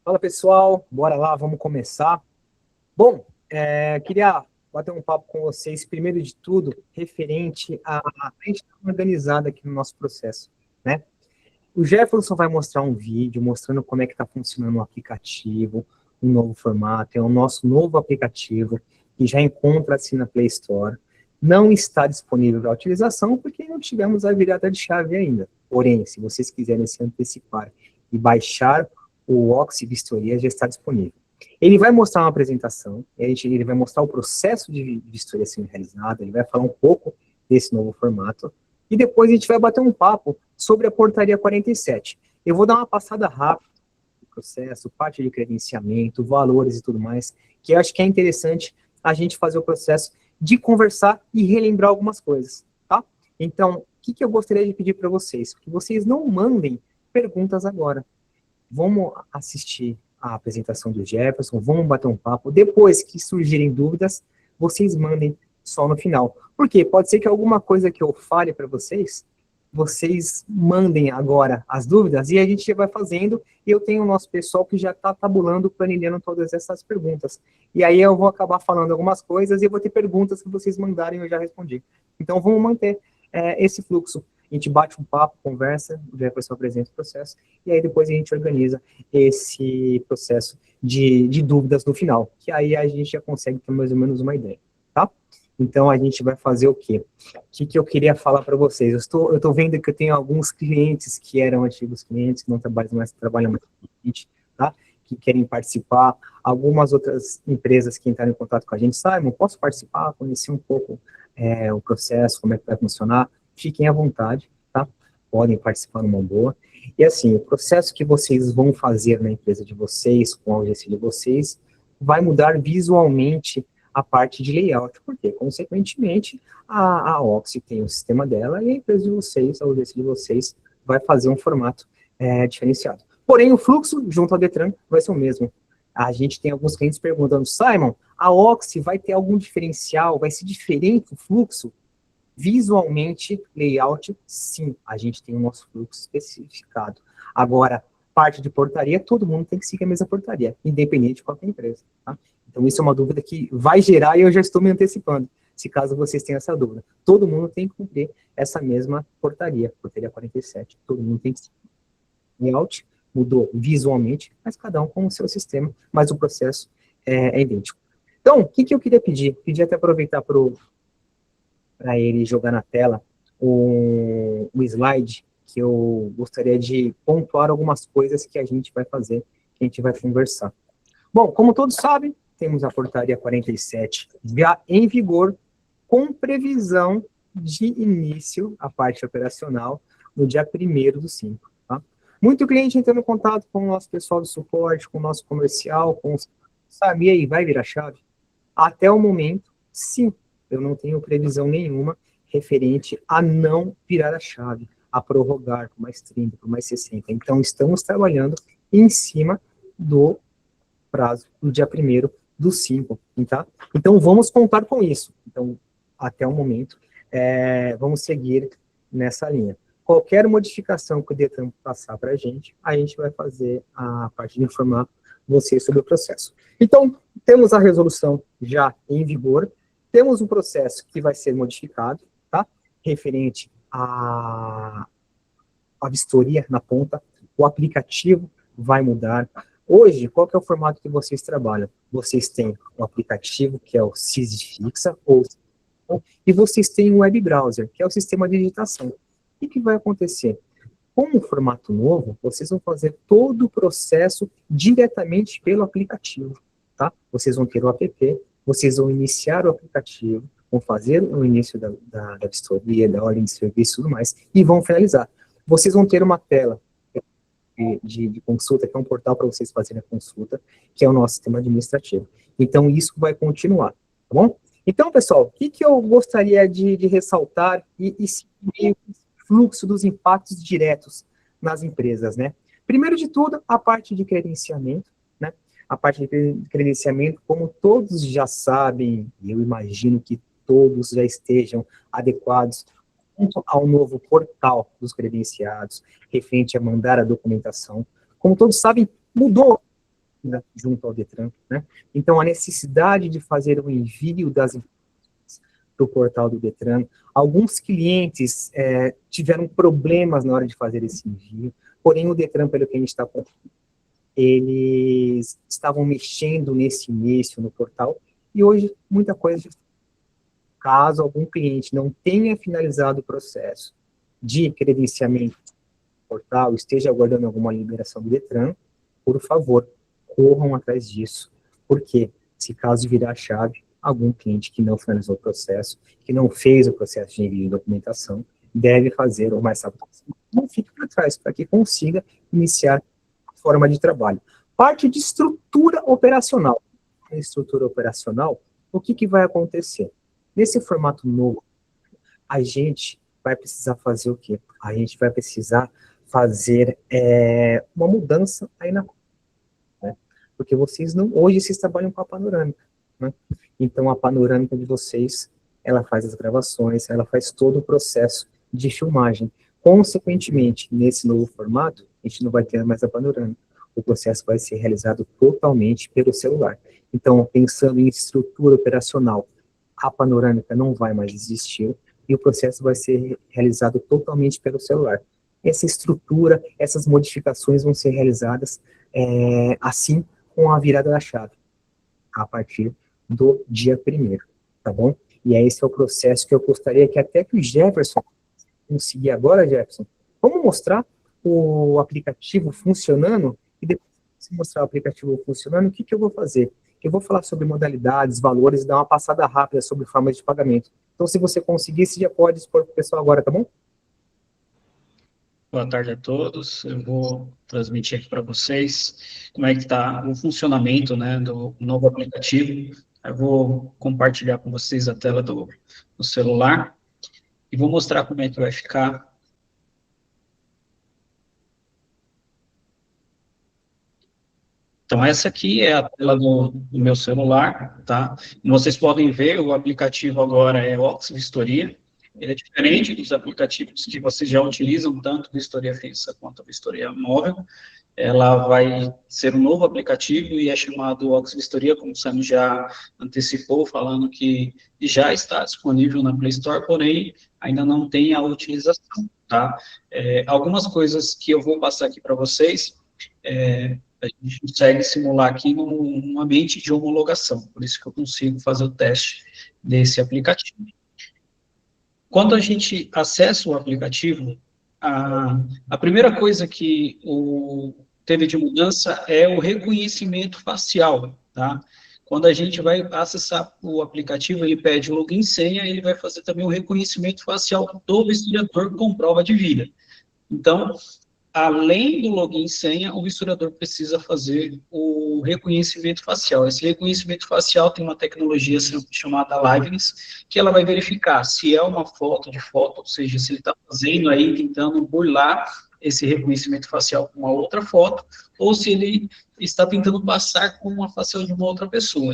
Fala pessoal, bora lá, vamos começar. Bom, queria bater um papo com vocês, primeiro de tudo, referente a gente estar organizado aqui no nosso processo, né? O Jefferson vai mostrar um vídeo mostrando como é que está funcionando o aplicativo, um novo formato, é o nosso novo aplicativo, que já encontra-se na Play Store. Não está disponível para utilização, porque não tivemos a virada de chave ainda. Porém, se vocês quiserem se antecipar e baixar o Oxy Vistoria, já está disponível. Ele vai mostrar uma apresentação, ele vai mostrar o processo de vistoria sendo realizado, ele vai falar um pouco desse novo formato, e depois a gente vai bater um papo sobre a portaria 47. Eu vou dar uma passada rápida no processo, parte de credenciamento, valores e tudo mais, que eu acho que é interessante a gente fazer o processo de conversar e relembrar algumas coisas, tá? Então, o que eu gostaria de pedir para vocês? Que vocês não mandem perguntas agora. Vamos assistir a apresentação do Jefferson, vamos bater um papo. Depois que surgirem dúvidas, vocês mandem só no final. Por quê? Pode ser que alguma coisa que eu fale para vocês, vocês mandem agora as dúvidas e a gente vai fazendo. E eu tenho o nosso pessoal que já está tabulando, planilhando todas essas perguntas. E aí eu vou acabar falando algumas coisas e eu vou ter perguntas que vocês mandarem e eu já respondi. Então vamos manter esse fluxo. A gente bate um papo, conversa, o Jefferson apresenta o processo, e aí depois a gente organiza esse processo de dúvidas no final, que aí a gente já consegue ter mais ou menos uma ideia, tá? Então a gente vai fazer o quê? O que eu queria falar para vocês? Eu estou vendo que eu tenho alguns clientes que eram antigos clientes, que não trabalham mais com a gente, tá? Que querem participar, algumas outras empresas que entraram em contato com a gente, Simon, posso participar, conhecer um pouco o processo, como é que vai funcionar? Fiquem à vontade, tá? Podem participar numa boa. E assim, o processo que vocês vão fazer na empresa de vocês, com a audiência de vocês, vai mudar visualmente a parte de layout, porque, consequentemente, a Oxy tem o sistema dela e a empresa de vocês, a audiência de vocês, vai fazer um formato diferenciado. Porém, o fluxo, junto ao Detran, vai ser o mesmo. A gente tem alguns clientes perguntando, Simon, a Oxy vai ter algum diferencial? Vai ser diferente o fluxo? Visualmente, layout, sim, a gente tem o nosso fluxo especificado. Agora, parte de portaria, todo mundo tem que seguir a mesma portaria, independente de qualquer empresa. Tá? Então, isso é uma dúvida que vai gerar e eu já estou me antecipando, se caso vocês tenham essa dúvida. Todo mundo tem que cumprir essa mesma portaria 47. Todo mundo tem que seguir. Layout mudou visualmente, mas cada um com o seu sistema, mas o processo é idêntico. Então, o que eu queria pedir? Pedir até aproveitar para ele jogar na tela o slide que eu gostaria de pontuar algumas coisas que a gente vai fazer, que a gente vai conversar. Bom, como todos sabem, temos a portaria 47 já em vigor, com previsão de início, a parte operacional, no dia 1º do 5. Tá? Muito cliente entrando em contato com o nosso pessoal de suporte, com o nosso comercial, com os... Sabe, e aí, vai virar chave? Até o momento, sim, eu não tenho previsão nenhuma referente a não virar a chave, a prorrogar por mais 30, por mais 60. Então, estamos trabalhando em cima do prazo do dia 1º do 5, tá? Então, vamos contar com isso. Então, até o momento, vamos seguir nessa linha. Qualquer modificação que o Detran passar para a gente vai fazer a parte de informar vocês sobre o processo. Então, temos a resolução já em vigor, temos um processo que vai ser modificado, tá? Referente à vistoria na ponta, o aplicativo vai mudar. Hoje, qual que é o formato que vocês trabalham? Vocês têm um aplicativo, que é o Sysfixa, e vocês têm um web browser, que é o sistema de digitação. O que vai acontecer? Com o formato novo, vocês vão fazer todo o processo diretamente pelo aplicativo, tá? Vocês vão ter o app, vocês vão iniciar o aplicativo, vão fazer o início da vistoria, da ordem de serviço e tudo mais, e vão finalizar. Vocês vão ter uma tela de consulta, que é um portal para vocês fazerem a consulta, que é o nosso sistema administrativo. Então, isso vai continuar, tá bom? Então, pessoal, o que eu gostaria de ressaltar e seguir o fluxo dos impactos diretos nas empresas, né? Primeiro de tudo, a parte de credenciamento, né? A parte de credenciamento, como todos já sabem, e eu imagino que todos já estejam adequados ao novo portal dos credenciados, referente a mandar a documentação. Como todos sabem, mudou. junto ao Detran, né? Então, a necessidade de fazer o envio das informações para o portal do Detran. Alguns clientes tiveram problemas na hora de fazer esse envio, porém o Detran, pelo que a gente está contando, eles estavam mexendo nesse início no portal, e hoje muita coisa, caso algum cliente não tenha finalizado o processo de credenciamento do portal, esteja aguardando alguma liberação do Detran, por favor, corram atrás disso, porque se caso virar a chave, algum cliente que não finalizou o processo, que não fez o processo de envio de documentação, deve fazer o mais rápido possível. Não fique para trás, para que consiga iniciar a forma de trabalho. Parte de estrutura operacional. A estrutura operacional, o que vai acontecer? Nesse formato novo, a gente vai precisar fazer o quê? A gente vai precisar fazer uma mudança aí na, né? Porque vocês não, hoje vocês trabalham com a panorâmica, né? Então a panorâmica de vocês, ela faz as gravações, ela faz todo o processo de filmagem. Consequentemente, nesse novo formato, a gente não vai ter mais a panorâmica. O processo vai ser realizado totalmente pelo celular. Então, pensando em estrutura operacional, a panorâmica não vai mais existir e o processo vai ser realizado totalmente pelo celular. Essa estrutura, essas modificações vão ser realizadas assim com a virada da chave, a partir do dia 1º, tá bom? E esse é o processo que eu gostaria que até que o Jefferson conseguir agora, Jefferson. Vamos mostrar o aplicativo funcionando e depois que mostrar o aplicativo funcionando, o que eu vou fazer? Eu vou falar sobre modalidades, valores, dar uma passada rápida sobre formas de pagamento. Então, se você conseguir, você já pode expor para o pessoal agora, tá bom? Boa tarde a todos. Eu vou transmitir aqui para vocês como é que está o funcionamento, né, do novo aplicativo. Eu vou compartilhar com vocês a tela do celular e vou mostrar como é que vai ficar. Então, essa aqui é a tela do meu celular, tá? Como vocês podem ver, o aplicativo agora é Ox Vistoria. Ele é diferente dos aplicativos que vocês já utilizam, tanto Vistoria fixa quanto Vistoria móvel. Ela vai ser um novo aplicativo e é chamado Ox Vistoria, como o Sam já antecipou, falando que já está disponível na Play Store, porém ainda não tem a utilização, tá? Algumas coisas que eu vou passar aqui para vocês, a gente consegue simular aqui num ambiente de homologação, por isso que eu consigo fazer o teste desse aplicativo. Quando a gente acessa o aplicativo, a primeira coisa que teve de mudança é o reconhecimento facial, tá? Quando a gente vai acessar o aplicativo, ele pede o login e senha, ele vai fazer também o reconhecimento facial do historiador com prova de vida. Então, além do login e senha, o historiador precisa fazer o reconhecimento facial. Esse reconhecimento facial tem uma tecnologia chamada Liveness, que ela vai verificar se é uma foto de foto, ou seja, se ele está fazendo aí, tentando burlar esse reconhecimento facial com uma outra foto, ou se ele está tentando passar com uma facial de uma outra pessoa.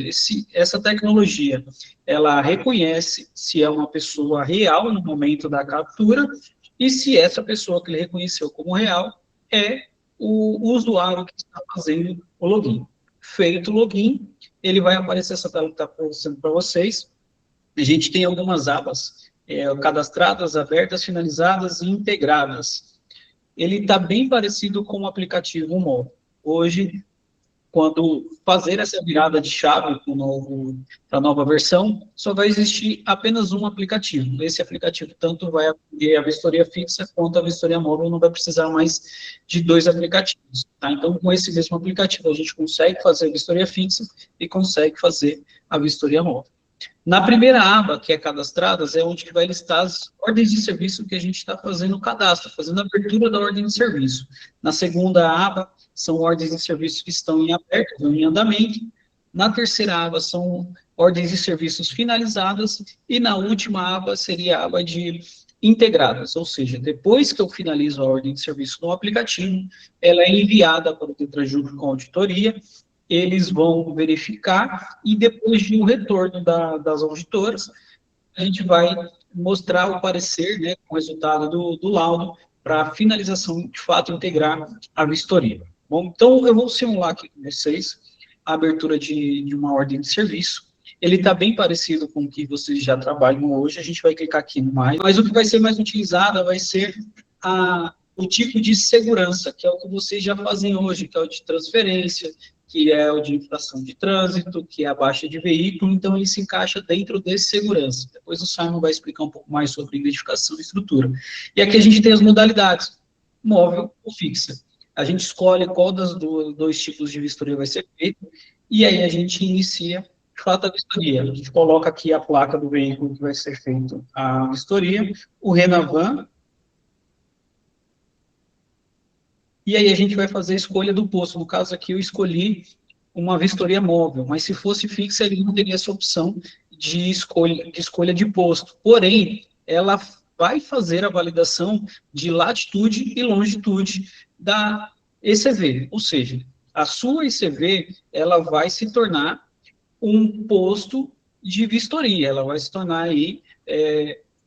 Essa tecnologia, ela reconhece se é uma pessoa real no momento da captura, e se essa pessoa que ele reconheceu como real é o usuário que está fazendo o login. Feito o login, ele vai aparecer essa tela que está aparecendo para vocês. A gente tem algumas abas cadastradas, abertas, finalizadas e integradas. Ele está bem parecido com o aplicativo móvel. Hoje, quando fazer essa virada de chave para a nova versão, só vai existir apenas um aplicativo. Esse aplicativo tanto vai atender a vistoria fixa quanto a vistoria móvel, não vai precisar mais de dois aplicativos. Tá? Então, com esse mesmo aplicativo, a gente consegue fazer a vistoria fixa e consegue fazer a vistoria móvel. Na primeira aba, que é cadastradas, é onde vai listar as ordens de serviço que a gente está fazendo o cadastro, fazendo a abertura da ordem de serviço. Na segunda aba, são ordens de serviço que estão em aberto, ou em andamento. Na terceira aba, são ordens de serviços finalizadas. E na última aba, seria a aba de integradas, ou seja, depois que eu finalizo a ordem de serviço no aplicativo, ela é enviada para o Detran junto com a auditoria, eles vão verificar e depois de um retorno das auditoras, a gente vai mostrar o parecer, né, com o resultado do laudo para finalização, de fato, integrar a vistoria. Bom, então eu vou simular aqui com vocês a abertura de uma ordem de serviço. Ele está bem parecido com o que vocês já trabalham hoje, a gente vai clicar aqui no mais, mas o que vai ser mais utilizado vai ser o tipo de segurança, que é o que vocês já fazem hoje, que é o de transferência, que é o de infração de trânsito, que é a baixa de veículo, então ele se encaixa dentro desse segurança. Depois o Simon vai explicar um pouco mais sobre identificação e estrutura. E aqui a gente tem as modalidades, móvel ou fixa. A gente escolhe qual dos dois tipos de vistoria vai ser feito, e aí a gente inicia, de fato, a vistoria. A gente coloca aqui a placa do veículo que vai ser feito a vistoria, o Renavan, e aí a gente vai fazer a escolha do posto. No caso aqui, eu escolhi uma vistoria móvel, mas se fosse fixa, ele não teria essa opção de escolha de posto. Porém, ela vai fazer a validação de latitude e longitude da ECV, ou seja, a sua ECV, ela vai se tornar um posto de vistoria, ela vai se tornar aí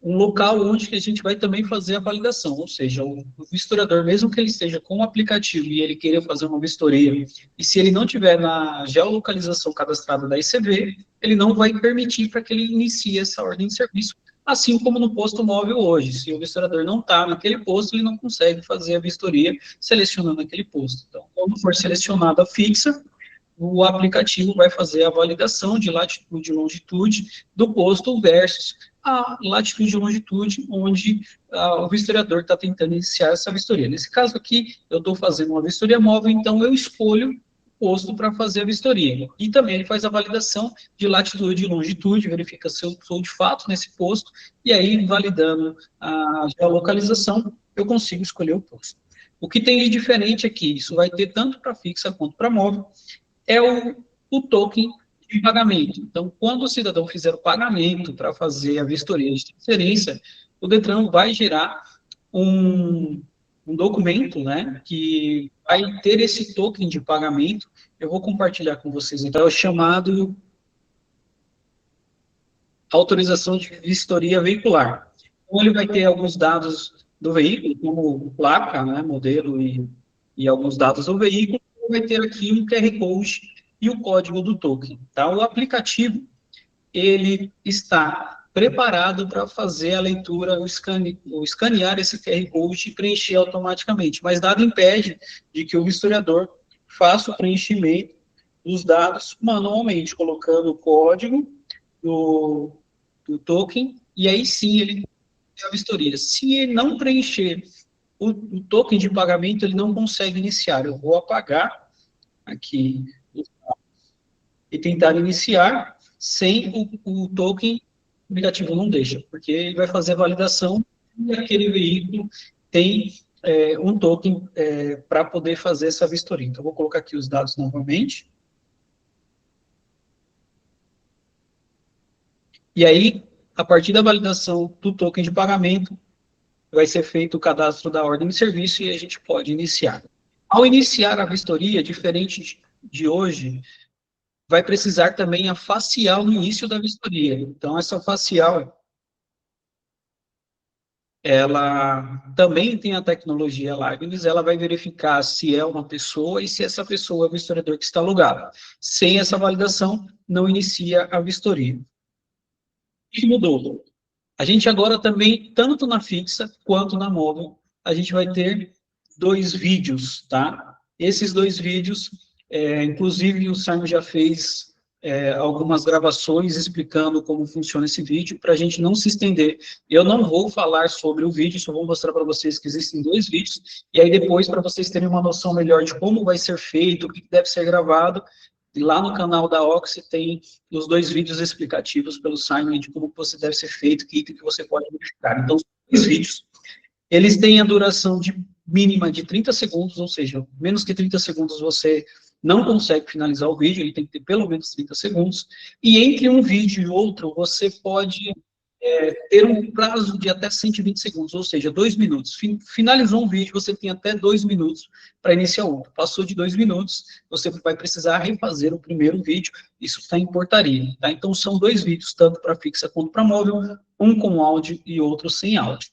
um local onde a gente vai também fazer a validação, ou seja, o vistoriador, mesmo que ele esteja com o aplicativo e ele queira fazer uma vistoria, e se ele não tiver na geolocalização cadastrada da ICV, ele não vai permitir para que ele inicie essa ordem de serviço, assim como no posto móvel hoje. Se o vistoriador não está naquele posto, ele não consegue fazer a vistoria selecionando aquele posto. Então, quando for selecionada a fixa, o aplicativo vai fazer a validação de latitude e longitude do posto versus a latitude e longitude onde o vistoriador está tentando iniciar essa vistoria. Nesse caso aqui, eu estou fazendo uma vistoria móvel, então eu escolho o posto para fazer a vistoria. E também ele faz a validação de latitude e longitude, verifica se eu estou de fato nesse posto, e aí, validando a geolocalização, eu consigo escolher o posto. O que tem de diferente aqui, isso vai ter tanto para fixa quanto para móvel, é o token de pagamento. Então, quando o cidadão fizer o pagamento para fazer a vistoria de transferência, o Detran vai gerar um documento, né, que vai ter esse token de pagamento. Eu vou compartilhar com vocês. Então, é o chamado autorização de vistoria veicular. Então, ele vai ter alguns dados do veículo, como placa, né, modelo e alguns dados do veículo. Vai ter aqui um QR Code e o código do token. Tá? O aplicativo, ele está preparado para fazer a leitura, o escanear esse QR Code e preencher automaticamente, mas nada impede de que o vistoriador faça o preenchimento dos dados manualmente, colocando o código do token, e aí sim ele tem a vistoria. Se ele não preencher o token de pagamento, ele não consegue iniciar. Eu vou apagar aqui e tentar iniciar sem o token, o aplicativo não deixa, porque ele vai fazer a validação e aquele veículo tem um token para poder fazer essa vistoria. Então, vou colocar aqui os dados novamente. E aí, a partir da validação do token de pagamento, vai ser feito o cadastro da ordem de serviço e a gente pode iniciar. Ao iniciar a vistoria, diferente de hoje, vai precisar também a facial no início da vistoria. Então, essa facial, ela também tem a tecnologia Liveness, ela vai verificar se é uma pessoa e se essa pessoa é o vistoriador que está logado. Sem essa validação, não inicia a vistoria. O que mudou? A gente agora também, tanto na fixa quanto na móvel, a gente vai ter 2 vídeos, tá? Esses 2 vídeos, inclusive o Simon já fez algumas gravações explicando como funciona esse vídeo, para a gente não se estender. Eu não vou falar sobre o vídeo, só vou mostrar para vocês que existem 2 vídeos, e aí depois, para vocês terem uma noção melhor de como vai ser feito, o que deve ser gravado, e lá no canal da Oxy tem os 2 vídeos explicativos pelo Simon de como você deve ser feito, que item que você pode modificar. Então, os 2 vídeos, eles têm a duração mínima de 30 segundos, ou seja, menos que 30 segundos você não consegue finalizar o vídeo, ele tem que ter pelo menos 30 segundos, e entre um vídeo e outro, você pode ter um prazo de até 120 segundos, ou seja, 2 minutos. Finalizou um vídeo, você tem até 2 minutos para iniciar outro. Passou de 2 minutos, você vai precisar refazer o primeiro vídeo, isso está em portaria. Tá? Então, são 2 vídeos, tanto para fixa quanto para móvel, um com áudio e outro sem áudio.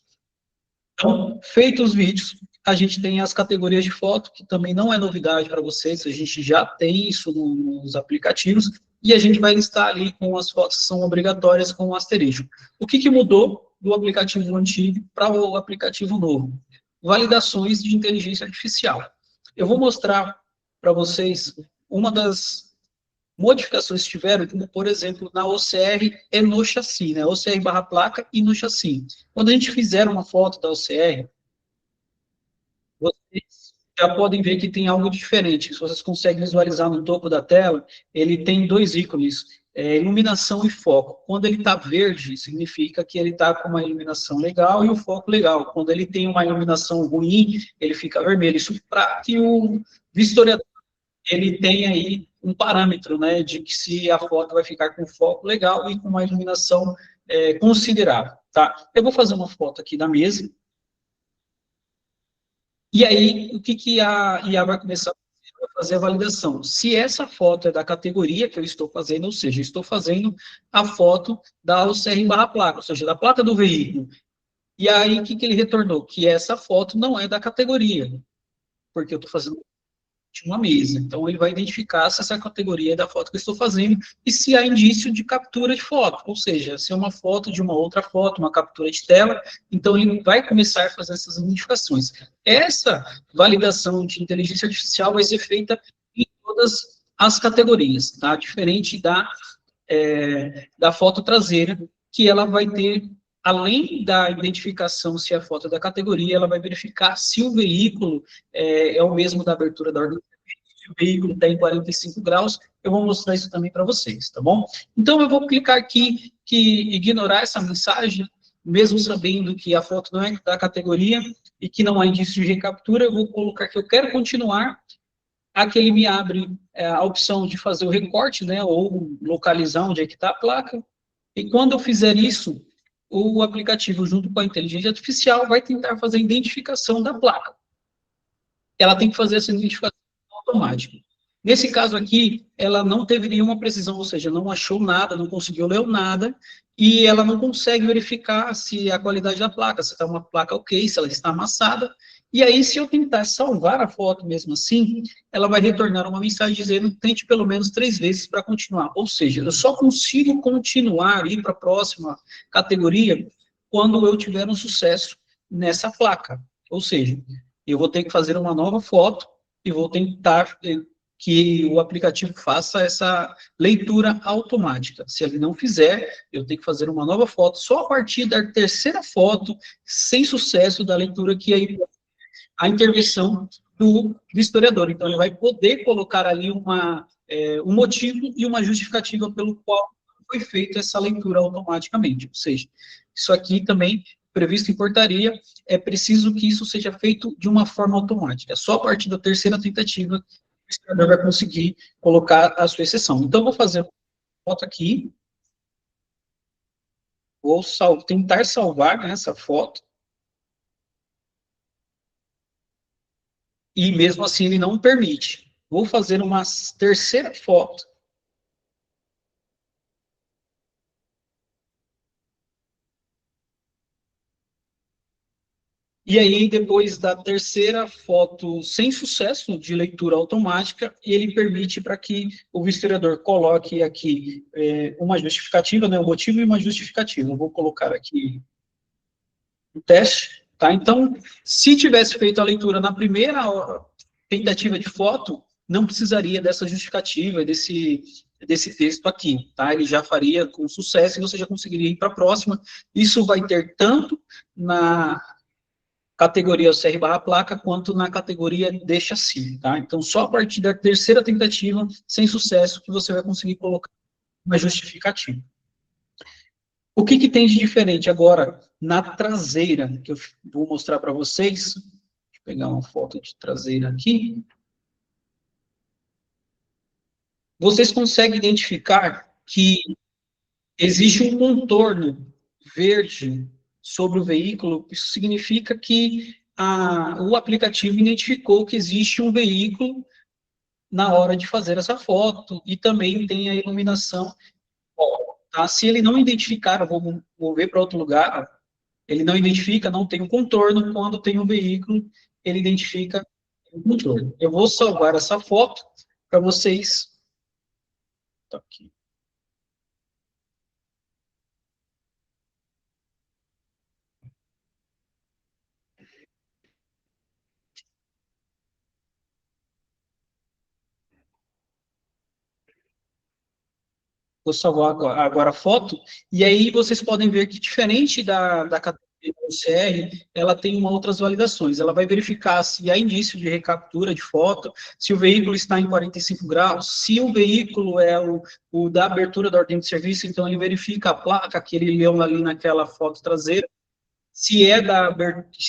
Então, feitos os vídeos, a gente tem as categorias de foto, que também não é novidade para vocês, a gente já tem isso nos aplicativos, e a gente vai listar ali com as fotos que são obrigatórias com o asterisco. O que mudou do aplicativo antigo para o aplicativo novo? Validações de inteligência artificial. Eu vou mostrar para vocês uma das modificações que tiveram, como, por exemplo, na OCR e no chassi, né? OCR barra placa e no chassi. Quando a gente fizer uma foto da OCR, vocês já podem ver que tem algo diferente. Se vocês conseguem visualizar no topo da tela, ele tem dois ícones, iluminação e foco. Quando ele está verde, significa que ele está com uma iluminação legal e o foco legal. Quando ele tem uma iluminação ruim, ele fica vermelho. Isso para que o vistoriador ele tenha aí um parâmetro, né, de que se a foto vai ficar com foco legal e com uma iluminação considerável, tá? Eu vou fazer uma foto aqui da mesa. E aí, o que a IA vai começar a fazer a validação? Se essa foto é da categoria que eu estou fazendo, ou seja, eu estou fazendo a foto da OCR barra placa, ou seja, da placa do veículo. E aí, o que ele retornou? Que essa foto não é da categoria, porque eu estou fazendo de uma mesa. Então, ele vai identificar se essa categoria é da foto que eu estou fazendo e se há indício de captura de foto, ou seja, se é uma foto de uma outra foto, uma captura de tela, então ele vai começar a fazer essas identificações. Essa validação de inteligência artificial vai ser feita em todas as categorias, tá? Diferente da foto traseira, que ela vai ter, além da identificação se a foto é da categoria, ela vai verificar se o veículo é o mesmo da abertura da ordem, se o veículo está em 45 graus, eu vou mostrar isso também para vocês, tá bom? Então, eu vou clicar aqui, que ignorar essa mensagem, mesmo sabendo que a foto não é da categoria e que não há indício de recaptura, eu vou colocar que eu quero continuar. Aqui ele me abre a opção de fazer o recorte, né, ou localizar onde é que está a placa. E quando eu fizer isso, o aplicativo, junto com a inteligência artificial, vai tentar fazer a identificação da placa. Ela tem que fazer essa identificação automática. Nesse caso aqui, ela não teve nenhuma precisão, ou seja, não achou nada, não conseguiu ler nada, e ela não consegue verificar se a qualidade da placa, se está uma placa ok, se ela está amassada. E aí, se eu tentar salvar a foto mesmo assim, ela vai retornar uma mensagem dizendo que tente pelo menos 3 vezes para continuar. Ou seja, eu só consigo continuar, ir para a próxima categoria, quando eu tiver um sucesso nessa placa. Ou seja, eu vou ter que fazer uma nova foto e vou tentar que o aplicativo faça essa leitura automática. Se ele não fizer, eu tenho que fazer uma nova foto, só a partir da terceira foto, sem sucesso da leitura, que aí a intervenção do historiador. Então, ele vai poder colocar ali um motivo e uma justificativa pelo qual foi feita essa leitura automaticamente. Ou seja, isso aqui também, previsto em portaria, é preciso que isso seja feito de uma forma automática. Só a partir da terceira tentativa, o historiador vai conseguir colocar a sua exceção. Então, eu vou fazer uma foto aqui, vou tentar salvar, né, essa foto, e mesmo assim ele não permite. Vou fazer uma terceira foto. E aí, depois da terceira foto sem sucesso de leitura automática, ele permite para que o vistoriador coloque aqui uma justificativa, né, um motivo e uma justificativa. Eu vou colocar aqui o teste, tá? Então, se tivesse feito a leitura na primeira tentativa de foto, não precisaria dessa justificativa, desse texto aqui, tá? Ele já faria com sucesso e você já conseguiria ir para a próxima. Isso vai ter tanto na categoria OCR barra placa, quanto na categoria deixa sim, tá? Então, só a partir da terceira tentativa, sem sucesso, que você vai conseguir colocar uma justificativa. O que tem de diferente agora na traseira, que eu vou mostrar para vocês? Deixa eu pegar uma foto de traseira aqui. Vocês conseguem identificar que existe um contorno verde sobre o veículo. Isso significa que o aplicativo identificou que existe um veículo na hora de fazer essa foto e também tem a iluminação. Tá? Se ele não identificar, eu vou ver para outro lugar, ele não identifica, não tem um contorno, quando tem um veículo, ele identifica o motor. Eu vou salvar essa foto para vocês. Tá aqui. Vou salvar agora a foto, e aí vocês podem ver que, diferente da categoria do CR, ela tem outras validações. Ela vai verificar se há indício de recaptura de foto, se o veículo está em 45 graus, se o veículo é o da abertura da ordem de serviço, então ele verifica a placa que ele leu ali naquela foto traseira, se é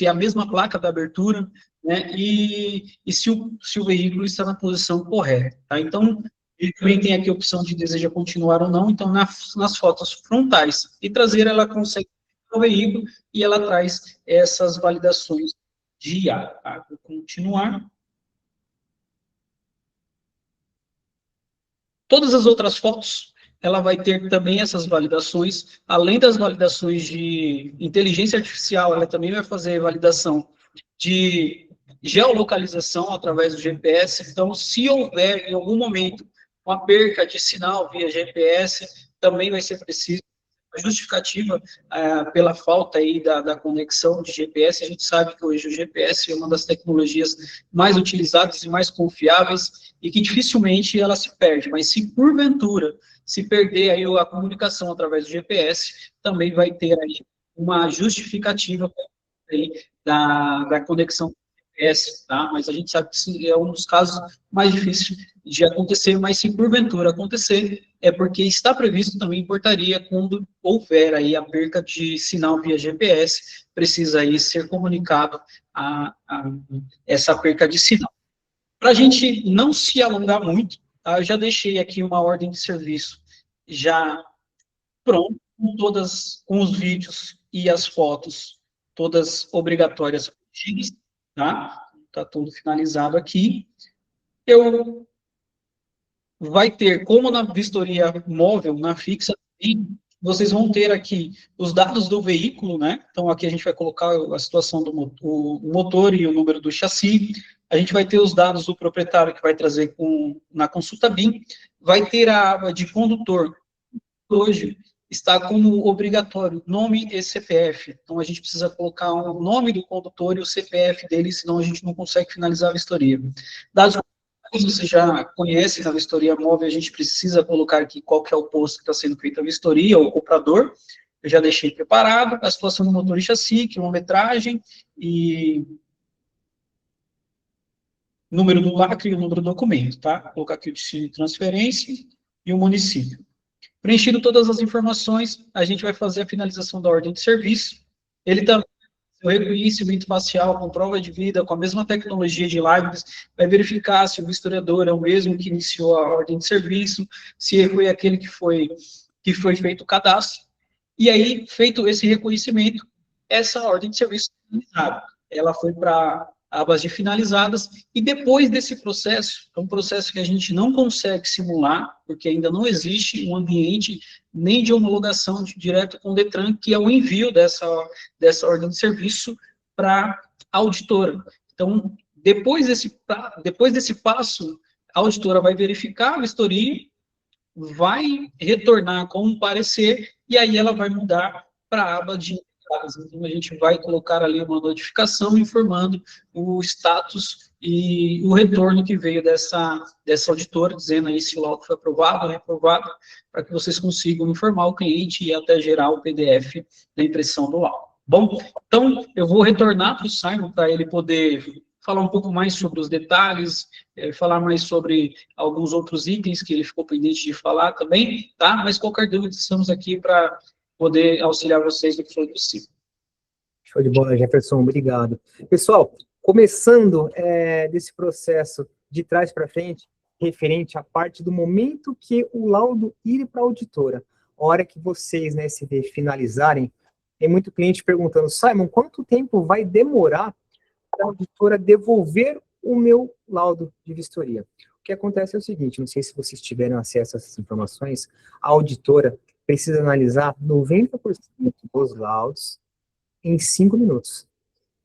a mesma placa da abertura, né, e se o veículo está na posição correta. Tá? Então, ele também tem aqui a opção de deseja continuar ou não, então nas fotos frontais e traseira ela consegue o veículo e ela traz essas validações de IA. Tá? Vou continuar. Todas as outras fotos, ela vai ter também essas validações, além das validações de inteligência artificial, ela também vai fazer validação de geolocalização através do GPS. Então, se houver em algum momento uma perca de sinal via GPS, também vai ser preciso a justificativa pela falta aí da conexão de GPS. A gente sabe que hoje o GPS é uma das tecnologias mais utilizadas e mais confiáveis e que dificilmente ela se perde, mas se porventura se perder aí a comunicação através do GPS, também vai ter aí uma justificativa aí da conexão GPS, tá? Mas a gente sabe que isso é um dos casos mais difíceis de acontecer, mas se porventura acontecer, é porque está previsto também em portaria quando houver aí a perca de sinal via GPS, precisa aí ser comunicado essa perca de sinal. Para a gente não se alongar muito, tá? Eu já deixei aqui uma ordem de serviço já pronta, com os vídeos e as fotos, todas obrigatórias, tá? Tá tudo finalizado aqui. Eu vai ter, como na vistoria móvel, na fixa, vocês vão ter aqui os dados do veículo, né? Então, aqui a gente vai colocar a situação do motor e o número do chassi. A gente vai ter os dados do proprietário, que vai trazer na consulta BIM. Vai ter a aba de condutor. Hoje está como obrigatório nome e CPF. Então, a gente precisa colocar o nome do condutor e o CPF dele, senão a gente não consegue finalizar a vistoria. Dados você já conhece na vistoria móvel, a gente precisa colocar aqui qual que é o posto que está sendo feita a vistoria, o comprador. Eu já deixei preparado, a situação do motor e chassi, quilometragem e número do lacre e o número do documento, tá? Vou colocar aqui o destino de transferência e o município. Preenchido todas as informações, a gente vai fazer a finalização da ordem de serviço. Ele também, o reconhecimento facial com prova de vida, com a mesma tecnologia de lives, vai verificar se o historiador é o mesmo que iniciou a ordem de serviço, se foi aquele que foi feito o cadastro. E aí, feito esse reconhecimento, essa ordem de serviço ela foi para abas de finalizadas, e depois desse processo, é um processo que a gente não consegue simular, porque ainda não existe um ambiente nem de homologação direto com o DETRAN, que é o envio dessa ordem de serviço para a auditora. Então, depois desse passo, a auditora vai verificar a vistoria, vai retornar com um parecer, e aí ela vai mudar para a aba de entradas. Então, a gente vai colocar ali uma notificação informando o status e o retorno que veio dessa auditora, dizendo aí se o laudo foi aprovado ou reprovado, para que vocês consigam informar o cliente e até gerar o PDF da impressão do laudo. Bom, então, eu vou retornar para o Simon, para ele poder falar um pouco mais sobre os detalhes, falar mais sobre alguns outros itens que ele ficou pendente de falar também, tá? Mas qualquer dúvida, estamos aqui para poder auxiliar vocês no que for possível. Show de bola, Jefferson, obrigado. Pessoal, começando desse processo de trás para frente, referente à parte do momento que o laudo ir para a auditora, a hora que vocês, né, se finalizarem, tem muito cliente perguntando, Simon, quanto tempo vai demorar para a auditora devolver o meu laudo de vistoria? O que acontece é o seguinte, não sei se vocês tiveram acesso a essas informações, a auditora precisa analisar 90% dos laudos em 5 minutos.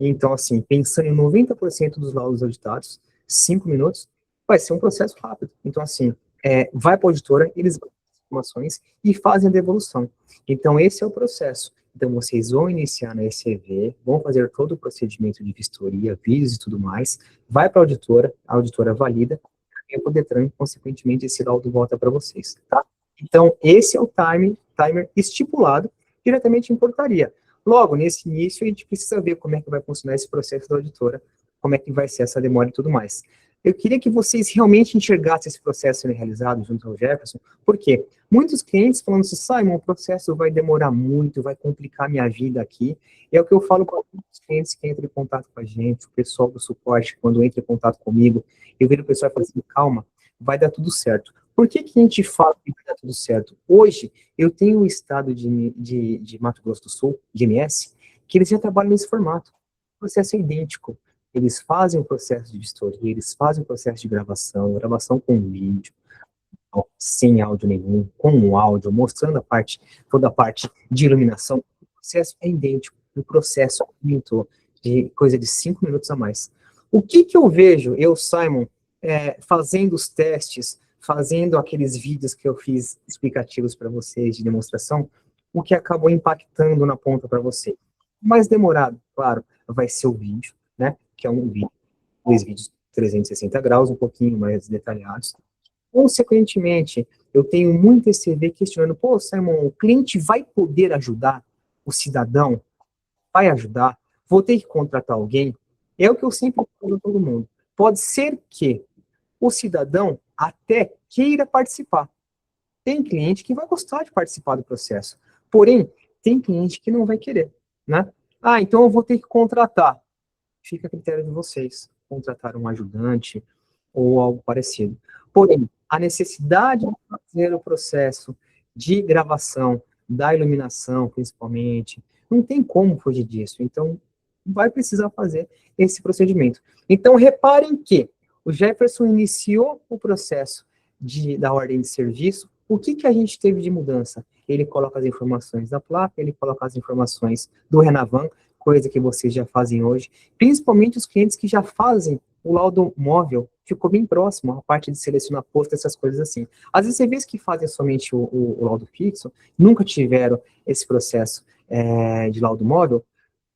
Então, assim, pensando em 90% dos laudos auditados, 5 minutos, vai ser um processo rápido. Então, assim, vai para a auditora, eles vão as informações e fazem a devolução. Então, esse é o processo. Então, vocês vão iniciar na ECV, vão fazer todo o procedimento de vistoria, vídeos e tudo mais, vai para a auditora valida, e o DETRAN, consequentemente, esse laudo volta para vocês, tá? Então, esse é o timer estipulado diretamente em portaria. Logo, nesse início, a gente precisa ver como é que vai funcionar esse processo da auditora, como é que vai ser essa demora e tudo mais. Eu queria que vocês realmente enxergassem esse processo sendo realizado junto ao Jefferson, porque muitos clientes falando assim, Simon, o processo vai demorar muito, vai complicar minha vida aqui. E é o que eu falo para os clientes que entram em contato com a gente, o pessoal do suporte, quando entra em contato comigo, eu vejo o pessoal e falo assim, calma, vai dar tudo certo. Por que que a gente fala que vai dar tudo certo? Hoje, eu tenho o estado de Mato Grosso do Sul, de MS, que eles já trabalham nesse formato. O processo é idêntico. Eles fazem o processo de vistoria, eles fazem o processo de gravação com vídeo, sem áudio nenhum, com o áudio, mostrando toda a parte de iluminação. O processo é idêntico. O processo aumentou de coisa de 5 minutos a mais. O que eu vejo, eu, Simon, fazendo os testes, fazendo aqueles vídeos que eu fiz explicativos para vocês de demonstração, o que acabou impactando na ponta para vocês. Mais demorado, claro, vai ser o vídeo, né? Que é um vídeo, 2 vídeos 360 graus, um pouquinho mais detalhados. Consequentemente, eu tenho muito ECV questionando, pô, Simon, o cliente vai poder ajudar o cidadão? Vai ajudar? Vou ter que contratar alguém? É o que eu sempre falo para todo mundo. Pode ser que o cidadão até queira participar. Tem cliente que vai gostar de participar do processo. Porém, tem cliente que não vai querer, né? Ah, então eu vou ter que contratar. Fica a critério de vocês. Contratar um ajudante ou algo parecido. Porém, a necessidade de fazer o processo de gravação, da iluminação, principalmente, não tem como fugir disso. Então, vai precisar fazer esse procedimento. Então, reparem que o Jefferson iniciou o processo da ordem de serviço. O que a gente teve de mudança? Ele coloca as informações da placa, ele coloca as informações do Renavan, coisa que vocês já fazem hoje, principalmente os clientes que já fazem o laudo móvel, ficou bem próximo, a parte de selecionar posto, essas coisas assim. As ECVs que fazem somente o laudo fixo, nunca tiveram esse processo de laudo móvel,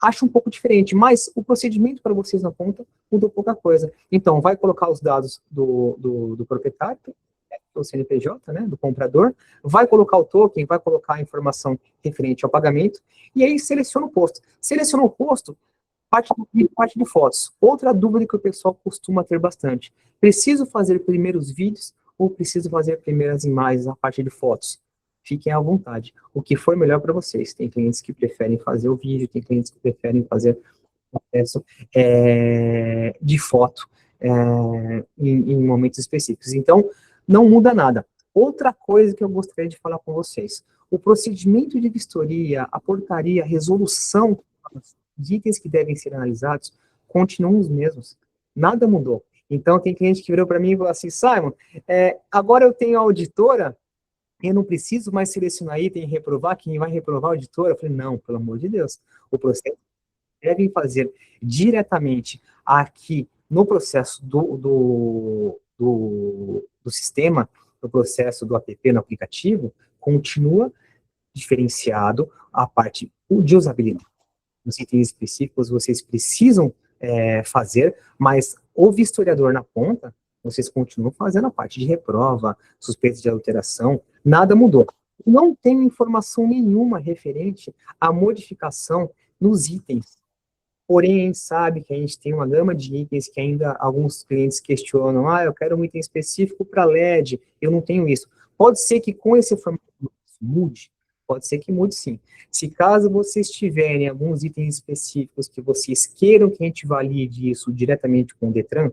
acho um pouco diferente, mas o procedimento para vocês na ponta mudou pouca coisa. Então, vai colocar os dados do proprietário, do CNPJ, né, do comprador, vai colocar o token, vai colocar a informação referente ao pagamento, e aí seleciona o posto. Selecionou o posto, parte de fotos. Outra dúvida que o pessoal costuma ter bastante. Preciso fazer primeiro os vídeos ou preciso fazer primeiras imagens, a parte de fotos? Fiquem à vontade. O que for melhor para vocês. Tem clientes que preferem fazer o vídeo, tem clientes que preferem fazer o processo de foto em momentos específicos. Então, não muda nada. Outra coisa que eu gostaria de falar com vocês. O procedimento de vistoria, a portaria, a resolução de itens que devem ser analisados continuam os mesmos. Nada mudou. Então, tem cliente que virou para mim e falou assim, Simon, agora eu tenho a auditora, eu não preciso mais selecionar item e reprovar, quem vai reprovar a auditora? Eu falei, não, pelo amor de Deus. O processo devem fazer diretamente aqui no processo do sistema, no processo do app, no aplicativo, continua diferenciado a parte de usabilidade. Os itens específicos vocês precisam fazer, mas o vistoriador na ponta, vocês continuam fazendo a parte de reprova, suspeita de alteração, nada mudou. Não tem informação nenhuma referente à modificação nos itens. Porém, a gente sabe que a gente tem uma gama de itens que ainda alguns clientes questionam, eu quero um item específico para LED, eu não tenho isso. Pode ser que com esse formato mude, pode ser que mude sim. Se caso vocês tiverem alguns itens específicos que vocês queiram que a gente valide isso diretamente com o DETRAN,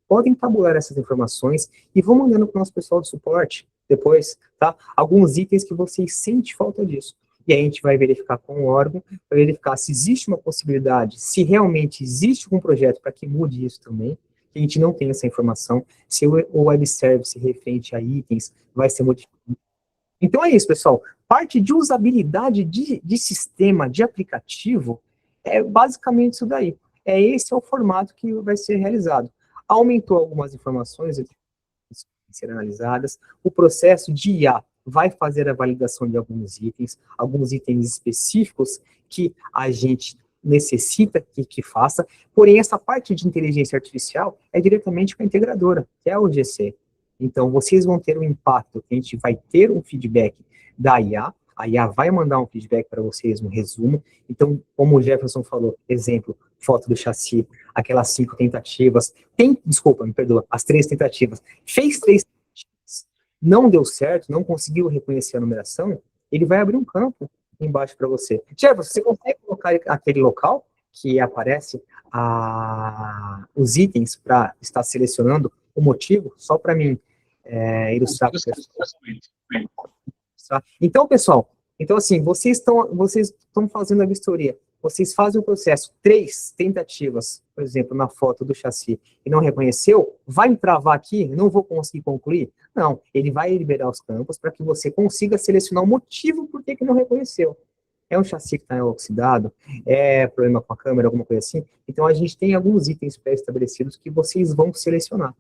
podem tabular essas informações e vão mandando para o nosso pessoal de suporte depois, tá? Alguns itens que vocês sentem falta disso. E aí a gente vai verificar com o órgão, para verificar se existe uma possibilidade, se realmente existe um projeto para que mude isso também, que a gente não tem essa informação, se o web service referente a itens vai ser modificado. Então é isso, pessoal. Parte de usabilidade de sistema, de aplicativo, é basicamente isso daí. Esse é o formato que vai ser realizado. Aumentou algumas informações que ser analisadas. O processo de IA vai fazer a validação de alguns itens específicos que a gente necessita que faça, porém essa parte de inteligência artificial é diretamente com a integradora, que é o GC. Então, vocês vão ter um impacto, que a gente vai ter um feedback da IA, a IA vai mandar um feedback para vocês, um resumo. Então, como o Jefferson falou, exemplo, foto do chassi, aquelas 5 tentativas, desculpa, me perdoa, as 3 tentativas, fez 3 tentativas, não deu certo, não conseguiu reconhecer a numeração, ele vai abrir um campo embaixo para você. Jefferson, você consegue colocar aquele local que aparece os itens para estar selecionando o motivo, só para mim ilustrar. Então, pessoal, então assim, vocês estão fazendo a vistoria, vocês fazem o processo, 3 tentativas, por exemplo, na foto do chassi, e não reconheceu, vai me travar aqui, não vou conseguir concluir? Não, ele vai liberar os campos para que você consiga selecionar o motivo por que não reconheceu. É um chassi que está oxidado? É problema com a câmera, alguma coisa assim? Então, a gente tem alguns itens pré-estabelecidos que vocês vão selecionar,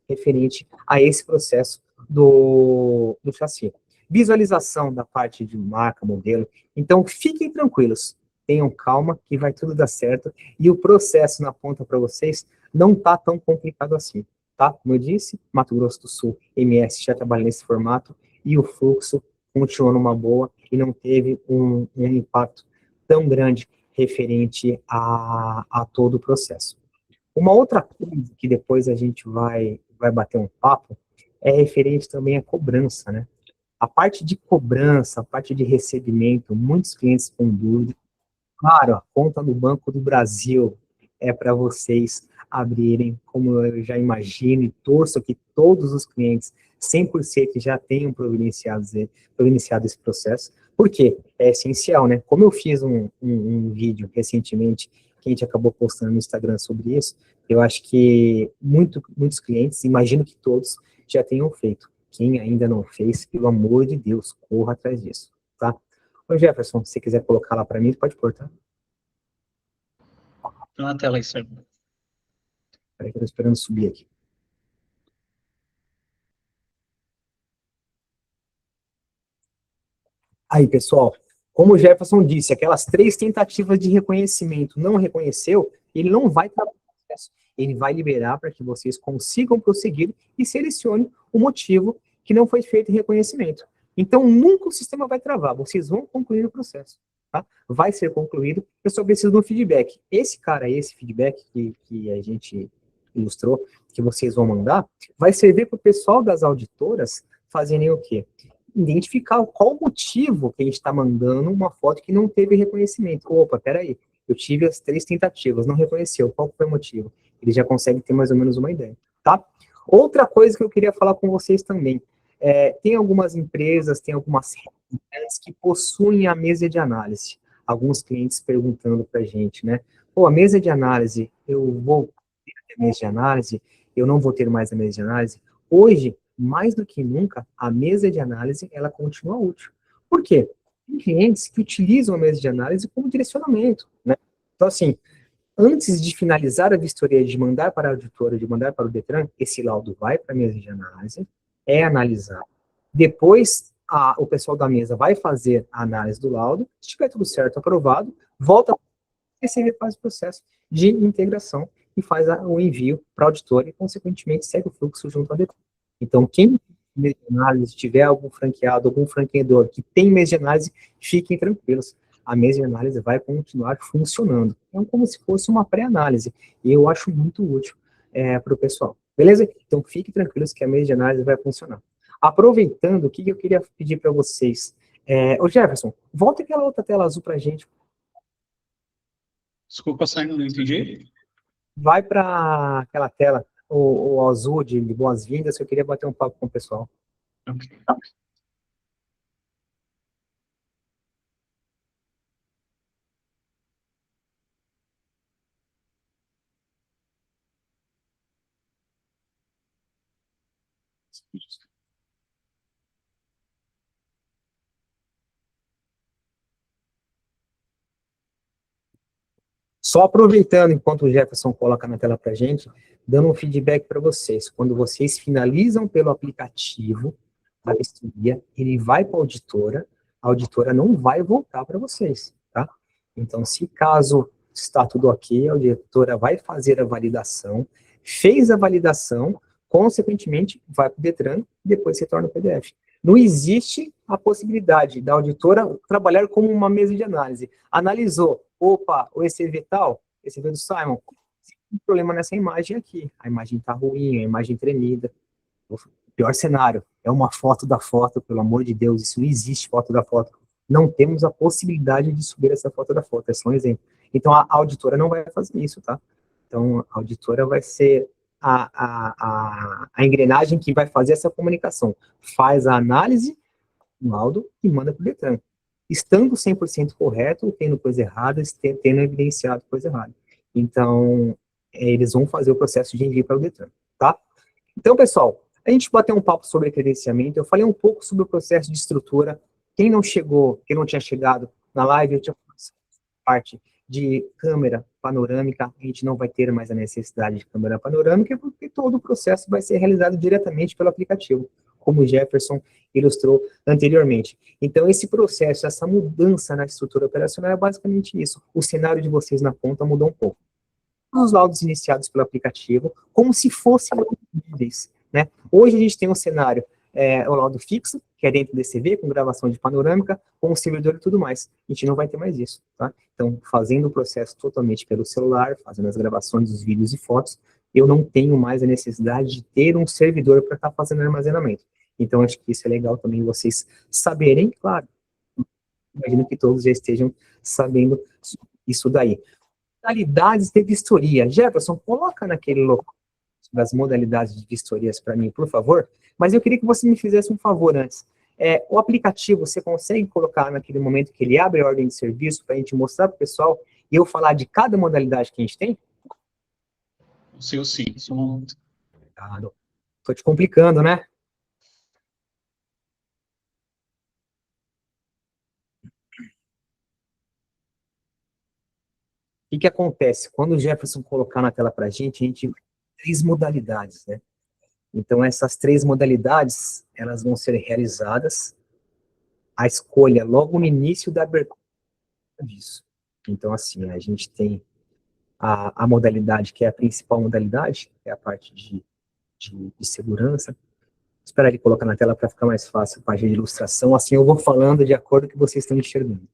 referente a esse processo do chassi. Visualização da parte de marca, modelo. Então, fiquem tranquilos, tenham calma, que vai tudo dar certo, e o processo na ponta para vocês não está tão complicado assim, tá? Como eu disse, Mato Grosso do Sul, MS já trabalha nesse formato, e o fluxo continuou numa boa, e não teve um impacto tão grande referente a todo o processo. Uma outra coisa que depois a gente vai bater um papo é referente também à cobrança, né? A parte de cobrança, a parte de recebimento, muitos clientes com dúvida. Claro, a conta no Banco do Brasil é para vocês abrirem, como eu já imagino e torço que todos os clientes 100% já tenham providenciado esse processo. Por quê? É essencial, né? Como eu fiz um vídeo recentemente, que a gente acabou postando no Instagram sobre isso, eu acho que muitos clientes, imagino que todos, já tenham feito. Quem ainda não fez, pelo amor de Deus, corra atrás disso, tá? Ô Jefferson, se você quiser colocar lá para mim, pode pôr, tá? Tá na tela aí, Sérgio. Peraí que eu tô esperando subir aqui. Aí, pessoal, como o Jefferson disse, aquelas 3 tentativas de reconhecimento não reconheceu, ele não vai trabalhar o processo. Ele vai liberar para que vocês consigam prosseguir e selecione o motivo que não foi feito em reconhecimento. Então, nunca o sistema vai travar, vocês vão concluir o processo. Tá? Vai ser concluído, eu só preciso de um feedback. Esse feedback que a gente ilustrou, que vocês vão mandar, vai servir para o pessoal das auditoras fazerem o quê? Identificar qual o motivo que a gente está mandando uma foto que não teve reconhecimento. Opa, peraí, eu tive as 3 tentativas, não reconheceu, qual foi o motivo? Ele já consegue ter mais ou menos uma ideia, tá? Outra coisa que eu queria falar com vocês também, tem algumas empresas, tem algumas empresas que possuem a mesa de análise. Alguns clientes perguntando para a gente, né? Pô, a mesa de análise, eu vou ter a mesa de análise, eu não vou ter mais a mesa de análise. Hoje, mais do que nunca, a mesa de análise, ela continua útil. Por quê? Tem clientes que utilizam a mesa de análise como direcionamento, né? Então, assim, antes de finalizar a vistoria, de mandar para a auditora, de mandar para o Detran, esse laudo vai para a mesa de análise, é analisado. Depois, o pessoal da mesa vai fazer a análise do laudo, se tiver tudo certo, aprovado, volta e você faz o processo de integração e faz o envio para a auditora e, consequentemente, segue o fluxo junto ao Detran. Então, quem mês de análise, tiver algum franqueado, algum franqueador que tem mês de análise, fiquem tranquilos. A mesa de análise vai continuar funcionando. É como se fosse uma pré-análise. E eu acho muito útil para o pessoal. Beleza? Então, fiquem tranquilos que a mesa de análise vai funcionar. Aproveitando, o que eu queria pedir para vocês? Ô Jefferson, volta aquela outra tela azul para a gente. Desculpa, Sérgio, não entendi. Vai para aquela tela, o azul de boas-vindas, que eu queria bater um papo com o pessoal. Okay. Só aproveitando, enquanto o Jefferson coloca na tela para a gente, dando um feedback para vocês. Quando vocês finalizam pelo aplicativo a vistoria, ele vai para a auditora não vai voltar para vocês, tá? Então, se caso está tudo ok, a auditora vai fazer a validação, fez a validação, consequentemente, vai para o Detran e depois retorna o PDF. Não existe a possibilidade da auditora trabalhar como uma mesa de análise. Analisou, opa, o ECV tal, ECV do Simon, tem um problema nessa imagem aqui. A imagem está ruim, a imagem tremida. O pior cenário, é uma foto da foto, pelo amor de Deus, isso não existe foto da foto. Não temos a possibilidade de subir essa foto da foto, é só um exemplo. Então, a auditora não vai fazer isso, tá? Então, a auditora vai ser a engrenagem que vai fazer essa comunicação. Faz a análise, o laudo, e manda para o Detran. Estando 100% correto, tendo coisa errada, tendo evidenciado coisa errada. Então, eles vão fazer o processo de envio para o Detran, tá? Então, pessoal, a gente bateu um papo sobre credenciamento, eu falei um pouco sobre o processo de estrutura. Quem não chegou, quem não tinha chegado na live, eu tinha parte de câmera panorâmica, a gente não vai ter mais a necessidade de câmera panorâmica, porque todo o processo vai ser realizado diretamente pelo aplicativo, como o Jefferson ilustrou anteriormente. Então, esse processo, essa mudança na estrutura operacional é basicamente isso. O cenário de vocês na ponta mudou um pouco. Os laudos iniciados pelo aplicativo, como se fossem livres, né? Hoje a gente tem um cenário, o laudo fixo, que é dentro do ECV, com gravação de panorâmica, com o servidor e tudo mais. A gente não vai ter mais isso, tá? Então, fazendo o processo totalmente pelo celular, fazendo as gravações dos vídeos e fotos, eu não tenho mais a necessidade de ter um servidor para estar fazendo armazenamento. Então, acho que isso é legal também vocês saberem, claro. Imagino que todos já estejam sabendo isso daí. Modalidades de vistoria. Jefferson, coloca naquele local das modalidades de vistorias para mim, por favor. Mas eu queria que você me fizesse um favor antes. O aplicativo, você consegue colocar naquele momento que ele abre a ordem de serviço para a gente mostrar para o pessoal e eu falar de cada modalidade que a gente tem? Consigo sim, só um momento. Estou te complicando, né? O que acontece? Quando o Jefferson colocar na tela para a gente tem 3 modalidades, né? Então, essas 3 modalidades, elas vão ser realizadas a escolha logo no início da abertura disso. Então, assim, a gente tem a modalidade que é a principal modalidade, que é a parte de segurança. Vou esperar ele colocar na tela para ficar mais fácil a página de ilustração, assim eu vou falando de acordo com o que vocês estão enxergando.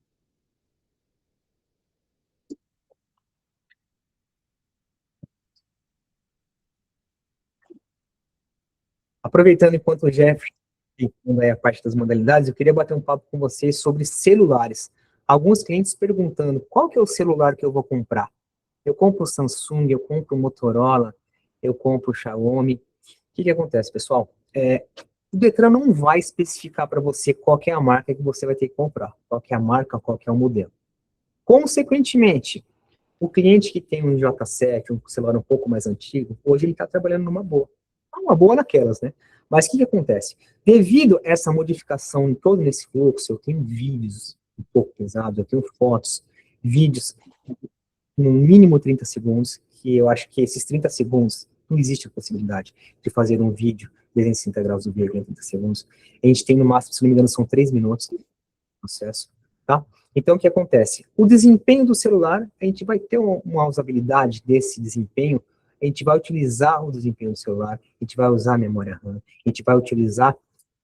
Aproveitando enquanto o Jeff tem a parte das modalidades, eu queria bater um papo com vocês sobre celulares. Alguns clientes perguntando, qual que é o celular que eu vou comprar? Eu compro o Samsung, eu compro o Motorola, eu compro o Xiaomi. O que acontece, pessoal? O Detran não vai especificar para você qual que é a marca que você vai ter que comprar, qual que é a marca, qual que é o modelo. Consequentemente, o cliente que tem um J7, um celular um pouco mais antigo, hoje ele está trabalhando numa boa. Uma boa naquelas, né? Mas o que acontece? Devido a essa modificação em todo esse fluxo, eu tenho vídeos um pouco pesados, eu tenho fotos, vídeos no mínimo 30 segundos, que eu acho que esses 30 segundos, não existe a possibilidade de fazer um vídeo 360 graus do vídeo em 30 segundos. A gente tem no máximo, se não me engano, são 3 minutos de processo, tá? Então, o que acontece? O desempenho do celular, a gente vai ter uma usabilidade desse desempenho, a gente vai utilizar o desempenho do celular, a gente vai usar a memória RAM, a gente vai utilizar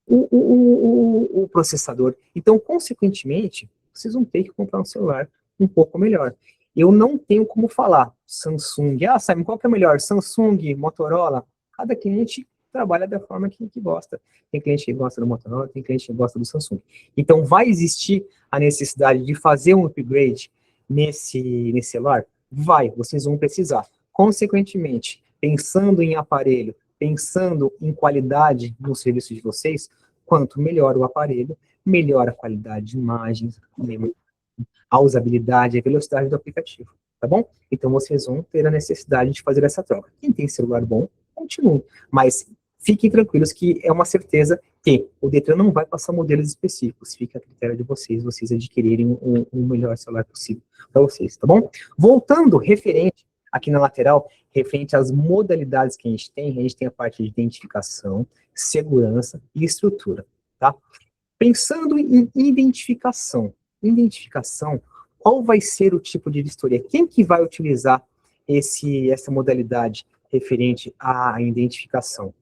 o processador. Então, consequentemente, vocês vão ter que comprar um celular um pouco melhor. Eu não tenho como falar Samsung. Simon, qual que é melhor? Samsung, Motorola? Cada cliente trabalha da forma que gosta. Tem cliente que gosta do Motorola, tem cliente que gosta do Samsung. Então, vai existir a necessidade de fazer um upgrade nesse celular? Vai, vocês vão precisar. Consequentemente, pensando em aparelho, pensando em qualidade no serviço de vocês, quanto melhor o aparelho, melhor a qualidade de imagens, a usabilidade, a velocidade do aplicativo, tá bom? Então, vocês vão ter a necessidade de fazer essa troca. Quem tem celular bom, continue. Mas, fiquem tranquilos que é uma certeza que o Detran não vai passar modelos específicos, fica a critério de vocês adquirirem o melhor celular possível para vocês, tá bom? Voltando, referente, aqui na lateral, referente às modalidades que a gente tem a parte de identificação, segurança e estrutura, tá? Pensando em identificação, qual vai ser o tipo de vistoria? Quem que vai utilizar essa modalidade referente à identificação?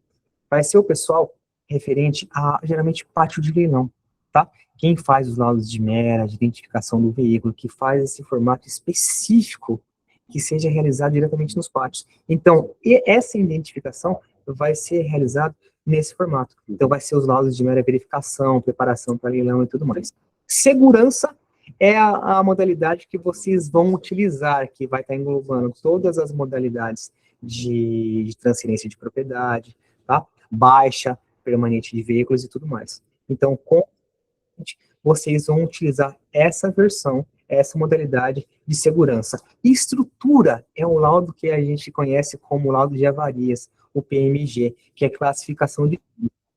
Vai ser o pessoal referente a, geralmente, pátio de leilão, tá? Quem faz os laudos de mera, de identificação do veículo, que faz esse formato específico que seja realizado diretamente nos pátios. Então, essa identificação vai ser realizada nesse formato. Então, vai ser os laudos de mera verificação, preparação para leilão e tudo mais. Segurança é a modalidade que vocês vão utilizar, que vai estar englobando todas as modalidades de transferência de propriedade, tá? Baixa, permanente de veículos e tudo mais. Então, vocês vão utilizar essa versão, essa modalidade de segurança. Estrutura é um laudo que a gente conhece como laudo de avarias, o PMG, que é classificação de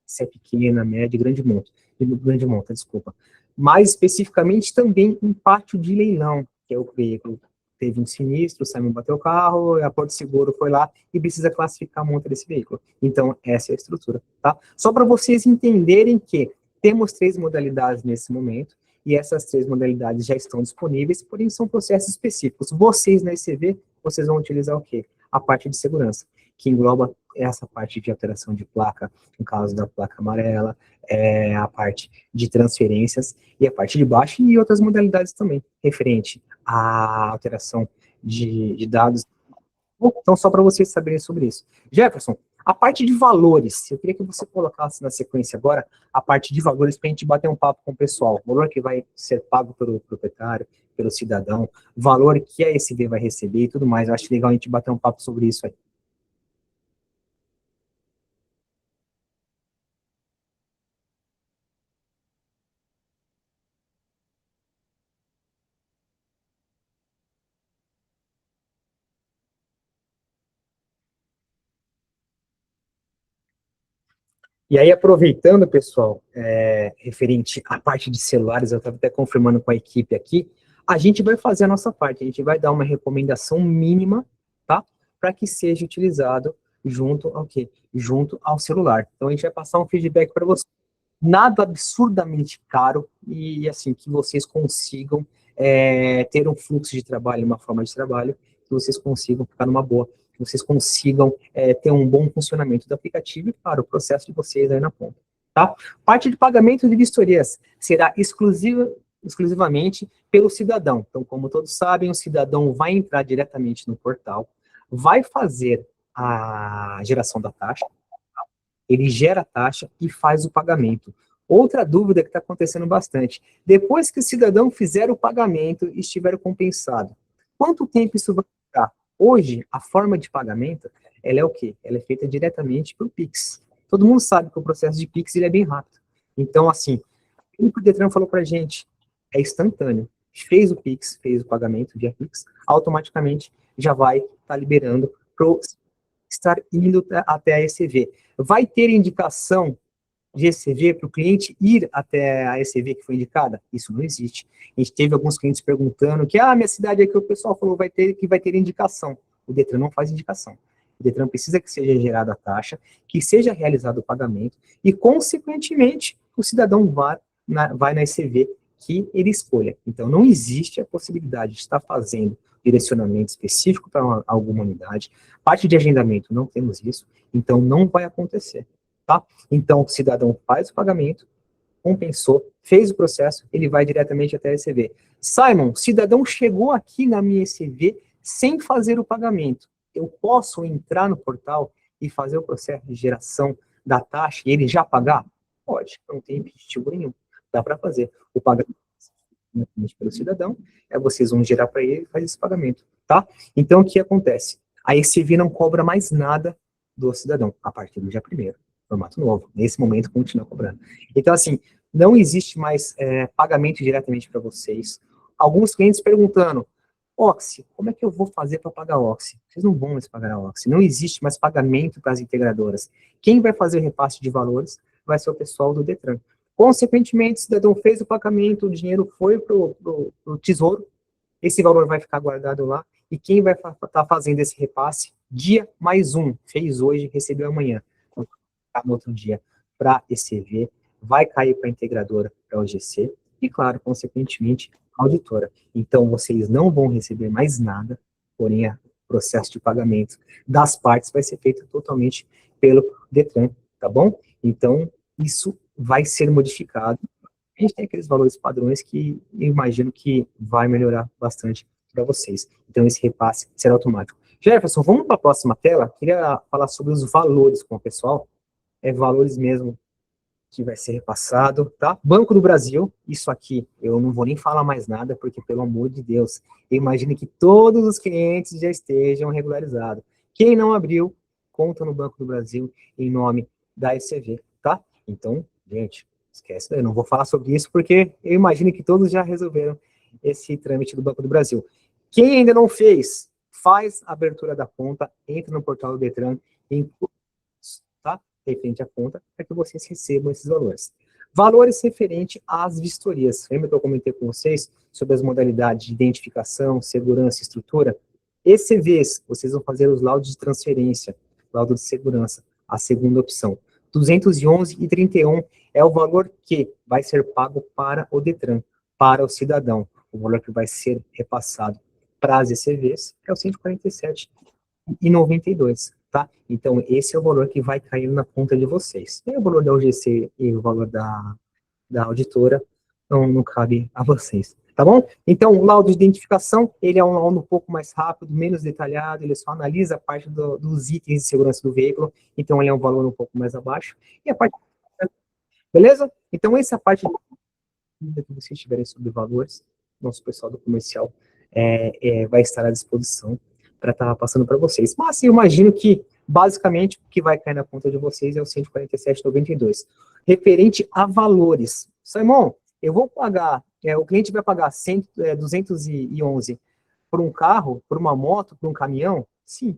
se é pequena, média, grande monta, desculpa. Mais especificamente também em pátio de leilão, que é o veículo teve um sinistro, o Simon bateu o carro, a Porto Seguro foi lá e precisa classificar a monta desse veículo. Então, essa é a estrutura, tá? Só para vocês entenderem que temos 3 modalidades nesse momento, e essas 3 modalidades já estão disponíveis, porém são processos específicos. Vocês na ECV, vocês vão utilizar o quê? A parte de segurança, que engloba essa parte de alteração de placa, no caso da placa amarela, a parte de transferências, e a parte de baixo, e outras modalidades também, referente à alteração de dados. Então, só para vocês saberem sobre isso. Jefferson, a parte de valores, eu queria que você colocasse na sequência agora a parte de valores para a gente bater um papo com o pessoal. O valor que vai ser pago pelo proprietário, pelo cidadão, valor que a ECV vai receber e tudo mais. Eu acho legal a gente bater um papo sobre isso aí. E aí, aproveitando, pessoal, referente à parte de celulares, eu estava até confirmando com a equipe aqui, a gente vai fazer a nossa parte, a gente vai dar uma recomendação mínima, tá? Para que seja utilizado junto ao quê? Junto ao celular. Então, a gente vai passar um feedback para vocês. Nada absurdamente caro e, assim, que vocês consigam ter um fluxo de trabalho, uma forma de trabalho, que vocês consigam ficar numa boa, que vocês consigam ter um bom funcionamento do aplicativo e, claro, o processo de vocês aí na ponta, tá? Parte de pagamento de vistorias será exclusivamente pelo cidadão. Então, como todos sabem, o cidadão vai entrar diretamente no portal, vai fazer a geração da taxa, ele gera a taxa e faz o pagamento. Outra dúvida que está acontecendo bastante, depois que o cidadão fizer o pagamento e estiver compensado, quanto tempo isso vai ficar? Hoje, a forma de pagamento, ela é o quê? Ela é feita diretamente pelo Pix. Todo mundo sabe que o processo de Pix ele é bem rápido. Então, assim, o que o Detran falou para a gente é instantâneo. Fez o Pix, fez o pagamento via Pix, automaticamente já vai estar liberando para estar indo até a ECV. Vai ter indicação de ECV para o cliente ir até a ECV que foi indicada? Isso não existe. A gente teve alguns clientes perguntando que, minha cidade aqui, o pessoal falou que vai ter indicação. O Detran não faz indicação. O Detran precisa que seja gerada a taxa, que seja realizado o pagamento e, consequentemente, o cidadão vai na ECV que ele escolha. Então, não existe a possibilidade de estar fazendo direcionamento específico para alguma unidade. Parte de agendamento, não temos isso, então não vai acontecer, tá? Então, o cidadão faz o pagamento, compensou, fez o processo, ele vai diretamente até a ECV. Simon, cidadão chegou aqui na minha ECV sem fazer o pagamento. Eu posso entrar no portal e fazer o processo de geração da taxa e ele já pagar? Pode, não tem impeditivo nenhum. Dá para fazer. O pagamento pelo cidadão, vocês vão gerar para ele e faz esse pagamento, tá? Então, o que acontece? A ECV não cobra mais nada do cidadão, a partir do dia 1º, formato novo. Nesse momento, continua cobrando. Então, assim, não existe mais pagamento diretamente para vocês. Alguns clientes perguntando, Oxi, como é que eu vou fazer para pagar Oxi? Vocês não vão mais pagar a Oxi. Não existe mais pagamento para as integradoras. Quem vai fazer o repasse de valores vai ser o pessoal do Detran. Consequentemente, o cidadão fez o pagamento, o dinheiro foi para o Tesouro, esse valor vai ficar guardado lá, e quem vai estar fazendo esse repasse, dia mais um, fez hoje, recebeu amanhã, no outro dia, para ECV, vai cair para a integradora, para a OGC, e claro, consequentemente, a auditora. Então, vocês não vão receber mais nada, porém, o processo de pagamento das partes vai ser feito totalmente pelo Detran, tá bom? Então, isso vai ser modificado. A gente tem aqueles valores padrões que eu imagino que vai melhorar bastante para vocês. Então, esse repasse será automático. Jefferson, vamos para a próxima tela? Queria falar sobre os valores com o pessoal. É valores mesmo que vai ser repassado, tá? Banco do Brasil, isso aqui eu não vou nem falar mais nada, porque, pelo amor de Deus, eu imagino que todos os clientes já estejam regularizados. Quem não abriu conta no Banco do Brasil em nome da ECV, tá? Então, gente, esquece, eu não vou falar sobre isso, porque eu imagino que todos já resolveram esse trâmite do Banco do Brasil. Quem ainda não fez, faz a abertura da conta, entra no portal do Detran, tá? Referente à conta, para que vocês recebam esses valores. Valores referente às vistorias. Lembra que eu comentei com vocês sobre as modalidades de identificação, segurança e estrutura? ECVs, vocês vão fazer os laudos de transferência, laudo de segurança, a segunda opção. 211,31 é o valor que vai ser pago para o Detran, para o cidadão. O valor que vai ser repassado para as ECVs é o 147,92. Tá? Então, esse é o valor que vai cair na conta de vocês. E o valor da UGC e o valor da auditora não cabe a vocês, tá bom? Então, o laudo de identificação, ele é um laudo um pouco mais rápido, menos detalhado, ele só analisa a parte dos itens de segurança do veículo, então ele é um valor um pouco mais abaixo. E a parte... Beleza? Então, essa é a parte que vocês tiverem sobre valores, nosso pessoal do comercial vai estar à disposição para estar passando para vocês. Mas eu imagino que, basicamente, o que vai cair na conta de vocês é o 147,92. Referente a valores. Simon, eu vou pagar, o cliente vai pagar 211 por um carro, por uma moto, por um caminhão? Sim,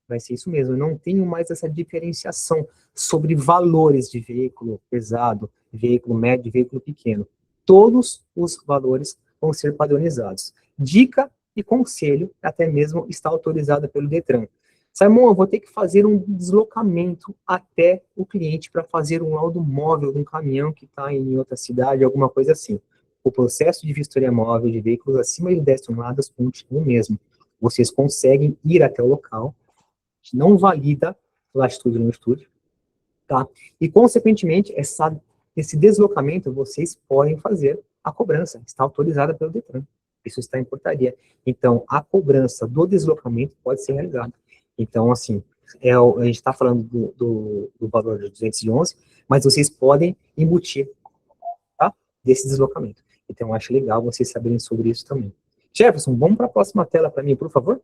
vai ser isso mesmo. Eu não tenho mais essa diferenciação sobre valores de veículo pesado, veículo médio, veículo pequeno. Todos os valores vão ser padronizados. Dica e conselho, até mesmo está autorizada pelo Detran. Simon, eu vou ter que fazer um deslocamento até o cliente para fazer um laudo móvel de um caminhão que está em outra cidade, alguma coisa assim. O processo de vistoria móvel de veículos acima de 10 toneladas continua o mesmo. Vocês conseguem ir até o local, não valida latitude e longitude, tá? E, consequentemente, esse deslocamento vocês podem fazer a cobrança, está autorizada pelo Detran. Isso está em portaria. Então, a cobrança do deslocamento pode ser realizada. Então, assim, a gente está falando do valor de 211, mas vocês podem embutir, tá? Desse deslocamento. Então, eu acho legal vocês saberem sobre isso também. Jefferson, vamos para a próxima tela para mim, por favor?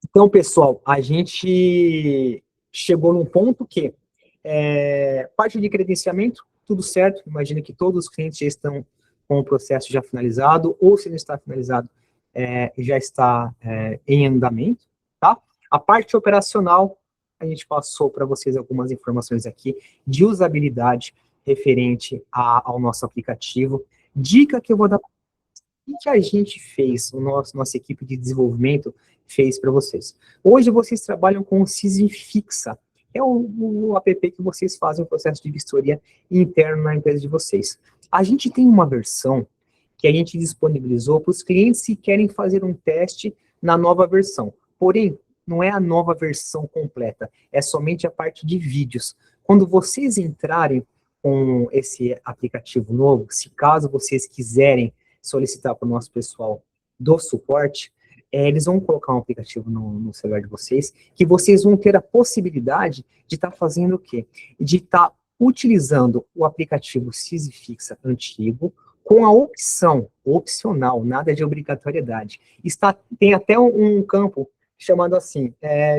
Então, pessoal, a gente chegou num ponto que parte de credenciamento, tudo certo, imagina que todos os clientes já estão com o processo já finalizado, ou se não está finalizado, já está em andamento, tá? A parte operacional, a gente passou para vocês algumas informações aqui de usabilidade referente ao nosso aplicativo. Dica que eu vou dar, o que a gente fez, nossa equipe de desenvolvimento fez para vocês. Hoje vocês trabalham com o CISV Fixa, é o app que vocês fazem o processo de vistoria interno na empresa de vocês. A gente tem uma versão que a gente disponibilizou para os clientes que querem fazer um teste na nova versão. Porém, não é a nova versão completa, é somente a parte de vídeos. Quando vocês entrarem com esse aplicativo novo, se caso vocês quiserem solicitar para o nosso pessoal do suporte, eles vão colocar um aplicativo no celular de vocês, que vocês vão ter a possibilidade de estar fazendo o quê? De estar utilizando o aplicativo CISV Fixa antigo, com a opção, opcional, nada de obrigatoriedade. Tem até um campo chamado assim,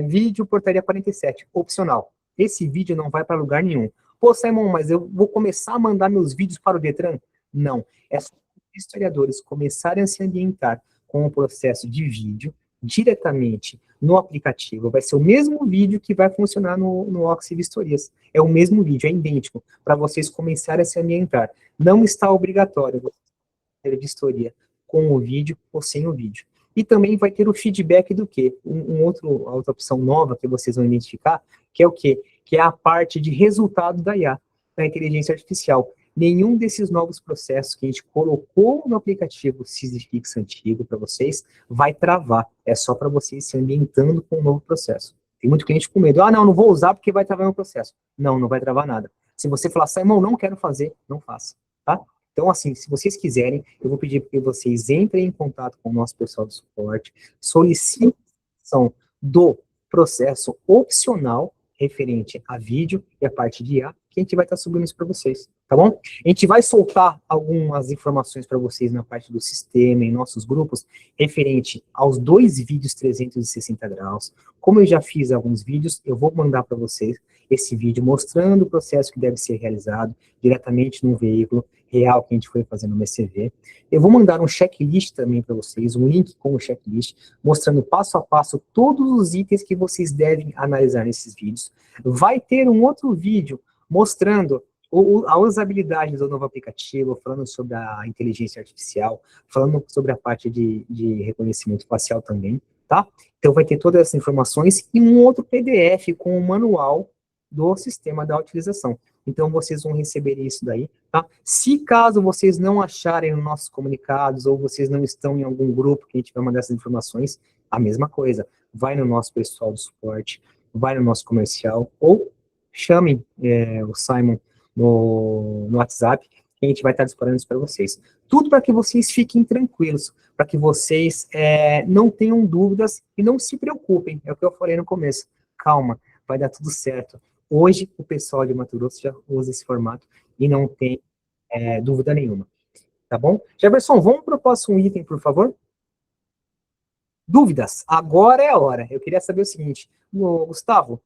vídeo portaria 47, opcional. Esse vídeo não vai para lugar nenhum. Pô, Simon, mas eu vou começar a mandar meus vídeos para o Detran? Não. É só os historiadores começarem a se ambientar com o processo de vídeo diretamente no aplicativo. Vai ser o mesmo vídeo que vai funcionar no Oxy Vistorias. É o mesmo vídeo, é idêntico, para vocês começarem a se ambientar. Não está obrigatório você ter vistoria com o vídeo ou sem o vídeo. E também vai ter o feedback do quê? Outra opção nova que vocês vão identificar, que é o quê? Que é a parte de resultado da IA, da inteligência artificial. Nenhum desses novos processos que a gente colocou no aplicativo SysFix antigo para vocês vai travar. É só para vocês se ambientando com o novo processo. Tem muito cliente com medo. Ah, não vou usar porque vai travar meu processo. Não, não vai travar nada. Se você falar, Simon, não quero fazer, não faça, tá? Então, assim, se vocês quiserem, eu vou pedir que vocês entrem em contato com o nosso pessoal do suporte, solicitem a ação do processo opcional referente a vídeo e a parte de IA, que a gente vai estar subindo isso para vocês, tá bom? A gente vai soltar algumas informações para vocês na parte do sistema, em nossos grupos, referente aos 2 vídeos 360 graus. Como eu já fiz alguns vídeos, eu vou mandar para vocês esse vídeo mostrando o processo que deve ser realizado diretamente no veículo real que a gente foi fazer no MCV. Eu vou mandar um checklist também para vocês, um link com o checklist, mostrando passo a passo todos os itens que vocês devem analisar nesses vídeos. Vai ter um outro vídeo mostrando a usabilidade do novo aplicativo, falando sobre a inteligência artificial, falando sobre a parte de reconhecimento facial também, tá? Então vai ter todas essas informações e um outro PDF com o manual do sistema da utilização. Então, vocês vão receber isso daí, tá? Se caso vocês não acharem nos nossos comunicados, ou vocês não estão em algum grupo que a gente vai mandar essas informações, a mesma coisa. Vai no nosso pessoal do suporte, vai no nosso comercial, ou chamem o Simon no WhatsApp, que a gente vai estar disparando isso para vocês. Tudo para que vocês fiquem tranquilos, para que vocês não tenham dúvidas e não se preocupem. É o que eu falei no começo. Calma, vai dar tudo certo. Hoje, o pessoal de Mato Grosso já usa esse formato e não tem dúvida nenhuma. Tá bom? Jefferson, vamos para o próximo item, por favor? Dúvidas. Agora é a hora. Eu queria saber o seguinte. Gustavo,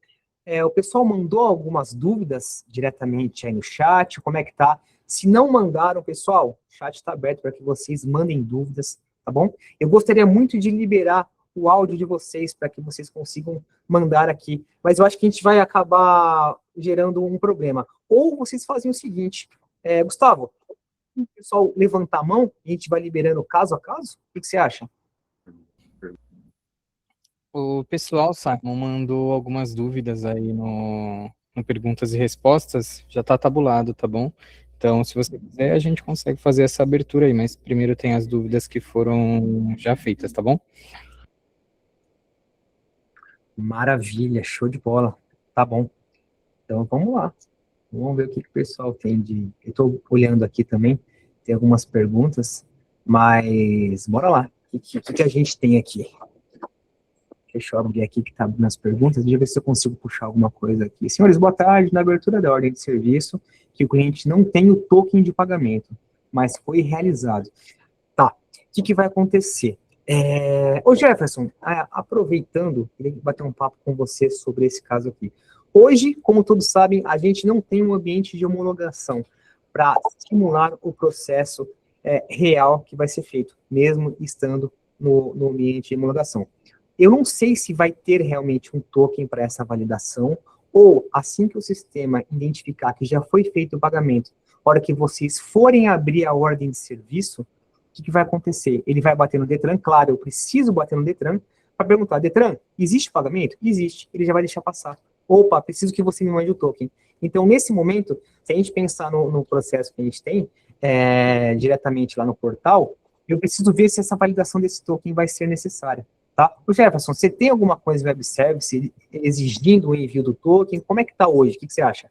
o pessoal mandou algumas dúvidas diretamente aí no chat. Como é que tá? Se não mandaram, pessoal, o chat está aberto para que vocês mandem dúvidas, tá bom? Eu gostaria muito de liberar o áudio de vocês para que vocês consigam mandar aqui. Mas eu acho que a gente vai acabar gerando um problema. Ou vocês fazem o seguinte, Gustavo, o pessoal levantar a mão e a gente vai liberando caso a caso? O que você acha? O pessoal, Simon, mandou algumas dúvidas aí no Perguntas e Respostas, já está tabulado, tá bom? Então, se você quiser, a gente consegue fazer essa abertura aí, mas primeiro tem as dúvidas que foram já feitas, tá bom? Maravilha, show de bola. Tá bom. Então, vamos lá. Vamos ver o que o pessoal tem de... Eu estou olhando aqui também, tem algumas perguntas, mas bora lá. O que a gente tem aqui? Deixa eu abrir aqui que está nas perguntas, deixa eu ver se eu consigo puxar alguma coisa aqui. Senhores, boa tarde. Na abertura da ordem de serviço, que o cliente não tem o token de pagamento, mas foi realizado. Tá, o que vai acontecer? Ô Jefferson, aproveitando, queria bater um papo com você sobre esse caso aqui. Hoje, como todos sabem, a gente não tem um ambiente de homologação para simular o processo real que vai ser feito, mesmo estando no ambiente de homologação. Eu não sei se vai ter realmente um token para essa validação, ou assim que o sistema identificar que já foi feito o pagamento, na hora que vocês forem abrir a ordem de serviço, o que vai acontecer? Ele vai bater no Detran, claro, eu preciso bater no Detran, para perguntar, Detran, existe pagamento? Existe, ele já vai deixar passar. Opa, preciso que você me mande o token. Então, nesse momento, se a gente pensar no processo que a gente tem, diretamente lá no portal, eu preciso ver se essa validação desse token vai ser necessária. Tá? O Jefferson, você tem alguma coisa no web service exigindo o envio do token? Como é que está hoje? O que você acha?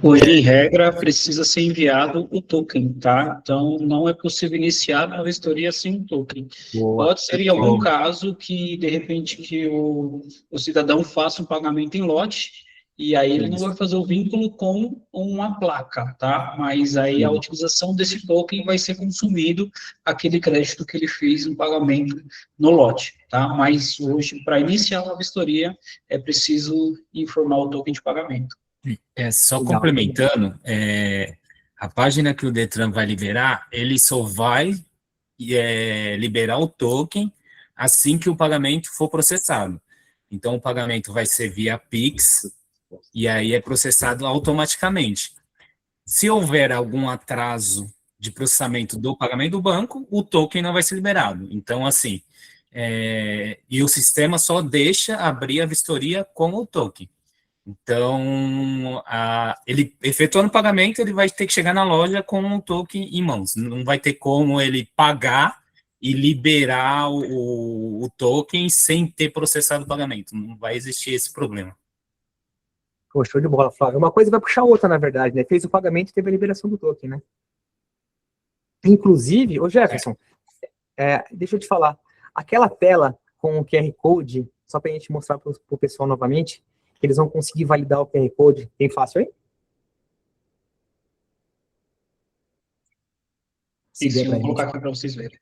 Hoje, em regra, precisa ser enviado o token, tá? Então, não é possível iniciar a vistoria sem o token. Boa. Pode ser em algum caso que, de repente, que o cidadão faça um pagamento em lote, e aí ele não vai fazer o vínculo com uma placa, tá? Mas aí a utilização desse token vai ser consumido aquele crédito que ele fez no pagamento no lote, tá? Mas hoje, para iniciar uma vistoria, é preciso informar o token de pagamento. Só Legal. complementando, a página que o Detran vai liberar, ele só vai liberar o token assim que o pagamento for processado. Então, o pagamento vai ser via Pix, e aí é processado automaticamente. Se houver algum atraso de processamento do pagamento do banco, o token não vai ser liberado. Então, assim, e o sistema só deixa abrir a vistoria com o token. Então, ele efetuando o pagamento, ele vai ter que chegar na loja com o token em mãos. Não vai ter como ele pagar e liberar o token sem ter processado o pagamento. Não vai existir esse problema. Pô, show de bola, Flávio. Uma coisa vai puxar a outra, na verdade, né? Fez o pagamento e teve a liberação do token, né? Inclusive, ô Jefferson, deixa eu te falar, aquela tela com o QR Code, só para a gente mostrar para o pessoal novamente, que eles vão conseguir validar o QR Code, tem fácil aí? Isso, eu vou colocar aqui para vocês verem.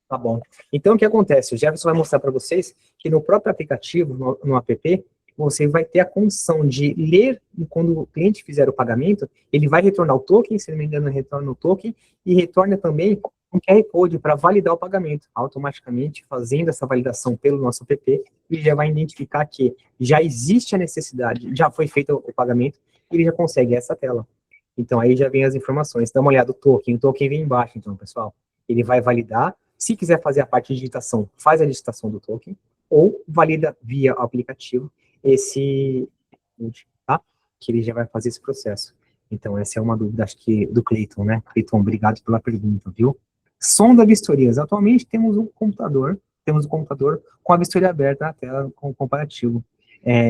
Tá bom. Então, o que acontece? O Jefferson vai mostrar para vocês que no próprio aplicativo, no app, você vai ter a condição de ler, quando o cliente fizer o pagamento, ele vai retornar o token, se não me engano, retorna o token, e retorna também um QR Code para validar o pagamento, automaticamente fazendo essa validação pelo nosso app, ele já vai identificar que já existe a necessidade, já foi feito o pagamento, e ele já consegue essa tela. Então, aí já vem as informações. Dá uma olhada, o token vem embaixo, então, pessoal. Ele vai validar. Se quiser fazer a parte de digitação, faz a digitação do token, ou valida via aplicativo esse, tá? Que ele já vai fazer esse processo. Então, essa é uma dúvida, acho que, do Cleiton, né? Cleiton, obrigado pela pergunta, viu? Sonda vistorias. Atualmente, temos um computador com a vistoria aberta na tela, com o comparativo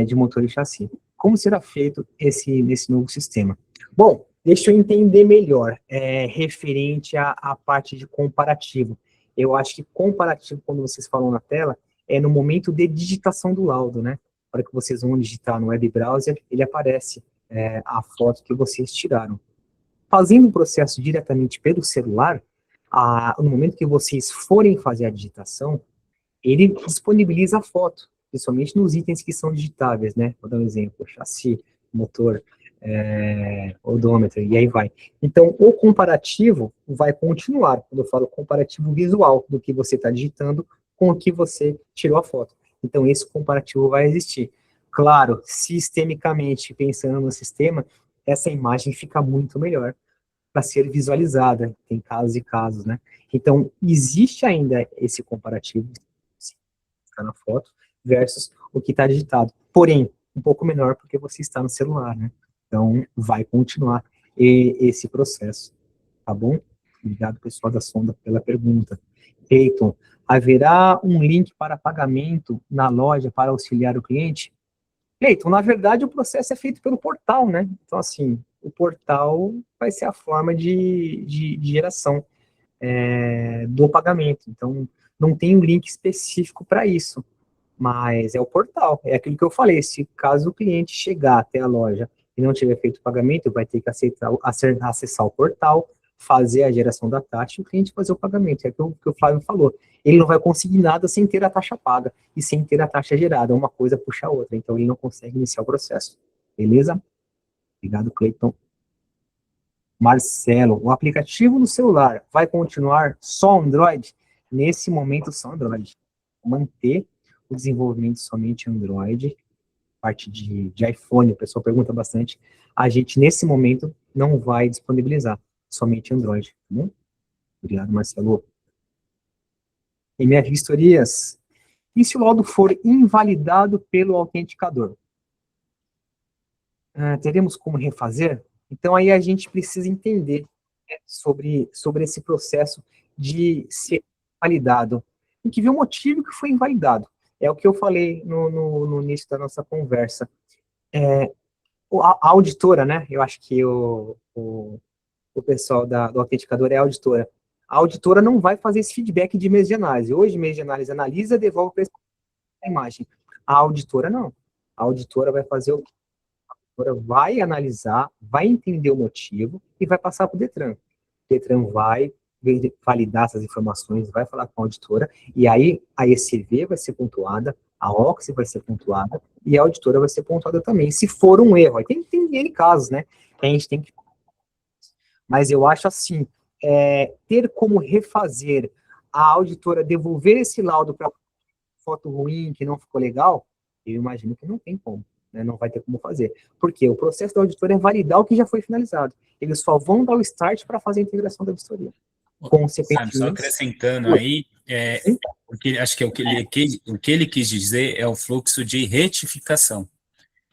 de motor e chassi. Como será feito nesse novo sistema? Bom, deixa eu entender melhor, referente à parte de comparativo. Eu acho que comparativo, quando vocês falam na tela, é no momento de digitação do laudo, né? Na hora que vocês vão digitar no web browser, ele aparece a foto que vocês tiraram. Fazendo o processo diretamente pelo celular, no momento que vocês forem fazer a digitação, ele disponibiliza a foto, principalmente nos itens que são digitáveis, né? Vou dar um exemplo, chassi, motor, odômetro, e aí vai. Então, o comparativo vai continuar, quando eu falo comparativo visual, do que você está digitando com o que você tirou a foto. Então, esse comparativo vai existir. Claro, sistemicamente, pensando no sistema, essa imagem fica muito melhor para ser visualizada, tem casos e casos, né? Então, existe ainda esse comparativo, está na foto, versus o que está digitado. Porém, um pouco menor, porque você está no celular, né? Então, vai continuar esse processo, tá bom? Obrigado, pessoal da Sonda, pela pergunta. Cleiton, haverá um link para pagamento na loja para auxiliar o cliente? Cleiton, na verdade, o processo é feito pelo portal, né? Então, assim, o portal vai ser a forma de geração do pagamento. Então, não tem um link específico para isso, mas é o portal. É aquilo que eu falei, se caso o cliente chegar até a loja e não tiver feito o pagamento, vai ter que acessar o portal, fazer a geração da taxa e o cliente fazer o pagamento. É o que o Flávio falou. Ele não vai conseguir nada sem ter a taxa paga e sem ter a taxa gerada. Uma coisa puxa a outra. Então, ele não consegue iniciar o processo. Beleza? Obrigado, Cleiton. Marcelo, o aplicativo no celular vai continuar só Android? Nesse momento, só Android. Manter o desenvolvimento somente Android, parte de iPhone, o pessoal pergunta bastante, a gente, nesse momento, não vai disponibilizar, somente Android, tá bom? Obrigado, Marcelo. MF Vistorias, e se o laudo for invalidado pelo autenticador? Teremos como refazer? Então, aí a gente precisa entender, né, sobre esse processo de ser invalidado. Tem que ver o motivo que foi invalidado. É o que eu falei no início da nossa conversa. A auditora, né? Eu acho que o pessoal do autenticador é a auditora. A auditora não vai fazer esse feedback de mesa de análise. Hoje, mesa de análise analisa, devolve para a imagem. A auditora não. A auditora vai fazer o quê? A auditora vai analisar, vai entender o motivo e vai passar para o Detran. O Detran vai validar essas informações, vai falar com a auditora, e aí a ECV vai ser pontuada, a OXI vai ser pontuada, e a auditora vai ser pontuada também, se for um erro. Aí tem N casos, né? Que a gente tem que... Mas eu acho assim, ter como refazer a auditora devolver esse laudo para foto ruim, que não ficou legal, eu imagino que não tem como, né? Não vai ter como fazer. Porque o processo da auditora é validar o que já foi finalizado. Eles só vão dar o start para fazer a integração da vistoria. Sabe, só acrescentando aí, porque acho que o que ele quis dizer é o fluxo de retificação.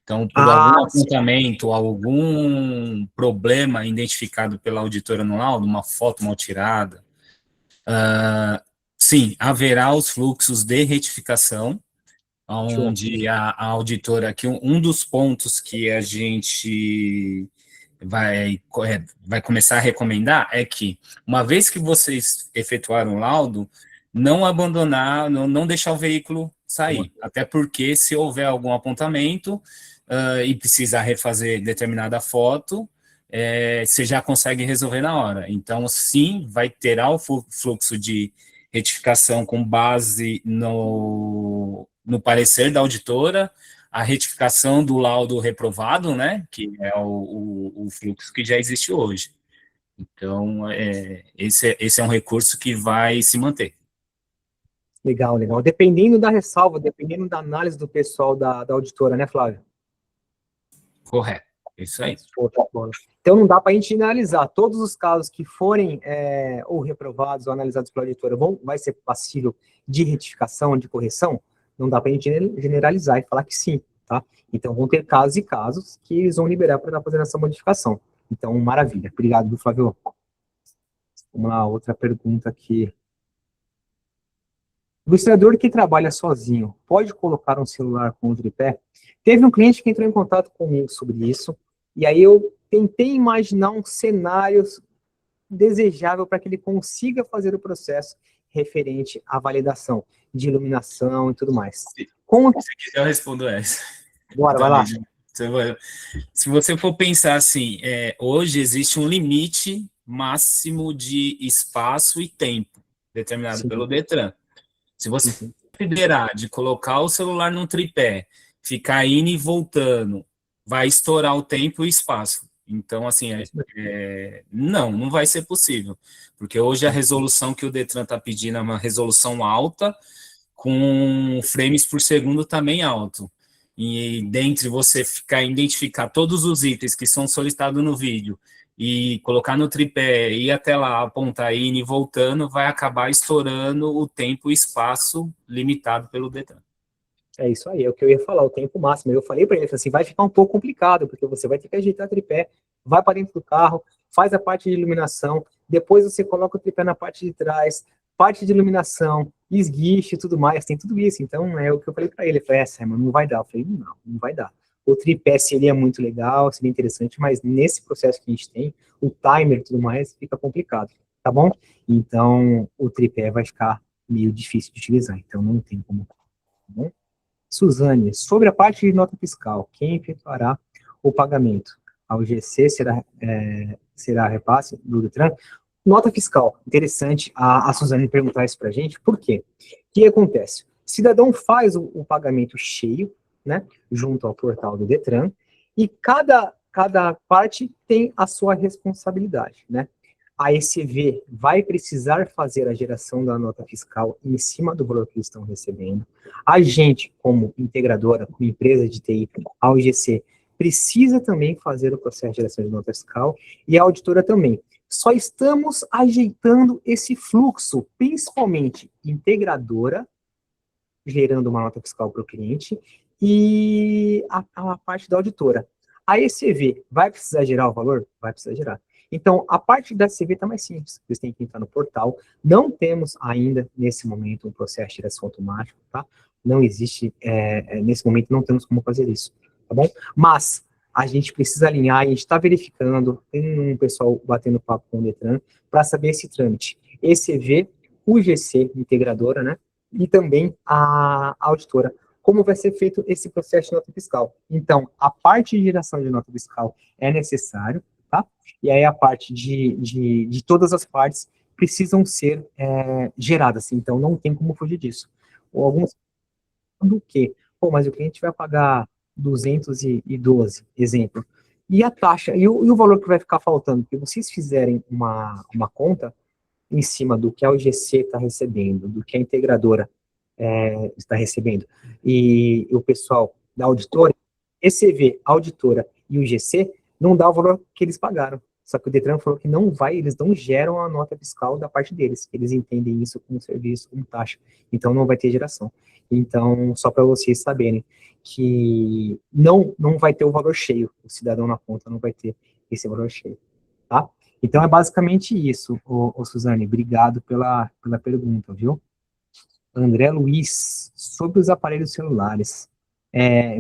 Então, por algum apontamento, algum problema identificado pela auditora no laudo, uma foto mal tirada, sim, haverá os fluxos de retificação, onde a auditora, que um dos pontos que a gente vai começar a recomendar é que, uma vez que vocês efetuaram o laudo, não abandonar, não deixar o veículo sair, até porque se houver algum apontamento e precisar refazer determinada foto, você já consegue resolver na hora. Então, sim, terá o fluxo de retificação com base no parecer da auditora, a retificação do laudo reprovado, né, que é o fluxo que já existe hoje. Então, esse é um recurso que vai se manter. Legal, legal. Dependendo da ressalva, dependendo da análise do pessoal da auditora, né, Flávio? Correto, isso aí. Então, não dá para a gente generalizar. Todos os casos que forem ou reprovados ou analisados pela auditora vai ser passível de retificação, de correção? Não dá para a gente generalizar e falar que sim, tá? Então, vão ter casos e casos que eles vão liberar para estar fazendo essa modificação. Então, maravilha. Obrigado, Flávio. Vamos lá, outra pergunta aqui. O ilustrador que trabalha sozinho pode colocar um celular com o tripé? Teve um cliente que entrou em contato comigo sobre isso, e aí eu tentei imaginar um cenário desejável para que ele consiga fazer o processo referente à validação de iluminação e tudo mais. Como... Se quiser, eu respondo essa. Bora, vai lá. Se você for pensar assim, hoje existe um limite máximo de espaço e tempo determinado pelo Detran. Se você liberar de colocar o celular num tripé, ficar indo e voltando, vai estourar o tempo e o espaço. Então, assim, não vai ser possível. Porque hoje a resolução que o Detran está pedindo é uma resolução alta, com frames por segundo também alto. E dentre você identificar todos os itens que são solicitados no vídeo e colocar no tripé, ir até lá, apontar, indo e voltando, vai acabar estourando o tempo e espaço limitado pelo Detran. É isso aí, é o que eu ia falar, o tempo máximo. Eu falei para ele, assim, vai ficar um pouco complicado, porque você vai ter que ajeitar o tripé, vai para dentro do carro, faz a parte de iluminação, depois você coloca o tripé na parte de trás, parte de iluminação, esguiche e tudo mais, tem tudo isso. Então, é o que eu falei para ele. Ele falou, mano, não vai dar. Eu falei, não vai dar. O tripé seria muito legal, seria interessante, mas nesse processo que a gente tem, o timer e tudo mais, fica complicado, tá bom? Então, o tripé vai ficar meio difícil de utilizar, então não tem como, tá bom? Suzane, sobre a parte de nota fiscal, quem efetuará o pagamento? Ao GC será repasse do Detran? Nota fiscal, interessante a Suzane perguntar isso para a gente, por quê? O que acontece? O cidadão faz o pagamento cheio, né, junto ao portal do Detran, e cada parte tem a sua responsabilidade, né? A ECV vai precisar fazer a geração da nota fiscal em cima do valor que eles estão recebendo. A gente, como integradora, como empresa de TI, a OGC, precisa também fazer o processo de geração de nota fiscal, e a auditora também. Só estamos ajeitando esse fluxo, principalmente integradora, gerando uma nota fiscal para o cliente, e a parte da auditora. A ECV vai precisar gerar o valor? Vai precisar gerar. Então, a parte da ECV está mais simples. Vocês têm que entrar no portal. Não temos ainda, nesse momento, um processo de geração automático, tá? Não existe, nesse momento, não temos como fazer isso, tá bom? Mas a gente precisa alinhar, a gente está verificando, tem um pessoal batendo papo com o Detran, para saber esse trâmite. ECV, UGC, integradora, né? E também a auditora. Como vai ser feito esse processo de nota fiscal? Então, a parte de geração de nota fiscal é necessário, tá? E aí a parte de todas as partes precisam ser geradas, então não tem como fugir disso. Ou alguns do quê? Pô, mas o cliente vai pagar 212, exemplo. E a taxa, e o valor que vai ficar faltando? Porque vocês fizerem uma conta em cima do que a OGC está recebendo, do que a integradora está recebendo, e o pessoal da auditora, ECV, auditora e o GC, não dá o valor que eles pagaram. Só que o Detran falou que não vai, eles não geram a nota fiscal da parte deles, eles entendem isso como serviço, como taxa, então não vai ter geração. Então, só para vocês saberem que não vai ter o valor cheio, o cidadão na conta não vai ter esse valor cheio, tá? Então, é basicamente isso, Suzane, obrigado pela pergunta, viu? André Luiz, sobre os aparelhos celulares,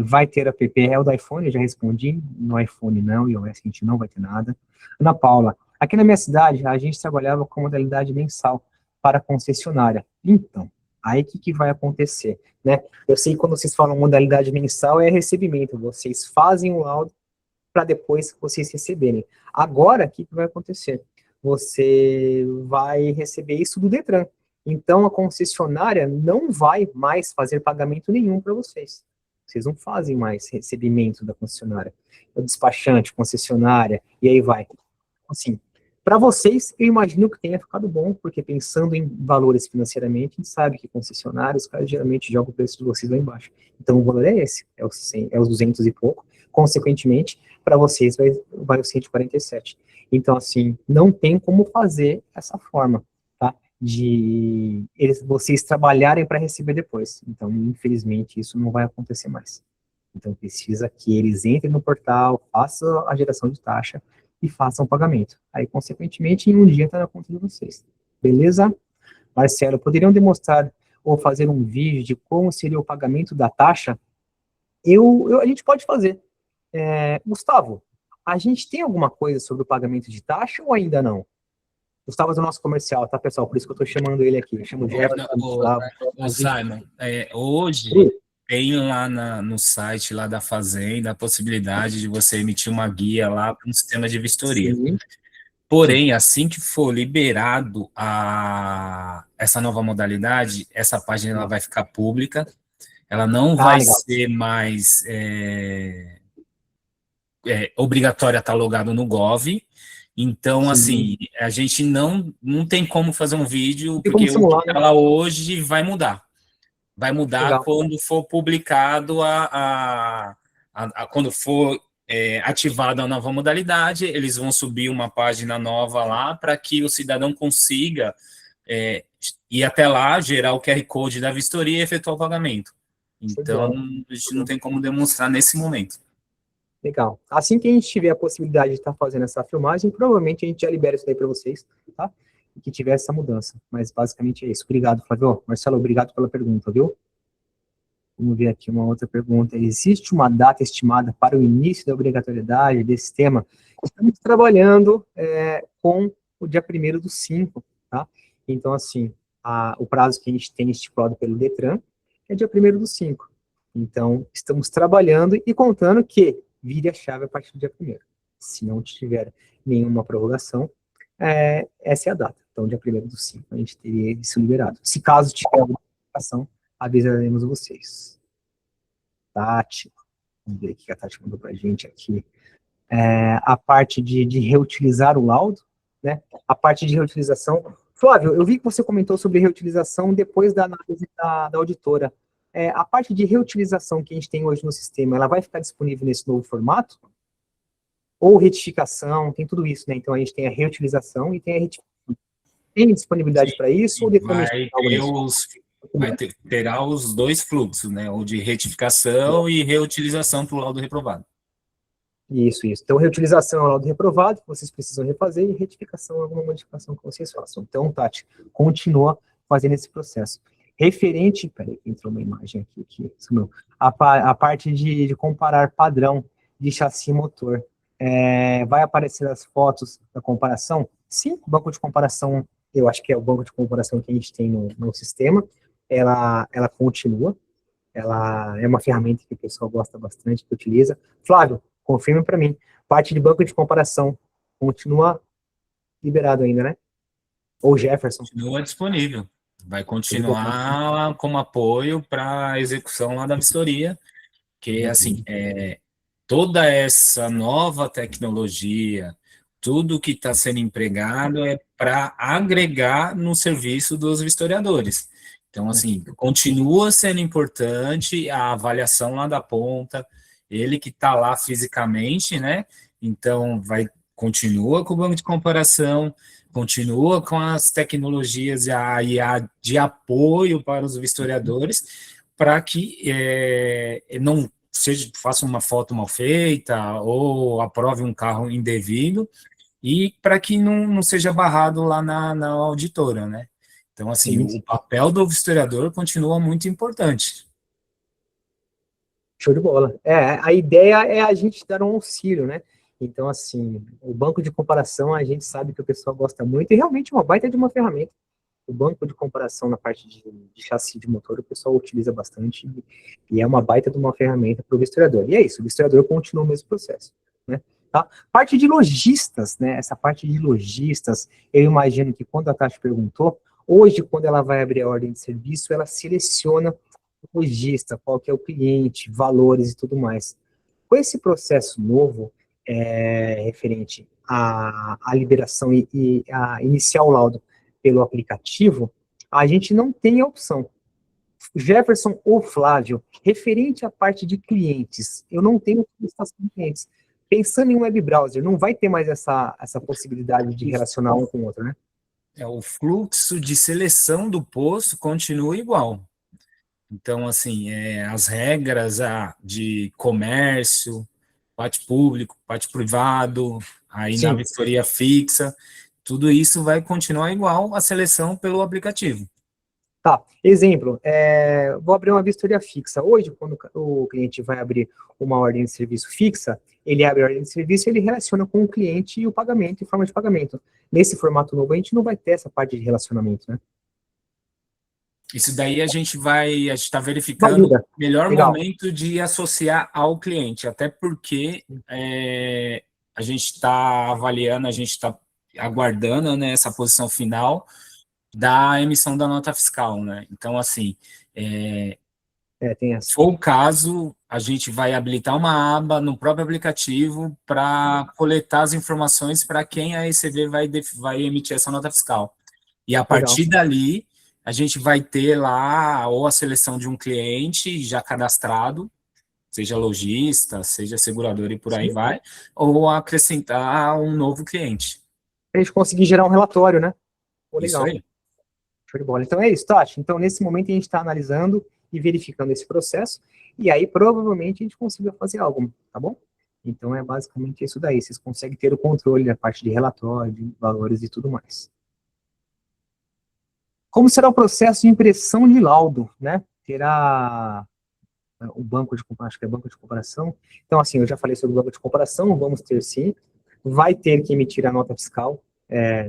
vai ter app, é o do iPhone, eu já respondi, no iPhone não, iOS a gente não vai ter nada. Ana Paula, aqui na minha cidade, a gente trabalhava com modalidade mensal para concessionária. Então, aí o que vai acontecer, né? Eu sei que quando vocês falam modalidade mensal é recebimento, vocês fazem o laudo para depois vocês receberem. Agora, o que vai acontecer? Você vai receber isso do Detran. Então, a concessionária não vai mais fazer pagamento nenhum para vocês. Vocês não fazem mais recebimento da concessionária. O despachante, concessionária, e aí vai. Assim, para vocês, eu imagino que tenha ficado bom, porque pensando em valores financeiramente, a gente sabe que concessionários, os caras geralmente jogam o preço de vocês lá embaixo. Então, o valor é esse, é os 200 e pouco. Consequentemente, para vocês vai os 147. Então, assim, não tem como fazer essa forma, tá? De vocês trabalharem para receber depois. Então, infelizmente, isso não vai acontecer mais. Então, precisa que eles entrem no portal, façam a geração de taxa e façam o pagamento. Aí, consequentemente, em um dia está na conta de vocês. Beleza? Marcelo, poderiam demonstrar ou fazer um vídeo de como seria o pagamento da taxa? A gente pode fazer. Gustavo, a gente tem alguma coisa sobre o pagamento de taxa ou ainda não? Gustavo é do nosso comercial, tá, pessoal? Por isso que eu estou chamando ele aqui. Eu chamo o Jefferson, Gustavo. Simon, hoje tem lá no site lá da Fazenda a possibilidade de você emitir uma guia lá para um sistema de vistoria. Sim. Porém, assim que for liberado essa nova modalidade, essa página ela vai ficar pública, ela não vai ser mais obrigatória estar logado no Gov. Então, assim, a gente não tem como fazer um vídeo, porque o que ela hoje vai mudar. Vai mudar quando for publicado quando for ativada a nova modalidade, eles vão subir uma página nova lá para que o cidadão consiga ir até lá, gerar o QR Code da vistoria e efetuar o pagamento. Então, a gente não tem como demonstrar nesse momento. Legal. Assim que a gente tiver a possibilidade de estar fazendo essa filmagem, provavelmente a gente já libera isso daí para vocês, tá? E que tiver essa mudança. Mas basicamente é isso. Obrigado, Flávio. Marcelo, obrigado pela pergunta, viu? Vamos ver aqui uma outra pergunta. Existe uma data estimada para o início da obrigatoriedade desse tema? Estamos trabalhando com o dia 1º/5, tá? Então, assim, o prazo que a gente tem estipulado pelo Detran é dia 1º/5. Então, estamos trabalhando e contando que vire a chave a partir do dia 1º. Se não tiver nenhuma prorrogação, essa é a data. Então, dia 1º/5, a gente teria isso liberado. Se caso tiver alguma prorrogação, avisaremos vocês. Tati, vamos ver o que a Tati mandou pra gente aqui. A parte de reutilizar o laudo, né? A parte de reutilização. Flávio, eu vi que você comentou sobre reutilização depois da análise da auditora. A parte de reutilização que a gente tem hoje no sistema, ela vai ficar disponível nesse novo formato? Ou retificação, tem tudo isso, né? Então, a gente tem a reutilização e tem a retificação. Tem disponibilidade para isso? Ou terá os dois fluxos, né? O de retificação e reutilização para o laudo reprovado. Isso. Então, reutilização é o laudo reprovado, que vocês precisam refazer, e retificação é alguma modificação que vocês façam. Então, Tati, continua fazendo esse processo. Referente, peraí, entrou uma imagem aqui que sumiu. A parte de comparar padrão de chassi e motor. Vai aparecer as fotos da comparação? Sim, o banco de comparação, eu acho que é o banco de comparação que a gente tem no sistema, ela continua, ela é uma ferramenta que o pessoal gosta bastante, que utiliza. Flávio, confirma para mim, parte de banco de comparação continua liberado ainda, né? Ou Jefferson? Continua disponível. Vai continuar como apoio para a execução lá da vistoria, que, assim, toda essa nova tecnologia, tudo que está sendo empregado é para agregar no serviço dos vistoriadores. Então, assim, continua sendo importante a avaliação lá da ponta, ele que está lá fisicamente, né? Então, continua com o banco de comparação, continua com as tecnologias e a IA de apoio para os vistoriadores, para que não faça uma foto mal feita ou aprove um carro indevido, e para que não seja barrado lá na auditora, né? Então, assim, Sim, o papel do historiador continua muito importante. show de bola. A ideia é a gente dar um auxílio, né? Então, assim, o banco de comparação, a gente sabe que o pessoal gosta muito, e realmente é uma baita de uma ferramenta. O banco de comparação na parte de chassi de motor, o pessoal utiliza bastante, e é uma baita de uma ferramenta para o vistoriador. E é isso, o vistoriador continua o mesmo processo, né? Tá? Parte de lojistas, né? Essa parte de lojistas, eu imagino que quando a Tati perguntou, hoje, quando ela vai abrir a ordem de serviço, ela seleciona o lojista, qual que é o cliente, valores e tudo mais. Com esse processo novo, referente à liberação e a iniciar o laudo pelo aplicativo, a gente não tem a opção. Jefferson ou Flávio, referente à parte de clientes, eu não tenho solicitação de clientes. Pensando em web browser, não vai ter mais essa possibilidade de relacionar um com o outro, né? O fluxo de seleção do posto continua igual. Então, assim, as regras de comércio, parte público, parte privado, aí na Sim. vistoria fixa, tudo isso vai continuar igual a seleção pelo aplicativo. Tá, exemplo, vou abrir uma vistoria fixa. Hoje, quando o cliente vai abrir uma ordem de serviço fixa, ele abre a ordem de serviço e ele relaciona com o cliente e o pagamento e forma de pagamento. Nesse formato novo, a gente não vai ter essa parte de relacionamento, né? Isso daí a gente está verificando Valida. o melhor Legal. momento de associar ao cliente, até porque a gente está avaliando, a gente está aguardando, né, essa posição final da emissão da nota fiscal, né? Então, assim, Tem essa. se for o caso, a gente vai habilitar uma aba no próprio aplicativo para coletar as informações para quem a ECV vai emitir essa nota fiscal. E a partir Legal. dali, a gente vai ter lá ou a seleção de um cliente já cadastrado, seja lojista, seja segurador e por aí Sim. vai, ou acrescentar um novo cliente. Pra gente conseguir gerar um relatório, né? Isso Legal. aí. Show de bola. Então é isso, Tati. Então, nesse momento, a gente está analisando e verificando esse processo, e aí, provavelmente, a gente consiga fazer algo, tá bom? Então, é basicamente isso daí. Vocês conseguem ter o controle da parte de relatório, de valores e tudo mais. Como será o processo de impressão de laudo, né? Terá o banco de comparação, acho que é banco de comparação. Então, assim, eu já falei sobre o banco de comparação, vamos ter sim. Vai ter que emitir a nota fiscal,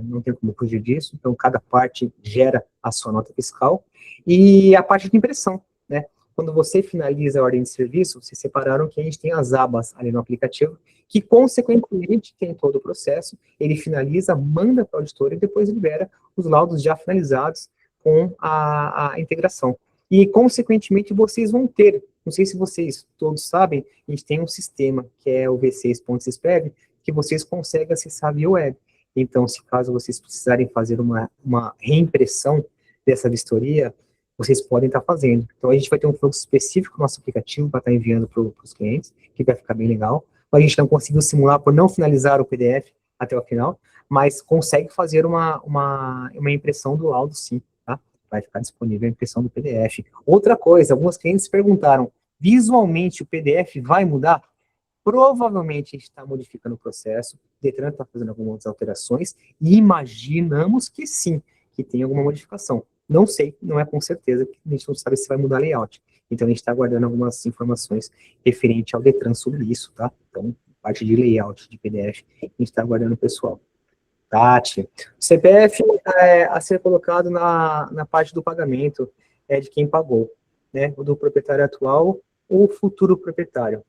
não tem como fugir disso, então cada parte gera a sua nota fiscal. E a parte de impressão, né? Quando você finaliza a ordem de serviço, vocês separaram que a gente tem as abas ali no aplicativo, que consequentemente tem todo o processo, ele finaliza, manda para o auditor e depois libera os laudos já finalizados com a integração. E, consequentemente, vocês vão ter, não sei se vocês todos sabem, a gente tem um sistema, que é o V6.SPEV, que vocês conseguem acessar via web. Então, se caso vocês precisarem fazer uma reimpressão dessa vistoria, vocês podem estar fazendo. Então, a gente vai ter um fluxo específico no nosso aplicativo para estar enviando para os clientes, que vai ficar bem legal. A gente não conseguiu simular por não finalizar o PDF até o final, mas consegue fazer uma impressão do laudo, sim, tá? Vai ficar disponível a impressão do PDF. Outra coisa, alguns clientes perguntaram, visualmente o PDF vai mudar? Provavelmente a gente está modificando o processo, o Detran está fazendo algumas alterações, e imaginamos que sim, que tem alguma modificação. Não sei, não é com certeza, porque a gente não sabe se vai mudar layout. Então a gente está aguardando algumas informações referente ao Detran sobre isso, tá? Então, parte de layout de PDF, a gente está aguardando o pessoal. Tati, o CPF a ser colocado na parte do pagamento de quem pagou, né? O do proprietário atual ou futuro proprietário.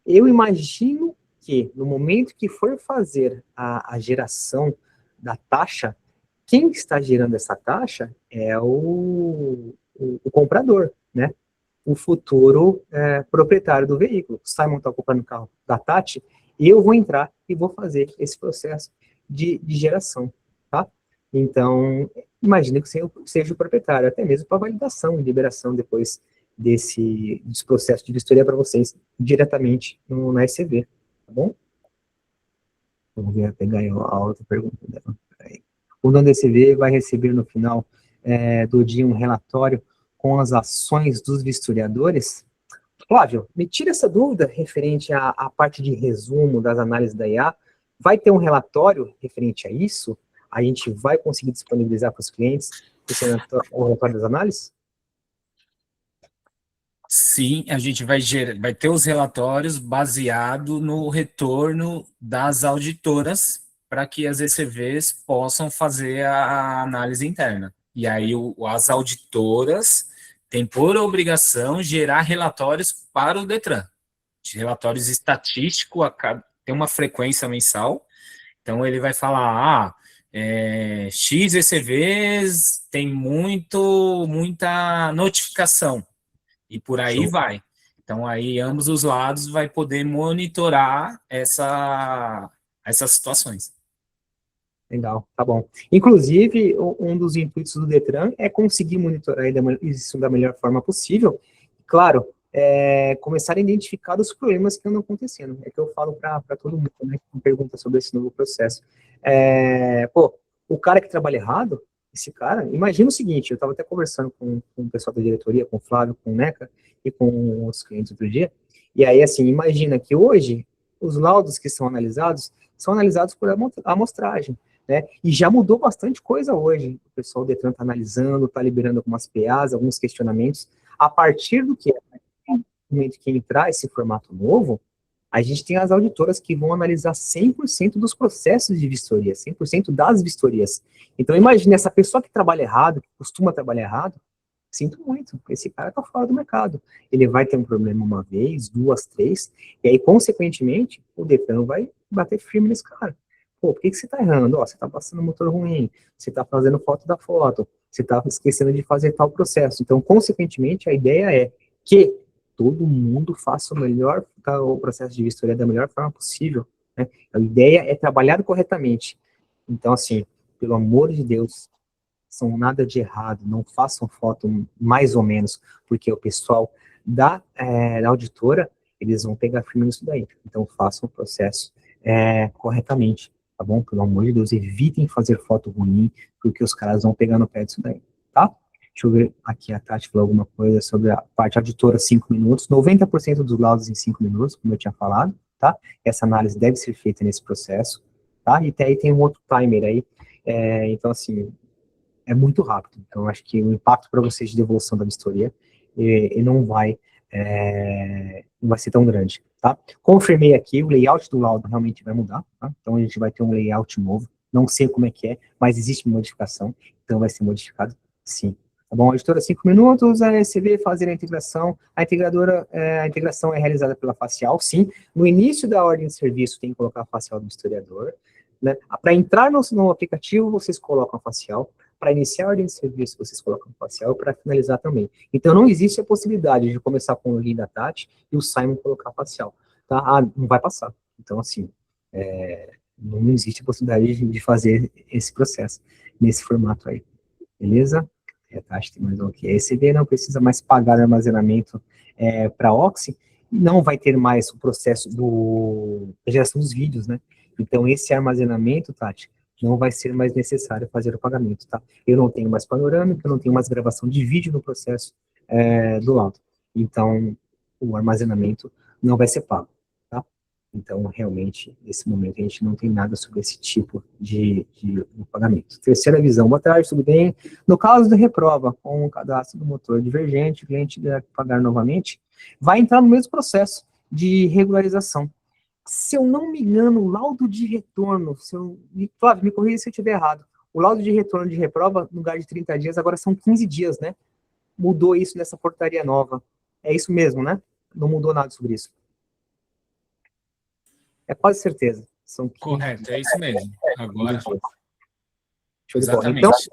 Eu imagino que, no momento que for fazer a geração da taxa, quem está gerando essa taxa é o comprador, né? o futuro proprietário do veículo. O Simon está ocupando o carro da Tati, e eu vou entrar e vou fazer esse processo de geração, tá? Então, imagine que seja o proprietário, até mesmo para validação e liberação depois desse processo de vistoria para vocês diretamente na SCV, tá bom? Vamos ver, pegar a outra pergunta dela. O dono da SCV vai receber no final do dia um relatório com as ações dos vistoriadores? Flávio, me tira essa dúvida referente à parte de resumo das análises da IA. Vai ter um relatório referente a isso? A gente vai conseguir disponibilizar para os clientes o relatório das análises? Sim, a gente vai ter os relatórios baseado no retorno das auditoras para que as ECVs possam fazer a análise interna. E aí as auditoras têm por obrigação gerar relatórios para o Detran. Relatórios estatísticos, tem uma frequência mensal, então ele vai falar, X ECVs tem muita notificação, e por aí vai. Então, aí ambos os lados vai poder monitorar essas situações. Legal, tá bom. Inclusive, um dos intuitos do Detran é conseguir monitorar isso da melhor forma possível. Claro, começar a identificar os problemas que andam acontecendo. É que eu falo para todo mundo, né, que me pergunta sobre esse novo processo. O cara que trabalha errado, esse cara, imagina o seguinte, eu estava até conversando com o pessoal da diretoria, com o Flávio, com o Neca e com os clientes outro dia, e aí, assim, imagina que hoje os laudos que são analisados por amostragem, né? E já mudou bastante coisa hoje. O pessoal do Detran está analisando, está liberando algumas PAs, alguns questionamentos. A partir do momento que entrar esse formato novo, a gente tem as auditoras que vão analisar 100% dos processos de vistoria, 100% das vistorias. Então, imagine essa pessoa que trabalha errado, que costuma trabalhar errado, sinto muito, esse cara está fora do mercado. Ele vai ter um problema uma vez, duas, três, e aí, consequentemente, o Detran vai bater firme nesse cara. Pô, por que você está errando? Ó, você está passando motor ruim, você está fazendo foto da foto, você está esquecendo de fazer tal processo. Então, consequentemente, a ideia é que todo mundo faça o processo de vistoria da melhor forma possível, né? A ideia é trabalhar corretamente. Então, assim, pelo amor de Deus, são nada de errado, não façam foto mais ou menos, porque o pessoal da auditora, eles vão pegar firme nisso daí. Então, façam o processo corretamente, tá bom? Pelo amor de Deus, evitem fazer foto ruim, porque os caras vão pegar no pé disso daí, tá? Deixa eu ver aqui, a Tati falou alguma coisa sobre a parte auditora, 5 minutos, 90% dos laudos em 5 minutos, como eu tinha falado, tá? Essa análise deve ser feita nesse processo, tá? E aí tem um outro timer aí, então assim, é muito rápido. Então, acho que o impacto para vocês de devolução da vistoria não vai ser tão grande, tá? Confirmei aqui, o layout do laudo realmente vai mudar, tá? Então, a gente vai ter um layout novo, não sei como é que é, mas existe modificação, então vai ser modificado, sim. Tá bom? A editora 5 minutos, a SCV fazer a integração, a integração é realizada pela facial, sim. No início da ordem de serviço tem que colocar a facial do historiador, né? Para entrar no aplicativo, vocês colocam a facial, para iniciar a ordem de serviço, vocês colocam o facial, para finalizar também. Então, não existe a possibilidade de começar com o login da Tati e o Simon colocar facial, tá? Não vai passar. Então, assim, não existe a possibilidade de fazer esse processo nesse formato aí, beleza? A Tati tem mais um aqui. A ECV não precisa mais pagar armazenamento para Oxy, não vai ter mais o processo da geração dos vídeos, né? Então, esse armazenamento, Tati, não vai ser mais necessário fazer o pagamento, tá? Eu não tenho mais panorâmica, eu não tenho mais gravação de vídeo no processo do laudo. Então, o armazenamento não vai ser pago, tá? Então, realmente, nesse momento, a gente não tem nada sobre esse tipo de pagamento. Terceira visão. Boa tarde, tudo bem? No caso da reprova, com o cadastro do motor divergente, o cliente deve pagar novamente, vai entrar no mesmo processo de regularização. Se eu não me engano, o laudo de retorno, Flávio, me corrija se eu estiver errado, o laudo de retorno de reprova, no lugar de 30 dias, agora são 15 dias, né? Mudou isso nessa portaria nova. É isso mesmo, né? Não mudou nada sobre isso. É quase certeza. São 15 Correto, é isso mesmo. Agora, dias. Show de bola. exatamente.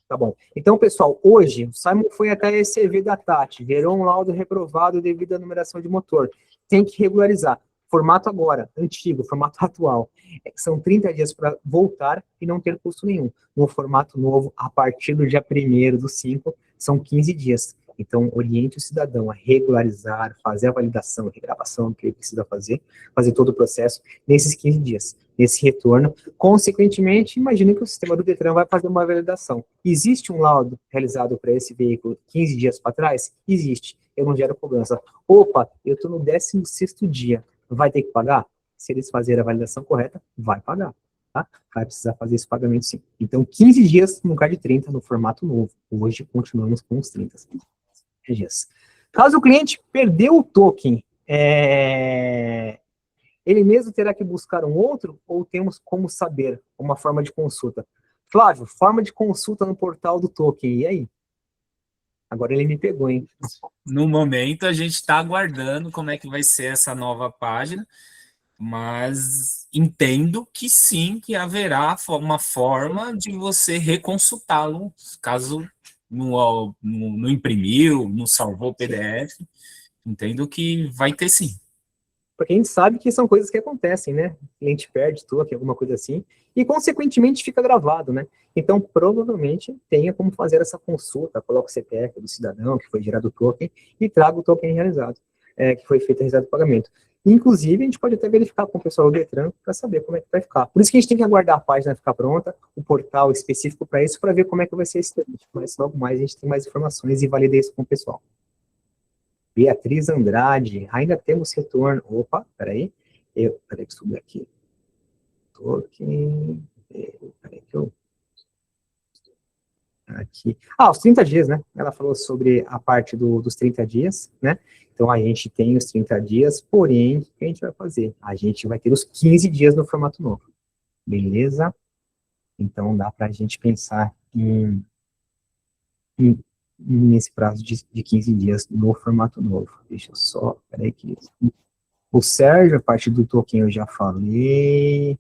Tá bom. Então, pessoal, hoje, o Simon foi até a ECV da Tati, gerou um laudo reprovado devido à numeração de motor. Tem que regularizar. Formato agora, antigo, formato atual. São 30 dias para voltar e não ter custo nenhum. No formato novo, a partir do dia 1º/5, são 15 dias. Então, oriente o cidadão a regularizar, fazer a validação, a regravação que ele precisa fazer todo o processo nesses 15 dias, nesse retorno. Consequentemente, imagine que o sistema do Detran vai fazer uma validação. Existe um laudo realizado para esse veículo 15 dias para trás? Existe. Eu não gero cobrança. Opa, eu estou no 16º dia. Vai ter que pagar? Se eles fazerem a validação correta, vai pagar. Tá? Vai precisar fazer esse pagamento sim. Então, 15 dias no lugar de 30 no formato novo. Hoje continuamos com os 30 dias. Caso o cliente perdeu o token, ele mesmo terá que buscar um outro ou temos como saber uma forma de consulta? Flávio, forma de consulta no portal do token, e aí? Agora ele me pegou, hein? No momento, a gente está aguardando como é que vai ser essa nova página, mas entendo que sim, que haverá uma forma de você reconsultá-lo, caso não imprimiu, não salvou o PDF. Entendo que vai ter sim. Porque a gente sabe que são coisas que acontecem, né? O cliente perde token, alguma coisa assim, e consequentemente fica gravado, né? Então, provavelmente, tenha como fazer essa consulta, coloca o CPF do cidadão que foi gerado o token e traga o token realizado, que foi feito realizado o pagamento. Inclusive, a gente pode até verificar com o pessoal do Detran para saber como é que vai ficar. Por isso que a gente tem que aguardar a página ficar pronta, o portal específico para isso, para ver como é que vai ser esse trâmite. Mas logo mais a gente tem mais informações e valida isso com o pessoal. Beatriz Andrade, ainda temos retorno. Opa, peraí. Peraí que eu subi aqui. Token. Peraí que eu. Aqui. Os 30 dias, né? Ela falou sobre a parte dos 30 dias, né? Então, a gente tem os 30 dias, porém, o que a gente vai fazer? A gente vai ter os 15 dias no formato novo. Beleza? Então, dá para a gente pensar nesse prazo de 15 dias no formato novo. Deixa eu só, peraí que... O Sérgio, a parte do token eu já falei.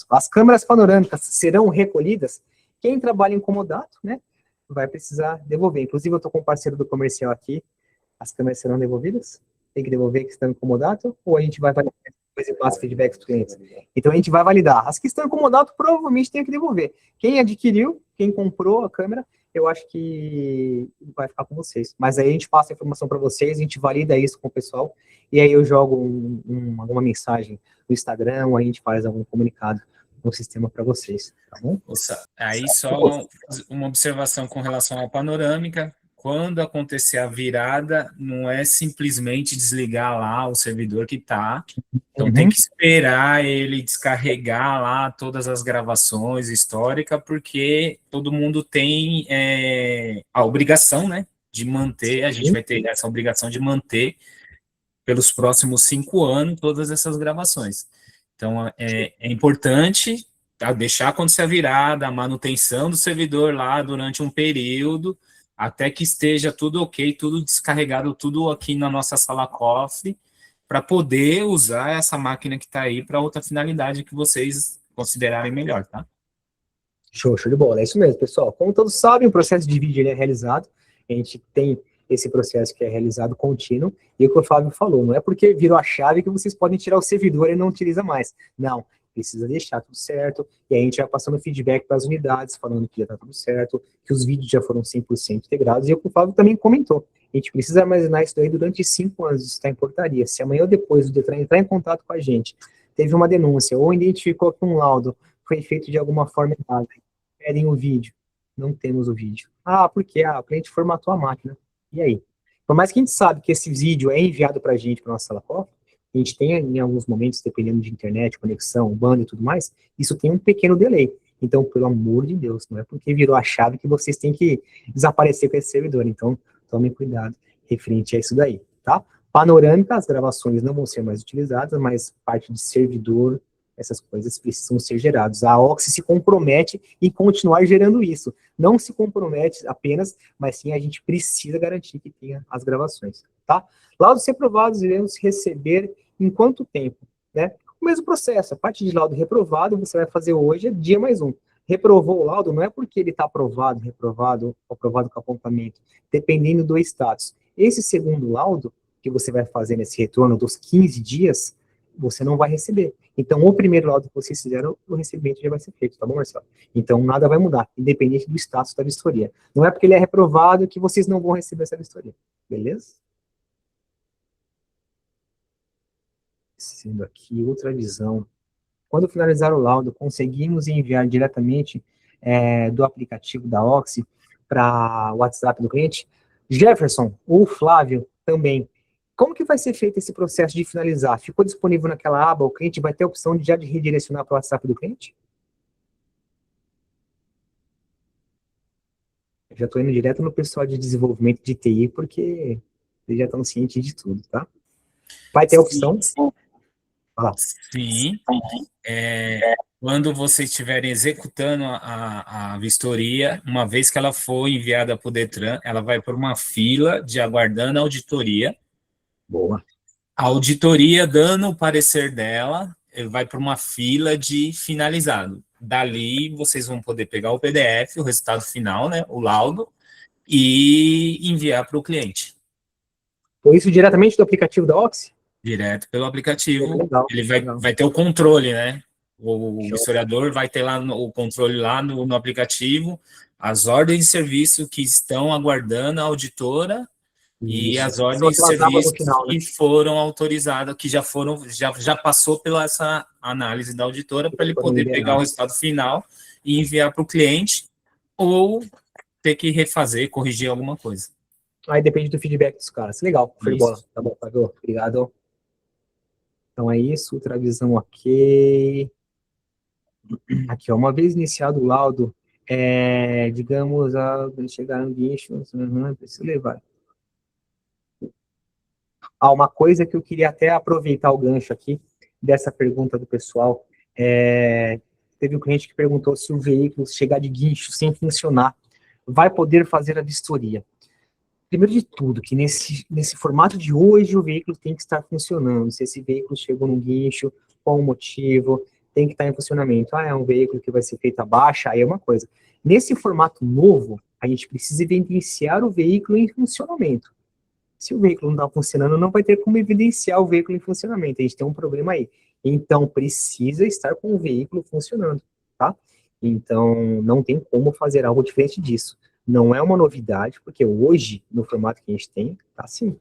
As câmeras panorâmicas serão recolhidas. Quem trabalha em comodato, né, vai precisar devolver. Inclusive, eu estou com um parceiro do comercial aqui. As câmeras serão devolvidas? Tem que devolver que estão em comodato? Ou a gente vai validar depois e passa feedback dos clientes? Então, a gente vai validar. As que estão em comodato, provavelmente tem que devolver. Quem adquiriu, quem comprou a câmera, eu acho que vai ficar com vocês. Mas aí a gente passa a informação para vocês, a gente valida isso com o pessoal, e aí eu jogo alguma mensagem no Instagram, ou a gente faz algum comunicado no sistema para vocês, tá bom? Aí só uma observação com relação à panorâmica. Quando acontecer a virada, não é simplesmente desligar lá o servidor que está. Então, tem que esperar ele descarregar lá todas as gravações históricas, porque todo mundo tem a obrigação, né, de manter, a gente vai ter essa obrigação de manter pelos próximos 5 anos todas essas gravações. Então, é importante deixar acontecer a virada, a manutenção do servidor lá durante um período, até que esteja tudo ok, tudo descarregado, tudo aqui na nossa sala cofre, para poder usar essa máquina que está aí para outra finalidade que vocês considerarem melhor, tá? Show de bola, é isso mesmo, pessoal. Como todos sabem, o processo de vídeo ele é realizado, a gente tem esse processo que é realizado contínuo, e o que o Fábio falou, não é porque virou a chave que vocês podem tirar o servidor e não utiliza mais. Não, precisa deixar tudo certo, e aí a gente vai passando feedback para as unidades, falando que já está tudo certo, que os vídeos já foram 100% integrados, e o que o Fábio também comentou. A gente precisa armazenar isso daí durante 5 anos, isso está em portaria. Se amanhã ou depois o Detran entrar em contato com a gente, teve uma denúncia, ou identificou que um laudo foi feito de alguma forma errada, pedem o vídeo, não temos o vídeo. Por quê? O cliente formatou a máquina. E aí? Por mais que a gente sabe que esse vídeo é enviado para a gente, para nossa sala cofre, a gente tem em alguns momentos, dependendo de internet, conexão, banda e tudo mais, isso tem um pequeno delay. Então, pelo amor de Deus, não é porque virou a chave que vocês têm que desaparecer com esse servidor. Então, tomem cuidado referente a isso daí, tá? Panorâmica, as gravações não vão ser mais utilizadas, mas parte de servidor, essas coisas precisam ser geradas. A Oxy se compromete em continuar gerando isso. Não se compromete apenas, mas sim a gente precisa garantir que tenha as gravações, tá? Laudos reprovados iremos receber em quanto tempo, né? O mesmo processo, a parte de laudo reprovado você vai fazer hoje, é dia mais um. reprovou o laudo, não é porque ele está aprovado, reprovado, aprovado com apontamento, dependendo do status. Esse segundo laudo, que você vai fazer nesse retorno dos 15 dias, você não vai receber. Então, o primeiro laudo que vocês fizeram, o recebimento já vai ser feito, tá bom, Marcelo? Então, nada vai mudar, independente do status da vistoria. Não é porque ele é reprovado que vocês não vão receber essa vistoria, beleza? Sendo aqui outra visão. Quando finalizar o laudo, conseguimos enviar diretamente do aplicativo da Oxy para o WhatsApp do cliente? Jefferson, ou Flávio também. Como que vai ser feito esse processo de finalizar? Ficou disponível naquela aba, o cliente vai ter a opção de já de redirecionar para o WhatsApp do cliente? Eu já estou indo direto no pessoal de desenvolvimento de TI, porque eles já estão cientes de tudo, tá? Vai ter a opção? Sim. Quando vocês estiverem executando a vistoria, uma vez que ela for enviada para o Detran, ela vai para uma fila de aguardando a auditoria. Boa. A auditoria, dando o parecer dela, ele vai para uma fila de finalizado. Dali, vocês vão poder pegar o PDF, o resultado final, né, o laudo, e enviar para o cliente. Foi isso diretamente do aplicativo da Oxy? Direto pelo aplicativo. Legal, Ele legal. vai ter o controle, né? O Show. historiador vai ter lá o controle lá no aplicativo, as ordens de serviço que estão aguardando a auditora e Isso. as ordens de São aquelas abas serviço no final, né? que foram autorizadas, que já passou pela essa análise da auditora para ele poder pegar o resultado final e enviar para o cliente ou ter que refazer, corrigir alguma coisa. Aí depende do feedback dos caras. Legal, foi de Isso. bola. Tá bom, Fábio. Obrigado. Então é isso, ultravisão ok. Aqui, ó, uma vez iniciado o laudo, digamos, chegar no guincho, preciso levar. Uma coisa que eu queria até aproveitar o gancho aqui, dessa pergunta do pessoal, teve um cliente que perguntou se o veículo chegar de guincho sem funcionar, vai poder fazer a vistoria. Primeiro de tudo, que nesse formato de hoje, o veículo tem que estar funcionando. Se esse veículo chegou no guincho, qual o motivo, tem que estar em funcionamento. É um veículo que vai ser feito a baixa, aí é uma coisa. Nesse formato novo, a gente precisa evidenciar o veículo em funcionamento. Se o veículo não está funcionando, não vai ter como evidenciar o veículo em funcionamento. A gente tem um problema aí. Então, precisa estar com o veículo funcionando, tá? Então, não tem como fazer algo diferente disso. Não é uma novidade, porque hoje, no formato que a gente tem, tá assim.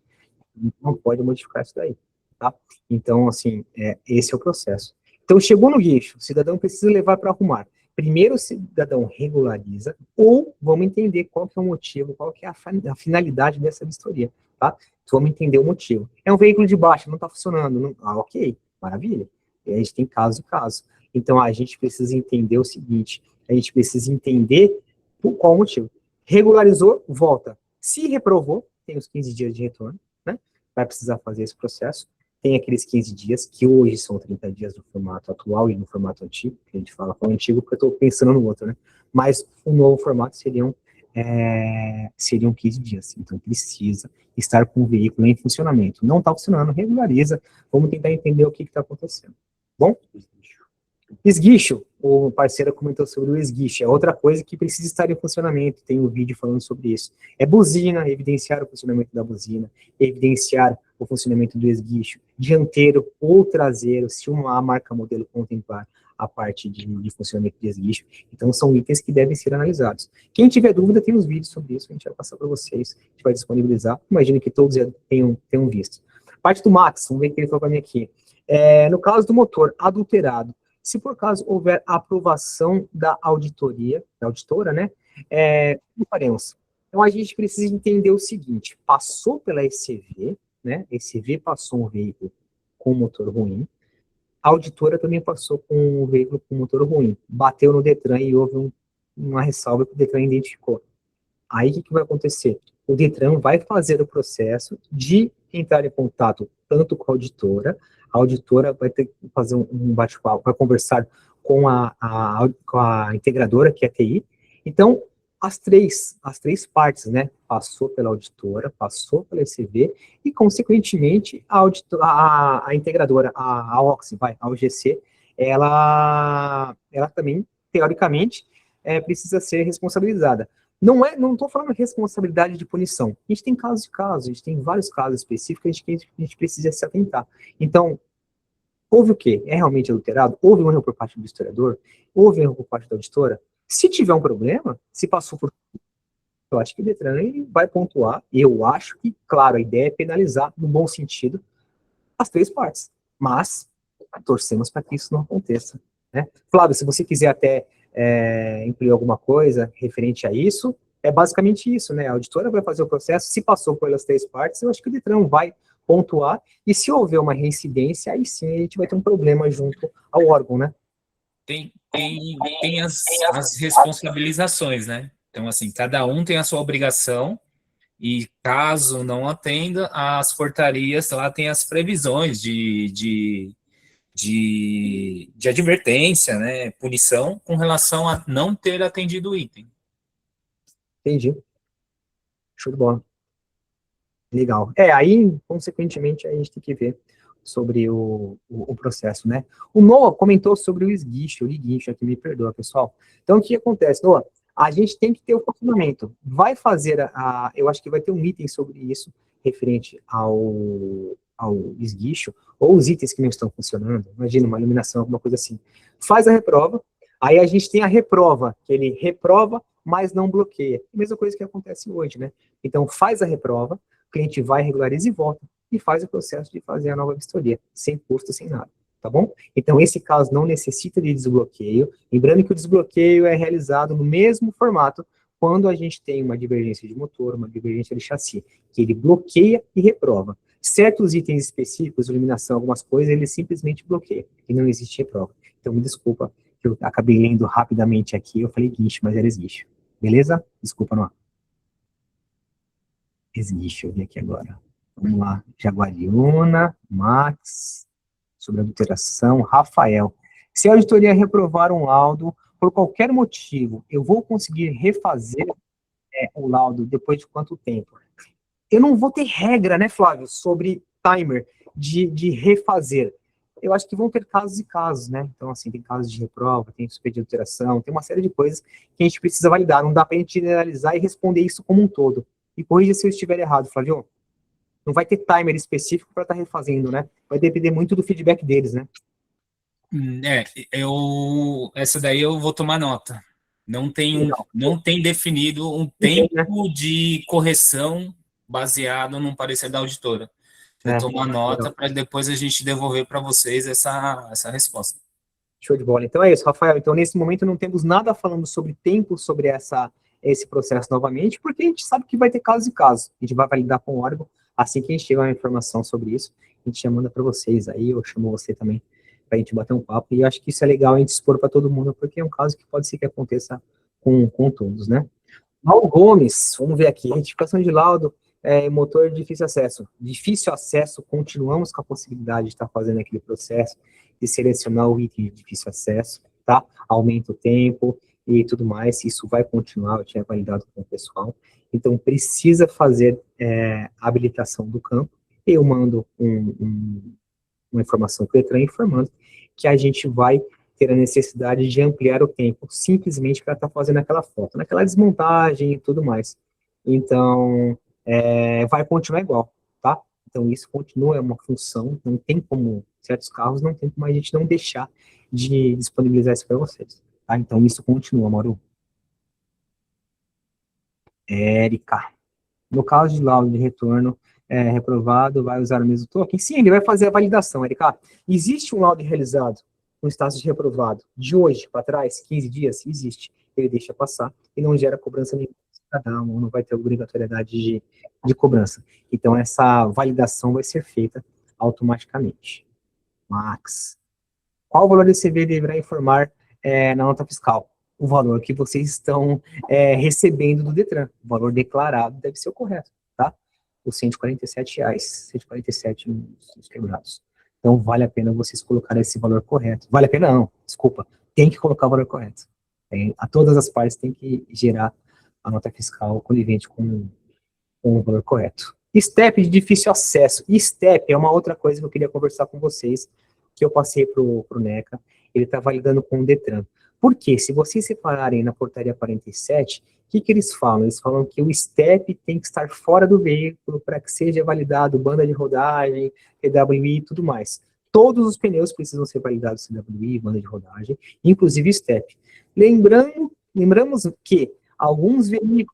Não pode modificar isso daí, tá? Então, assim, esse é o processo. Então, chegou no guincho, o cidadão precisa levar para arrumar. Primeiro o cidadão regulariza, ou vamos entender qual que é o motivo, qual que é a finalidade dessa vistoria, tá? Então, vamos entender o motivo. É um veículo de baixa, não está funcionando. Ok, maravilha. E a gente tem caso e caso. Então, a gente precisa entender o seguinte, a gente precisa entender por qual motivo. Regularizou, volta. Se reprovou, tem os 15 dias de retorno, né? Vai precisar fazer esse processo. Tem aqueles 15 dias, que hoje são 30 dias no formato atual e no formato antigo, que a gente fala com o antigo porque eu estou pensando no outro, né? Mas o novo formato seriam 15 dias. Então, precisa estar com o veículo em funcionamento. Não está funcionando, regulariza. Vamos tentar entender o que está acontecendo. Bom? Esguicho, o parceiro comentou sobre o esguicho, é outra coisa que precisa estar em funcionamento, tem um vídeo falando sobre isso. É buzina, evidenciar o funcionamento da buzina, evidenciar o funcionamento do esguicho, dianteiro ou traseiro, se uma marca modelo contemplar a parte de funcionamento de esguicho. Então, são itens que devem ser analisados. Quem tiver dúvida, tem uns vídeos sobre isso, a gente vai passar para vocês, a gente vai disponibilizar, imagino que todos já tenham visto. Parte do Max, vamos ver o que ele falou para mim aqui. No caso do motor adulterado, se por caso houver aprovação da auditoria, da auditora, né, o que faremos? Então, a gente precisa entender o seguinte, passou pela ECV, né, ECV passou um veículo com motor ruim, a auditora também passou com um veículo com motor ruim, bateu no Detran e houve uma ressalva que o Detran identificou. Aí, o que vai acontecer? O Detran vai fazer o processo de entrar em contato tanto com a auditora vai ter que fazer um bate-papo, vai conversar com a integradora, que é a TI. Então, as três partes, né, passou pela auditora, passou pela ECV, e, consequentemente, a integradora, a Oxy, a OGC, ela também, teoricamente, precisa ser responsabilizada. Não estou falando responsabilidade de punição. A gente tem casos de casos, a gente tem vários casos específicos que a gente precisa se atentar. Então, houve o quê? É realmente adulterado? Houve um erro por parte do historiador? Houve um erro por parte da auditora? Se tiver um problema, se passou por... Eu acho que o Detran ele vai pontuar, e eu acho que, claro, a ideia é penalizar, no bom sentido, as três partes. Mas, torcemos para que isso não aconteça. Né? Flávio, se você quiser até incluir alguma coisa referente a isso, é basicamente isso, né? A auditora vai fazer o processo, se passou pelas três partes, eu acho que o Detran vai pontuar, e se houver uma reincidência, aí sim a gente vai ter um problema junto ao órgão, né? Tem as responsabilizações, né? Então, assim, cada um tem a sua obrigação, e caso não atenda, as portarias lá tem as previsões de advertência, né, punição, com relação a não ter atendido o item. Entendi. Show de bola. Legal. Aí, consequentemente, a gente tem que ver sobre o processo, né? O Noah comentou sobre o esguicho, aqui, me perdoa, pessoal. Então, o que acontece, Noah? A gente tem que ter o funcionamento. Vai fazer eu acho que vai ter um item sobre isso, referente ao esguicho, ou os itens que não estão funcionando, imagina uma iluminação, alguma coisa assim. Faz a reprova, aí a gente tem a reprova, que ele reprova, mas não bloqueia. A mesma coisa que acontece hoje, né? Então, faz a reprova, o cliente vai, regulariza e volta, e faz o processo de fazer a nova vistoria, sem custo, sem nada, tá bom? Então, esse caso não necessita de desbloqueio, lembrando que o desbloqueio é realizado no mesmo formato quando a gente tem uma divergência de motor, uma divergência de chassi, que ele bloqueia e reprova. Certos itens específicos, iluminação, algumas coisas, ele simplesmente bloqueia, e não existe reprova. Então, me desculpa, que eu acabei lendo rapidamente aqui, eu falei guincho, mas era esguicho. Beleza? Desculpa, não. Esguicho, eu vi aqui agora. Vamos lá. Jaguariúna, Max, sobre adulteração, Rafael. Se a auditoria reprovar um laudo, por qualquer motivo, eu vou conseguir refazer o laudo depois de quanto tempo? Eu não vou ter regra, né, Flávio, sobre timer de refazer. Eu acho que vão ter casos e casos, né? Então, assim, tem casos de reprova, tem suspeita de alteração, tem uma série de coisas que a gente precisa validar. Não dá para a gente generalizar e responder isso como um todo. E corrija se eu estiver errado, Flávio. Não vai ter timer específico para estar refazendo, né? Vai depender muito do feedback deles, né? Essa daí eu vou tomar nota. Não tem definido um tempo de correção baseado num parecer da auditora. Vou tomar nota para depois a gente devolver para vocês essa resposta. Show de bola. Então é isso, Rafael. Então, nesse momento, não temos nada falando sobre tempo, sobre esse processo novamente, porque a gente sabe que vai ter casos e casos. A gente vai validar com o órgão. Assim que a gente tiver uma informação sobre isso, a gente já manda para vocês aí, eu chamo você também para a gente bater um papo. E eu acho que isso é legal a gente expor para todo mundo, porque é um caso que pode ser que aconteça com todos, né? Mauro Gomes, vamos ver aqui. Retificação de laudo, motor de difícil acesso. Difícil acesso, continuamos com a possibilidade de estar fazendo aquele processo, de selecionar o item de difícil acesso, tá? Aumenta o tempo e tudo mais, isso vai continuar, eu tinha validado com o pessoal. Então, precisa fazer a habilitação do campo, eu mando uma informação para o Detran informando que a gente vai ter a necessidade de ampliar o tempo, simplesmente para estar fazendo aquela foto, naquela desmontagem e tudo mais. Então, vai continuar igual, tá? Então, isso continua, é uma função, não tem como, certos carros, não tem como a gente não deixar de disponibilizar isso para vocês, tá? Então, isso continua, Mauro. Érica. No caso de laudo de retorno reprovado, vai usar o mesmo token? Sim, ele vai fazer a validação, Érica. Existe um laudo realizado no status de reprovado de hoje para trás, 15 dias? Existe. Ele deixa passar e não gera cobrança nenhuma. Cada um não vai ter obrigatoriedade de cobrança. Então, essa validação vai ser feita automaticamente. Max. Qual o valor desse CV deverá informar na nota fiscal? O valor que vocês estão recebendo do Detran. O valor declarado deve ser o correto, tá? Os R$147, 147 nos quebrados. Então, vale a pena vocês colocarem esse valor correto. Vale a pena não, desculpa. Tem que colocar o valor correto. A todas as partes tem que gerar a nota fiscal conivente com o valor correto. STEP de difícil acesso. STEP é uma outra coisa que eu queria conversar com vocês, que eu passei para o NECA. Ele está validando com o Detran. Por quê? Se vocês separarem na portaria 47, o que eles falam? Eles falam que o step tem que estar fora do veículo para que seja validado banda de rodagem, TWI e tudo mais. Todos os pneus precisam ser validados TWI, banda de rodagem, inclusive step. Lembramos que alguns veículos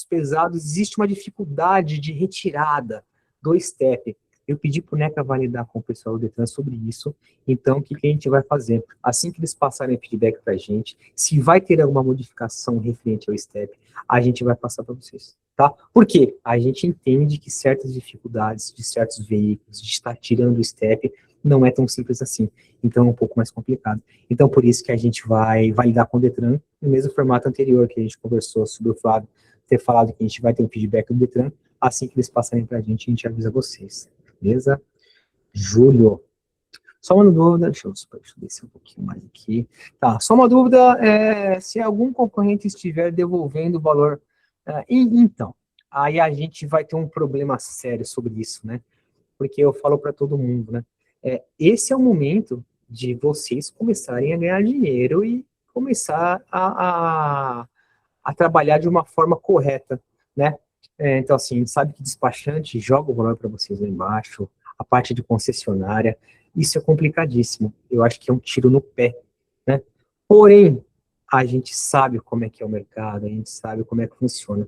pesados existe uma dificuldade de retirada do step. Eu pedi para o NECA validar com o pessoal do Detran sobre isso. Então, o que a gente vai fazer? Assim que eles passarem feedback para a gente, se vai ter alguma modificação referente ao step, a gente vai passar para vocês, tá? Por quê? A gente entende que certas dificuldades de certos veículos, de estar tirando o step, não é tão simples assim. Então, é um pouco mais complicado. Então, por isso que a gente vai validar com o Detran, no mesmo formato anterior que a gente conversou sobre o Flávio ter falado que a gente vai ter um feedback do Detran. Assim que eles passarem para a gente avisa vocês. Beleza? Júlio. Só uma dúvida, deixa eu descer um pouquinho mais aqui. Tá, só uma dúvida, se algum concorrente estiver devolvendo o valor, então, aí a gente vai ter um problema sério sobre isso, né? Porque eu falo para todo mundo, né? Esse é o momento de vocês começarem a ganhar dinheiro e começar a trabalhar de uma forma correta, né? Então, assim, a gente sabe que despachante joga o valor para vocês lá embaixo, a parte de concessionária, isso é complicadíssimo. Eu acho que é um tiro no pé, né? Porém, a gente sabe como é que é o mercado, a gente sabe como é que funciona.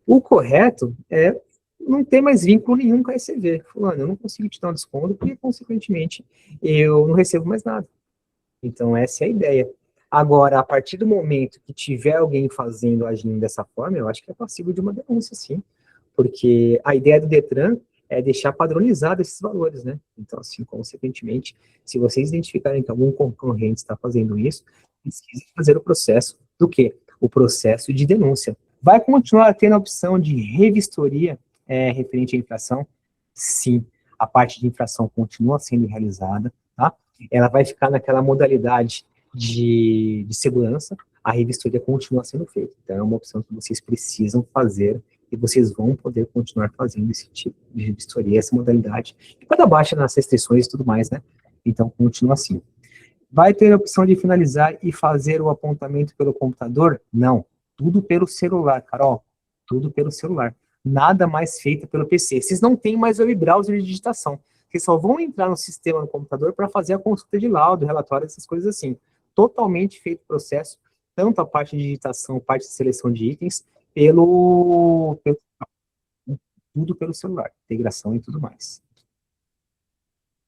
O correto é não ter mais vínculo nenhum com a ECV. Fulano, eu não consigo te dar um desconto porque, consequentemente, eu não recebo mais nada. Então, essa é a ideia. Agora, a partir do momento que tiver alguém agindo dessa forma, eu acho que é passível de uma denúncia, sim. Porque a ideia do Detran é deixar padronizado esses valores, né? Então, assim, consequentemente, se vocês identificarem que algum concorrente está fazendo isso, precisa fazer o processo do quê? O processo de denúncia. Vai continuar tendo a opção de revistoria referente à infração? Sim. A parte de infração continua sendo realizada, tá? Ela vai ficar naquela modalidade de segurança, a revistoria continua sendo feita. Então, é uma opção que vocês precisam fazer e vocês vão poder continuar fazendo esse tipo de revistoria, essa modalidade, que vai dar baixa nas restrições e tudo mais, né? Então, continua assim. Vai ter a opção de finalizar e fazer o apontamento pelo computador? Não. Tudo pelo celular, Carol. Tudo pelo celular. Nada mais feito pelo PC. Vocês não têm mais web browser de digitação. Vocês só vão entrar no sistema no computador para fazer a consulta de laudo, relatório, essas coisas assim. Totalmente feito o processo, tanto a parte de digitação, parte de seleção de itens, tudo pelo celular, integração e tudo mais.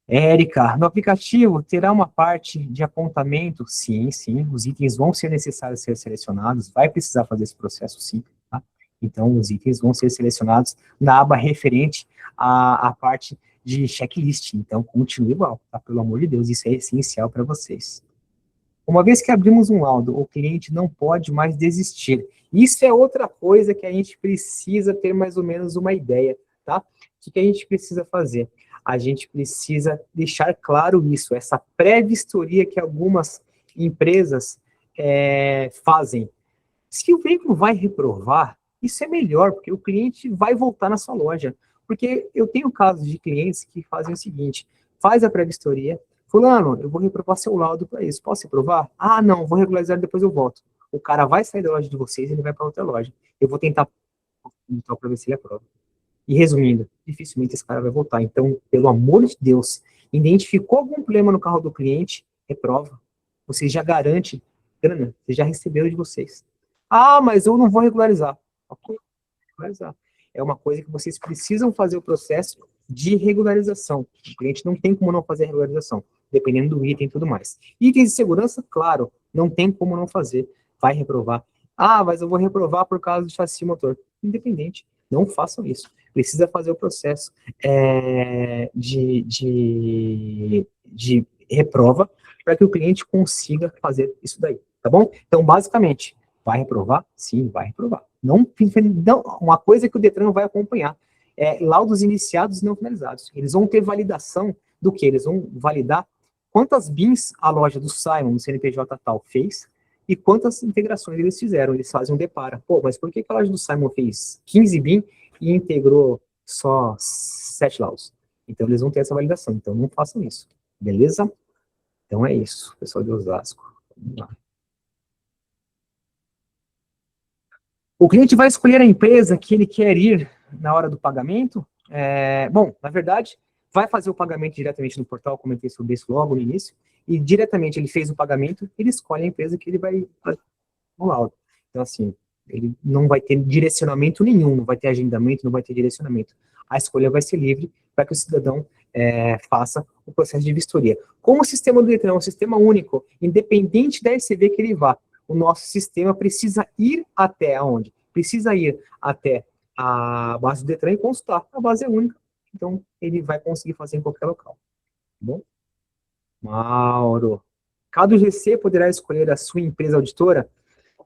Érica, no aplicativo terá uma parte de apontamento? Sim, sim, os itens vão ser necessários ser selecionados, vai precisar fazer esse processo sim, tá? Então, os itens vão ser selecionados na aba referente à parte de checklist, então continue igual, tá? Pelo amor de Deus, isso é essencial para vocês. Uma vez que abrimos um laudo, o cliente não pode mais desistir. Isso é outra coisa que a gente precisa ter mais ou menos uma ideia, tá? O que a gente precisa fazer? A gente precisa deixar claro isso, essa pré-vistoria que algumas empresas fazem. Se o veículo vai reprovar, isso é melhor, porque o cliente vai voltar na sua loja. Porque eu tenho casos de clientes que fazem o seguinte, faz a pré-vistoria, fulano, eu vou reprovar seu laudo para isso, posso reprovar? Ah, não, vou regularizar, depois eu volto. O cara vai sair da loja de vocês e ele vai para outra loja. Eu vou tentar para ver se ele aprova. E resumindo, dificilmente esse cara vai voltar. Então, pelo amor de Deus, identificou algum problema no carro do cliente, reprova. Você já garante grana, você já recebeu de vocês. Ah, mas eu não vou regularizar. Ok, regularizar. É uma coisa que vocês precisam fazer o processo de regularização. O cliente não tem como não fazer a regularização, dependendo do item e tudo mais. Itens de segurança, claro, não tem como não fazer. Vai reprovar. Ah, mas eu vou reprovar por causa do chassi motor. Independente, não façam isso. Precisa fazer o processo de reprova para que o cliente consiga fazer isso daí, tá bom? Então, basicamente, vai reprovar? Sim, vai reprovar. Não, uma coisa que o Detran vai acompanhar é laudos iniciados e não finalizados. Eles vão ter validação do que? Eles vão validar quantas BIMs a loja do Simon, do CNPJ tal, fez e quantas integrações eles fizeram. Eles fazem um depara. Pô, mas por que a loja do Simon fez 15 BIM e integrou só 7 laudos? Então, eles vão ter essa validação. Então, não façam isso. Beleza? Então, é isso, pessoal de Osasco. Vamos lá. O cliente vai escolher a empresa que ele quer ir na hora do pagamento. Bom, na verdade, vai fazer o pagamento diretamente no portal, comentei sobre isso logo no início, e diretamente ele fez o pagamento, ele escolhe a empresa que ele vai fazer o laudo. Então, assim, ele não vai ter direcionamento nenhum, não vai ter agendamento, não vai ter direcionamento. A escolha vai ser livre para que o cidadão faça o processo de vistoria. Como o sistema do Detran é um sistema único, independente da ECV que ele vá, o nosso sistema precisa ir até aonde? Precisa ir até a base do Detran e consultar. A base é única, então ele vai conseguir fazer em qualquer local. Tá bom? Mauro. Cada UGC poderá escolher a sua empresa auditora?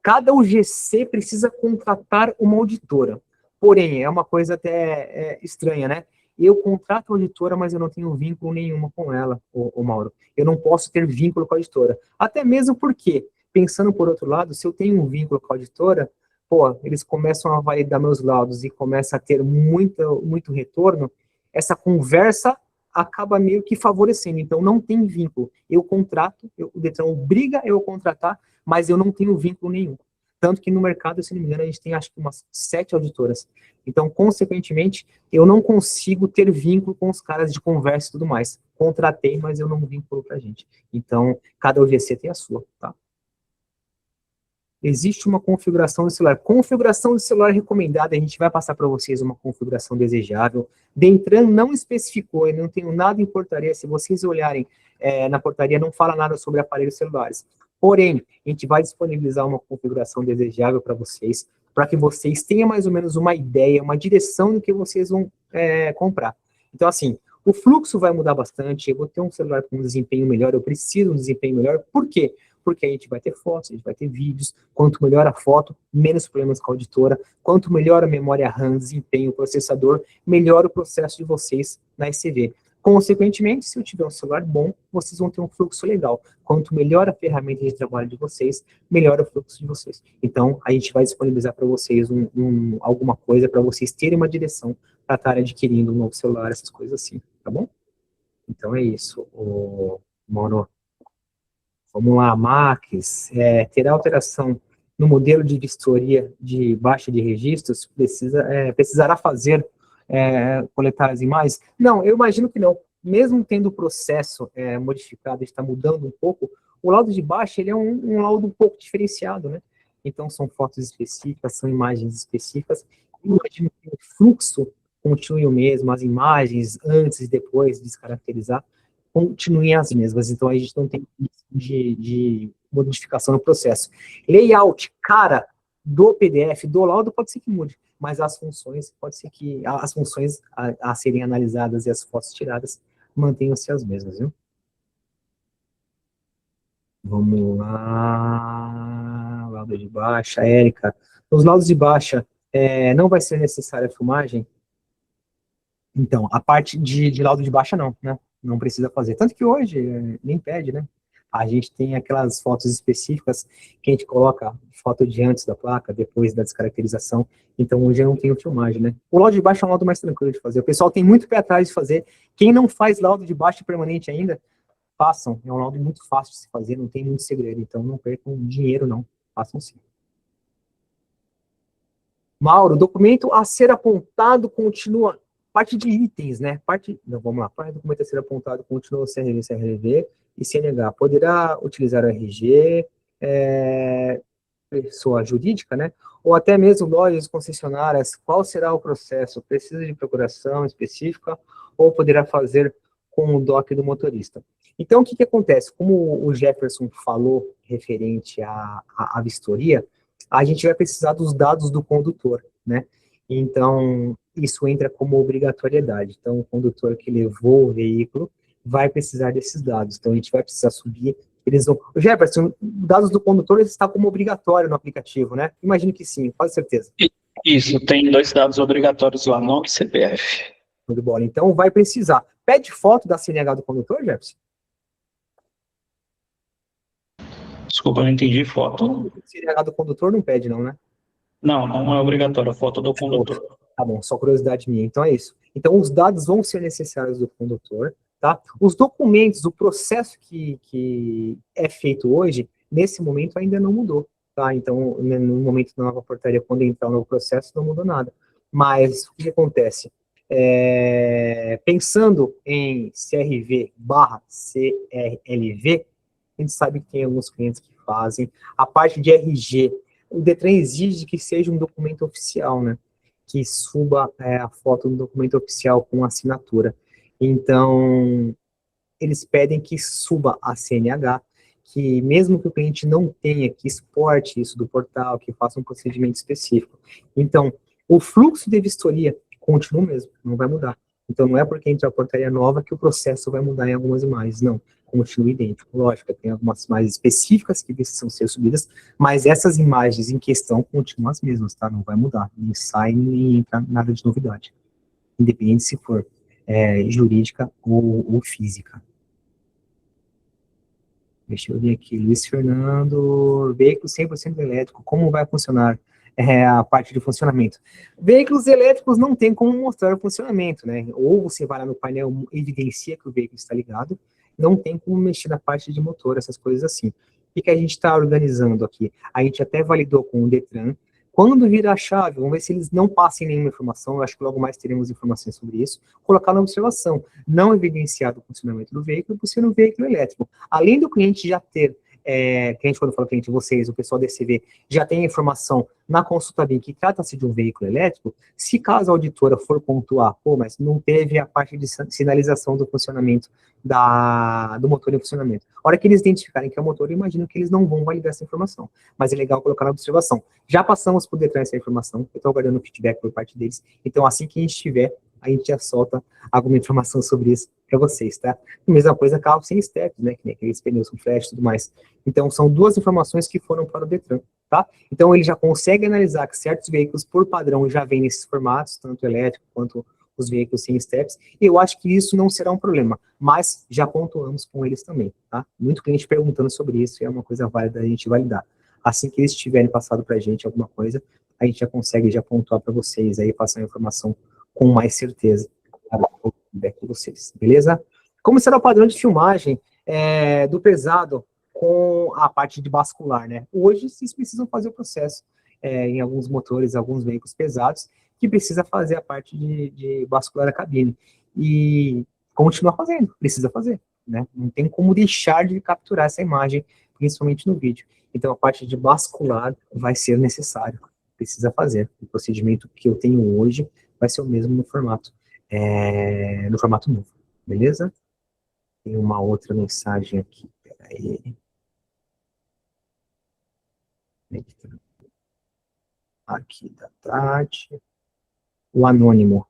Cada UGC precisa contratar uma auditora. Porém, é uma coisa até estranha, né? Eu contrato a auditora, mas eu não tenho vínculo nenhuma com ela, ô Mauro. Eu não posso ter vínculo com a auditora. Até mesmo porque, pensando por outro lado, se eu tenho um vínculo com a auditora, pô, eles começam a validar meus laudos e começam a ter muito retorno, essa conversa acaba meio que favorecendo. Então, não tem vínculo. Eu contrato, o Detran obriga eu a contratar, mas eu não tenho vínculo nenhum. Tanto que no mercado, se não me engano, a gente tem acho que umas 7 auditoras. Então, consequentemente, eu não consigo ter vínculo com os caras de conversa e tudo mais. Contratei, mas eu não vínculo pra gente. Então, cada UGC tem a sua, tá? Existe uma configuração do celular. Configuração do celular recomendada, a gente vai passar para vocês uma configuração desejável. Detran não especificou, e não tenho nada em portaria, se vocês olharem na portaria, não fala nada sobre aparelhos celulares. Porém, a gente vai disponibilizar uma configuração desejável para vocês, para que vocês tenham mais ou menos uma ideia, uma direção do que vocês vão comprar. Então, assim, o fluxo vai mudar bastante, eu vou ter um celular com um desempenho melhor, eu preciso de um desempenho melhor. Por quê? Porque a gente vai ter fotos, a gente vai ter vídeos, quanto melhor a foto, menos problemas com a auditora, quanto melhor a memória RAM, desempenho, o processador, melhor o processo de vocês na ECV. Consequentemente, se eu tiver um celular bom, vocês vão ter um fluxo legal. Quanto melhor a ferramenta de trabalho de vocês, melhor o fluxo de vocês. Então, a gente vai disponibilizar para vocês alguma coisa, para vocês terem uma direção para estar adquirindo um novo celular, essas coisas assim, tá bom? Então é isso, Mauro. Vamos lá, Max, terá alteração no modelo de vistoria de baixa de registros? Precisará fazer, coletar as imagens? Não, eu imagino que não. Mesmo tendo o processo modificado, está mudando um pouco, o laudo de baixa ele é um laudo um pouco diferenciado, né? Então, são fotos específicas, são imagens específicas. Eu imagino que o fluxo continue o mesmo, as imagens antes e depois de descaracterizar, continuem as mesmas, então a gente não tem de modificação no processo. Layout, cara, do PDF, do laudo, pode ser que mude, mas as funções, pode ser que as funções a serem analisadas e as fotos tiradas mantenham-se as mesmas, viu? Vamos lá, laudo de baixa, Érica. Nos laudos de baixa, não vai ser necessária a filmagem? Então, a parte de laudo de baixa não, né? Não precisa fazer. Tanto que hoje nem pede, né? A gente tem aquelas fotos específicas que a gente coloca foto de antes da placa, depois da descaracterização. Então, hoje eu não tenho filmagem, né? O laudo de baixa é um laudo mais tranquilo de fazer. O pessoal tem muito pé atrás de fazer. Quem não faz laudo de baixa permanente ainda, façam. É um laudo muito fácil de se fazer, não tem muito segredo. Então, não percam dinheiro, não. Façam sim. Mauro, documento a ser apontado continua... Parte de itens, né? Não, vamos lá. Parte do documento a ser apontado continua CRV, CRV e CNH. Poderá utilizar o RG, pessoa jurídica, né? Ou até mesmo lojas concessionárias. Qual será o processo? Precisa de procuração específica ou poderá fazer com o DOC do motorista? Então, o que acontece? Como o Jefferson falou referente à vistoria, a gente vai precisar dos dados do condutor, né? Então, isso entra como obrigatoriedade. Então, o condutor que levou o veículo vai precisar desses dados. Então, a gente vai precisar subir. O Jefferson, dados do condutor está como obrigatório no aplicativo, né? Imagino que sim, quase certeza. Isso, tem 2 dados obrigatórios lá, nome e CPF. Tudo bom. Então, vai precisar. Pede foto da CNH do condutor, Jefferson? Desculpa, eu não entendi foto. CNH do condutor não pede, não, né? Não, não é obrigatório, a foto do condutor. Tá bom, só curiosidade minha. Então é isso. Então os dados vão ser necessários do condutor, tá? Os documentos, o processo que é feito hoje, nesse momento ainda não mudou. tá? Então, no momento da nova portaria, quando entrar o novo processo, não muda nada. Mas, o que acontece? Pensando em CRV/CRLV, a gente sabe que tem alguns clientes que fazem. A parte de RG, o Detran exige que seja um documento oficial, né? Que suba a foto do documento oficial com assinatura. Então, eles pedem que suba a CNH, que mesmo que o cliente não tenha, que exporte isso do portal, que faça um procedimento específico. Então, o fluxo de vistoria continua o mesmo, não vai mudar. Então, não é porque entra a portaria nova que o processo vai mudar em algumas imagens, não. Continua idêntico. Lógico, tem algumas imagens específicas que precisam ser subidas, mas essas imagens em questão continuam as mesmas, tá? Não vai mudar, nem sai, nem entra nada de novidade. Independente se for jurídica ou física. Deixa eu ver aqui, Luiz Fernando, veículo 100% elétrico, como vai funcionar a parte de funcionamento? Veículos elétricos não tem como mostrar o funcionamento, né? Ou você vai lá no painel, evidencia que o veículo está ligado, não tem como mexer na parte de motor, essas coisas assim. O que a gente está organizando aqui? A gente até validou com o Detran. Quando virar a chave, vamos ver se eles não passem nenhuma informação, eu acho que logo mais teremos informações sobre isso, colocar na observação, não evidenciado o funcionamento do veículo, por ser um veículo elétrico. Além do cliente já ter, cliente, quando eu falo cliente, vocês, o pessoal da DCV, já tem a informação na consulta BIM que trata-se de um veículo elétrico, se caso a auditora for pontuar, mas não teve a parte de sinalização do funcionamento do motor em funcionamento. A hora que eles identificarem que é o motor, eu imagino que eles não vão validar essa informação, mas é legal colocar na observação. Já passamos por Detran essa informação, eu estou aguardando feedback por parte deles, então assim que a gente tiver, a gente já solta alguma informação sobre isso para vocês, tá? A mesma coisa, carro sem steps, né, que nem aqueles pneus com flash e tudo mais. Então, são duas informações que foram para o Detran, tá? Então, ele já consegue analisar que certos veículos, por padrão, já vêm nesses formatos, tanto elétrico quanto os veículos sem steps, e eu acho que isso não será um problema, mas já pontuamos com eles também, tá? Muito cliente perguntando sobre isso, e é uma coisa válida a gente validar. Assim que eles tiverem passado para a gente alguma coisa, a gente já consegue já pontuar para vocês, aí passar a informação com mais certeza, o feedback de vocês, beleza? Como será o padrão de filmagem do pesado com a parte de bascular, né? Hoje, vocês precisam fazer o processo em alguns motores, alguns veículos pesados, que precisa fazer a parte de bascular a cabine. E continua fazendo, precisa fazer, né? Não tem como deixar de capturar essa imagem, principalmente no vídeo. Então, a parte de bascular vai ser necessário, precisa fazer. O procedimento que eu tenho hoje vai ser o mesmo no formato novo, beleza? Tem uma outra mensagem aqui, peraí. Aqui da Tati. O anônimo.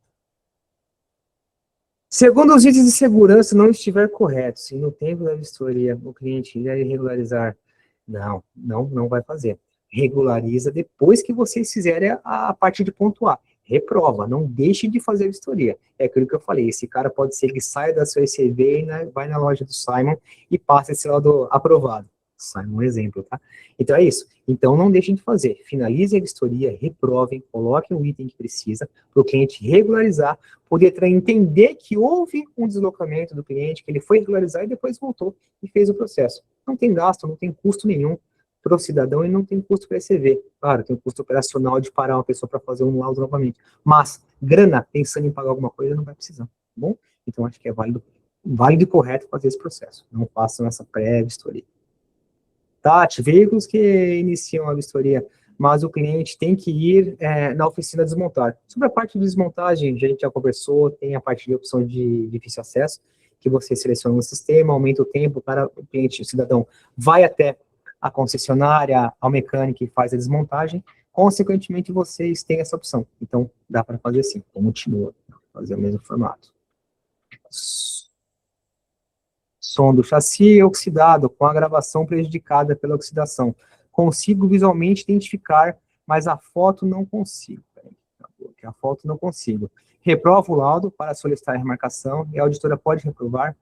Segundo os itens de segurança não estiver correto, se no tempo da vistoria o cliente irá regularizar, não vai fazer. Regulariza depois que vocês fizerem a parte de pontuar. Reprova, não deixe de fazer a vistoria. É aquilo que eu falei, esse cara pode ser que saia da sua ECV e vai na loja do Simon e passe esse lado aprovado. Simon, um exemplo, tá? Então é isso. Então não deixem de fazer. Finalize a vistoria, reprovem, coloquem o item que precisa para o cliente regularizar, poder entender que houve um deslocamento do cliente, que ele foi regularizar e depois voltou e fez o processo. Não tem gasto, não tem custo nenhum para o cidadão e não tem custo para a ECV. Claro, tem um custo operacional de parar uma pessoa para fazer um laudo novamente. Mas, grana, pensando em pagar alguma coisa, não vai precisar, tá bom? Então, acho que é válido e correto fazer esse processo. Não façam essa pré-vistoria. Tati, veículos que iniciam a vistoria, mas o cliente tem que ir na oficina desmontar. Sobre a parte de desmontagem, a gente já conversou, tem a parte de opção de difícil acesso, que você seleciona no sistema, aumenta o tempo para o cliente, o cidadão, vai até a concessionária, ao mecânico e faz a desmontagem, consequentemente vocês têm essa opção. Então, dá para fazer assim, continua, fazer o mesmo formato. Som do chassi oxidado, com a gravação prejudicada pela oxidação. Consigo visualmente identificar, mas a foto não consigo. A foto não consigo. Reprovo o laudo para solicitar a remarcação, e a auditora pode reprovar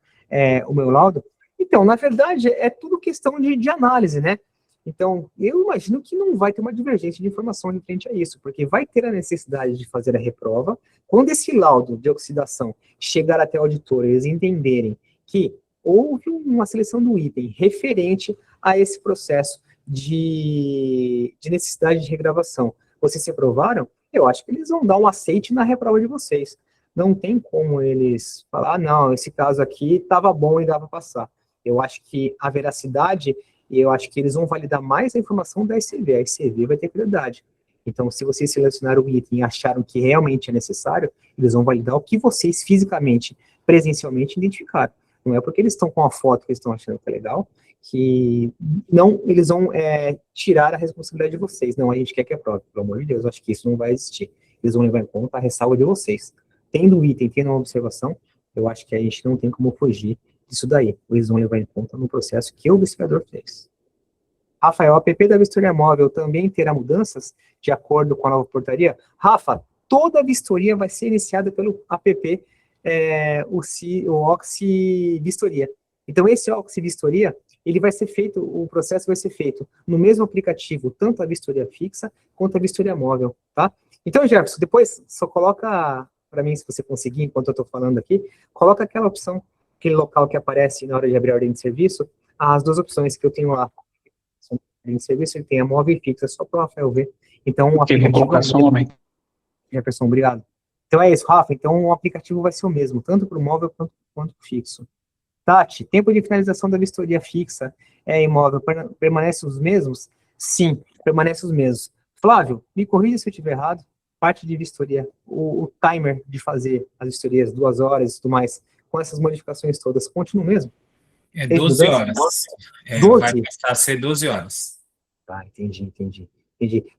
o meu laudo? Então, na verdade, é tudo questão de análise, né? Então, eu imagino que não vai ter uma divergência de informação referente a isso, porque vai ter a necessidade de fazer a reprova. Quando esse laudo de oxidação chegar até a auditora e eles entenderem que houve uma seleção do item referente a esse processo de necessidade de regravação, vocês se aprovaram, eu acho que eles vão dar um aceite na reprova de vocês. Não tem como eles falar, não, esse caso aqui estava bom e dava para passar. Eu acho que a veracidade, eu acho que eles vão validar mais a informação da ICV, a ICV vai ter prioridade. Então, se vocês selecionaram o item e acharam que realmente é necessário, eles vão validar o que vocês fisicamente, presencialmente identificaram. Não é porque eles estão com a foto que eles estão achando que é legal, que não, eles vão tirar a responsabilidade de vocês. Não, a gente quer que aprove. Pelo amor de Deus, eu acho que isso não vai existir. Eles vão levar em conta a ressalva de vocês. Tendo o item, tendo uma observação, eu acho que a gente não tem como fugir disso daí. Eles vão levar em conta no processo que o investigador fez. Rafael, a app da vistoria móvel também terá mudanças de acordo com a nova portaria? Rafa, toda a vistoria vai ser iniciada pelo app, o Oxi Vistoria. Então, esse Oxi Vistoria, ele vai ser feito, o processo vai ser feito no mesmo aplicativo, tanto a vistoria fixa quanto a vistoria móvel, tá? Então, Jefferson, depois só coloca para mim, se você conseguir, enquanto eu estou falando aqui, coloca aquela opção, aquele local que aparece na hora de abrir a ordem de serviço, as duas opções que eu tenho lá. Ordem de serviço, ele tem a móvel e fixa, só para o Rafael ver. Então, o aplicativo... Vou colocar só um momento. Jefferson, obrigado. Então é isso, Rafa, então o aplicativo vai ser o mesmo, tanto para o móvel quanto para o fixo. Tati, tempo de finalização da vistoria fixa imóvel permanece os mesmos? Sim, permanece os mesmos. Flávio, me corrija se eu estiver errado, parte de vistoria, o timer de fazer as vistorias, 2 horas e tudo mais, com essas modificações todas, continua o mesmo? É 12 horas. 12? Vai passar a ser 12 horas. Tá, entendi.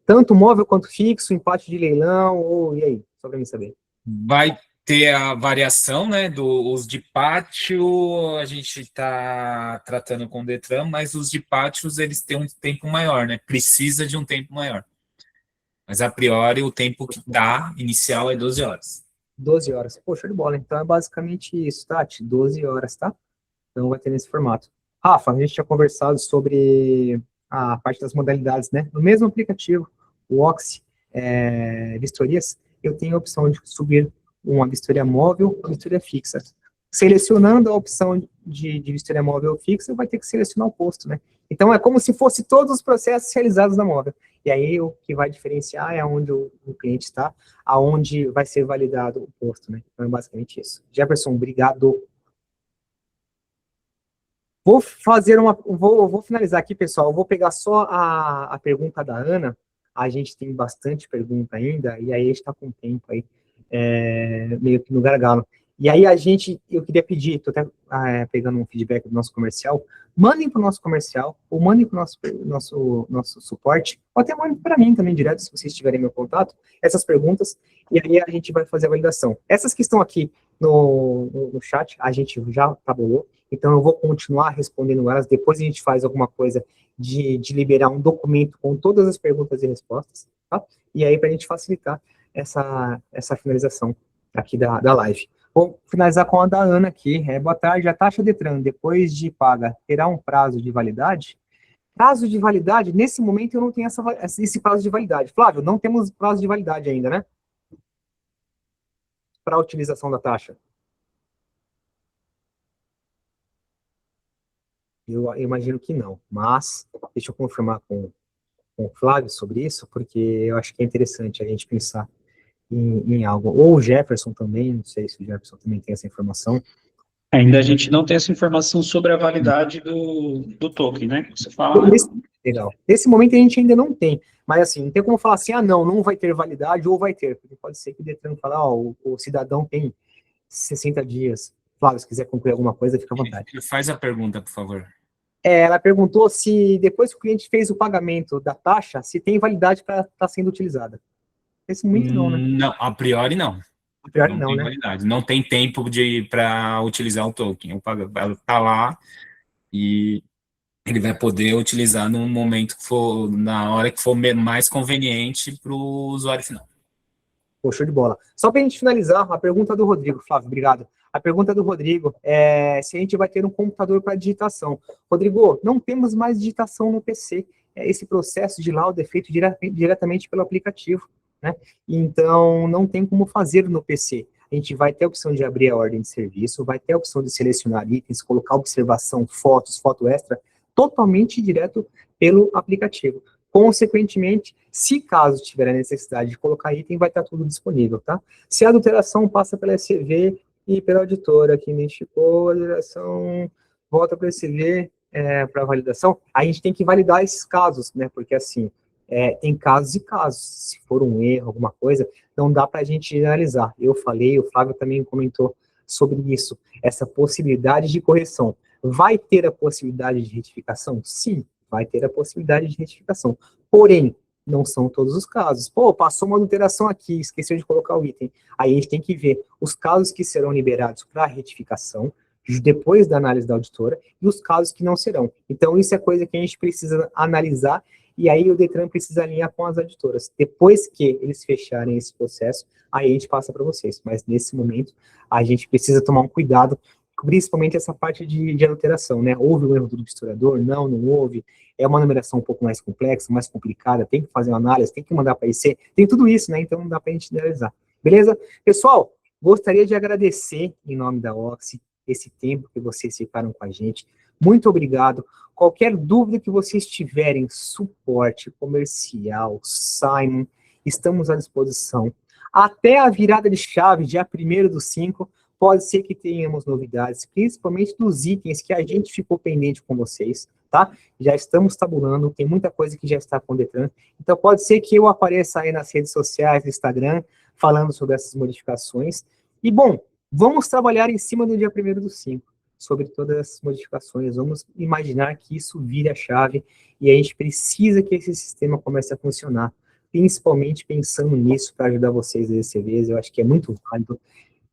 Tanto móvel quanto fixo, empate de leilão, e aí? Só para mim saber. Vai ter a variação, né, os de pátio, a gente está tratando com o Detran, mas os de pátios, eles têm um tempo maior, né, precisa de um tempo maior. Mas, a priori, o tempo que dá inicial é 12 horas. 12 horas. Poxa, de bola. Então, é basicamente isso, Tati. 12 horas, tá? Então, vai ter nesse formato. Rafa, a gente tinha conversado sobre a parte das modalidades, né? No mesmo aplicativo, o Oxi Vistorias, eu tenho a opção de subir uma vistoria móvel ou vistoria fixa. Selecionando a opção de vistoria móvel ou fixa, vai ter que selecionar o posto, né? Então, é como se fosse todos os processos realizados na móvel. E aí, o que vai diferenciar é onde o cliente está, aonde vai ser validado o posto, né? Então, é basicamente isso. Jefferson, obrigado. Vou finalizar aqui, pessoal. Eu vou pegar só a pergunta da Ana. A gente tem bastante pergunta ainda, e aí a gente está com tempo aí, meio que no gargalo. E aí eu queria pedir, estou até pegando um feedback do nosso comercial, mandem para o nosso comercial, ou mandem para o nosso suporte, ou até mandem para mim também direto, se vocês tiverem meu contato, essas perguntas, e aí a gente vai fazer a validação. Essas que estão aqui no chat, a gente já tabulou, então eu vou continuar respondendo elas, depois a gente faz alguma coisa de liberar um documento com todas as perguntas e respostas, tá? E aí para a gente facilitar essa finalização aqui da live. Vou finalizar com a da Ana aqui. Boa tarde, a taxa Detran, depois de paga, terá um prazo de validade? Prazo de validade, nesse momento eu não tenho esse prazo de validade. Flávio, não temos prazo de validade ainda, né? Para a utilização da taxa. Eu imagino que não, mas deixa eu confirmar com o Flávio sobre isso, porque eu acho que é interessante a gente pensar em algo. Ou o Jefferson também, não sei se o Jefferson também tem essa informação. Ainda a gente não tem essa informação sobre a validade do token, né? Você fala. Legal. Nesse momento a gente ainda não tem, mas assim, não tem como falar assim, não vai ter validade ou vai ter, porque pode ser que o Detran fale, o cidadão tem 60 dias. Flávio, se quiser concluir alguma coisa, fica à vontade. Faz a pergunta, por favor. Ela perguntou se depois que o cliente fez o pagamento da taxa, se tem validade para estar sendo utilizada. Nesse momento não, né? Não, a priori não. A priori não, tem né? validade. Não tem tempo para utilizar o token. Ela está lá e ele vai poder utilizar no momento que for, na hora que for mais conveniente para o usuário final. Pô, show de bola. Só para a gente finalizar, a pergunta do Rodrigo, Flávio, obrigado. A pergunta do Rodrigo é se a gente vai ter um computador para digitação. Rodrigo, não temos mais digitação no PC. Esse processo de laudo é feito diretamente pelo aplicativo, né? Então, não tem como fazer no PC. A gente vai ter a opção de abrir a ordem de serviço, vai ter a opção de selecionar itens, colocar observação, fotos, foto extra, totalmente direto pelo aplicativo. Consequentemente, se caso tiver a necessidade de colocar item, vai estar tudo disponível, tá? Se a adulteração passa pela SV e pela auditora que identificou a adulteração, volta para a SV para validação, a gente tem que validar esses casos, né? Porque assim, tem casos e casos. Se for um erro, alguma coisa, não dá para a gente generalizar. Eu falei, o Flávio também comentou sobre isso, essa possibilidade de correção. Vai ter a possibilidade de retificação? Sim, vai ter a possibilidade de retificação. Porém, não são todos os casos. Pô, passou uma alteração aqui, esqueceu de colocar o item. Aí a gente tem que ver os casos que serão liberados para retificação, depois da análise da auditora, e os casos que não serão. Então, isso é coisa que a gente precisa analisar, e aí o Detran precisa alinhar com as auditoras. Depois que eles fecharem esse processo, aí a gente passa para vocês. Mas, nesse momento, a gente precisa tomar um cuidado, principalmente essa parte de alteração, né? Houve um erro do misturador? Não, não houve. É uma numeração um pouco mais complexa, mais complicada, tem que fazer uma análise, tem que mandar para IC, tem tudo isso, né? Então não dá para a gente generalizar. Beleza? Pessoal, gostaria de agradecer, em nome da Oxy, esse tempo que vocês ficaram com a gente. Muito obrigado. Qualquer dúvida que vocês tiverem, suporte comercial, Simon, estamos à disposição. Até a virada de chave, dia 1º/5, pode ser que tenhamos novidades, principalmente dos itens que a gente ficou pendente com vocês, tá? Já estamos tabulando, tem muita coisa que já está com o Detran, então pode ser que eu apareça aí nas redes sociais, no Instagram, falando sobre essas modificações. E, bom, vamos trabalhar em cima do dia 1º/5, sobre todas as modificações, vamos imaginar que isso vire a chave, e a gente precisa que esse sistema comece a funcionar, principalmente pensando nisso para ajudar vocês a ECVs, eu acho que é muito válido,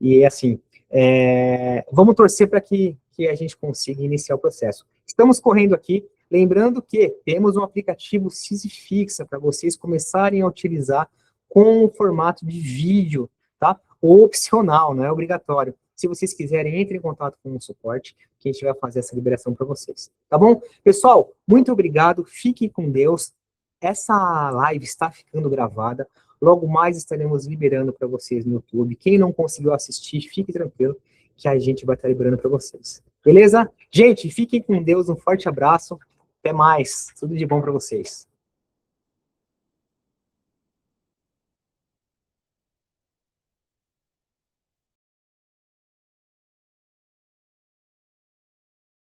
e assim, vamos torcer para que a gente consiga iniciar o processo. Estamos correndo aqui, lembrando que temos um aplicativo Sysfixa para vocês começarem a utilizar com o formato de vídeo, tá? Opcional, não é obrigatório. Se vocês quiserem, entrem em contato com o suporte, que a gente vai fazer essa liberação para vocês. Tá bom? Pessoal, muito obrigado, fiquem com Deus. Essa live está ficando gravada. Logo mais estaremos liberando para vocês no YouTube. Quem não conseguiu assistir, fique tranquilo, que a gente vai estar liberando para vocês. Beleza? Gente, fiquem com Deus, um forte abraço. Até mais. Tudo de bom para vocês.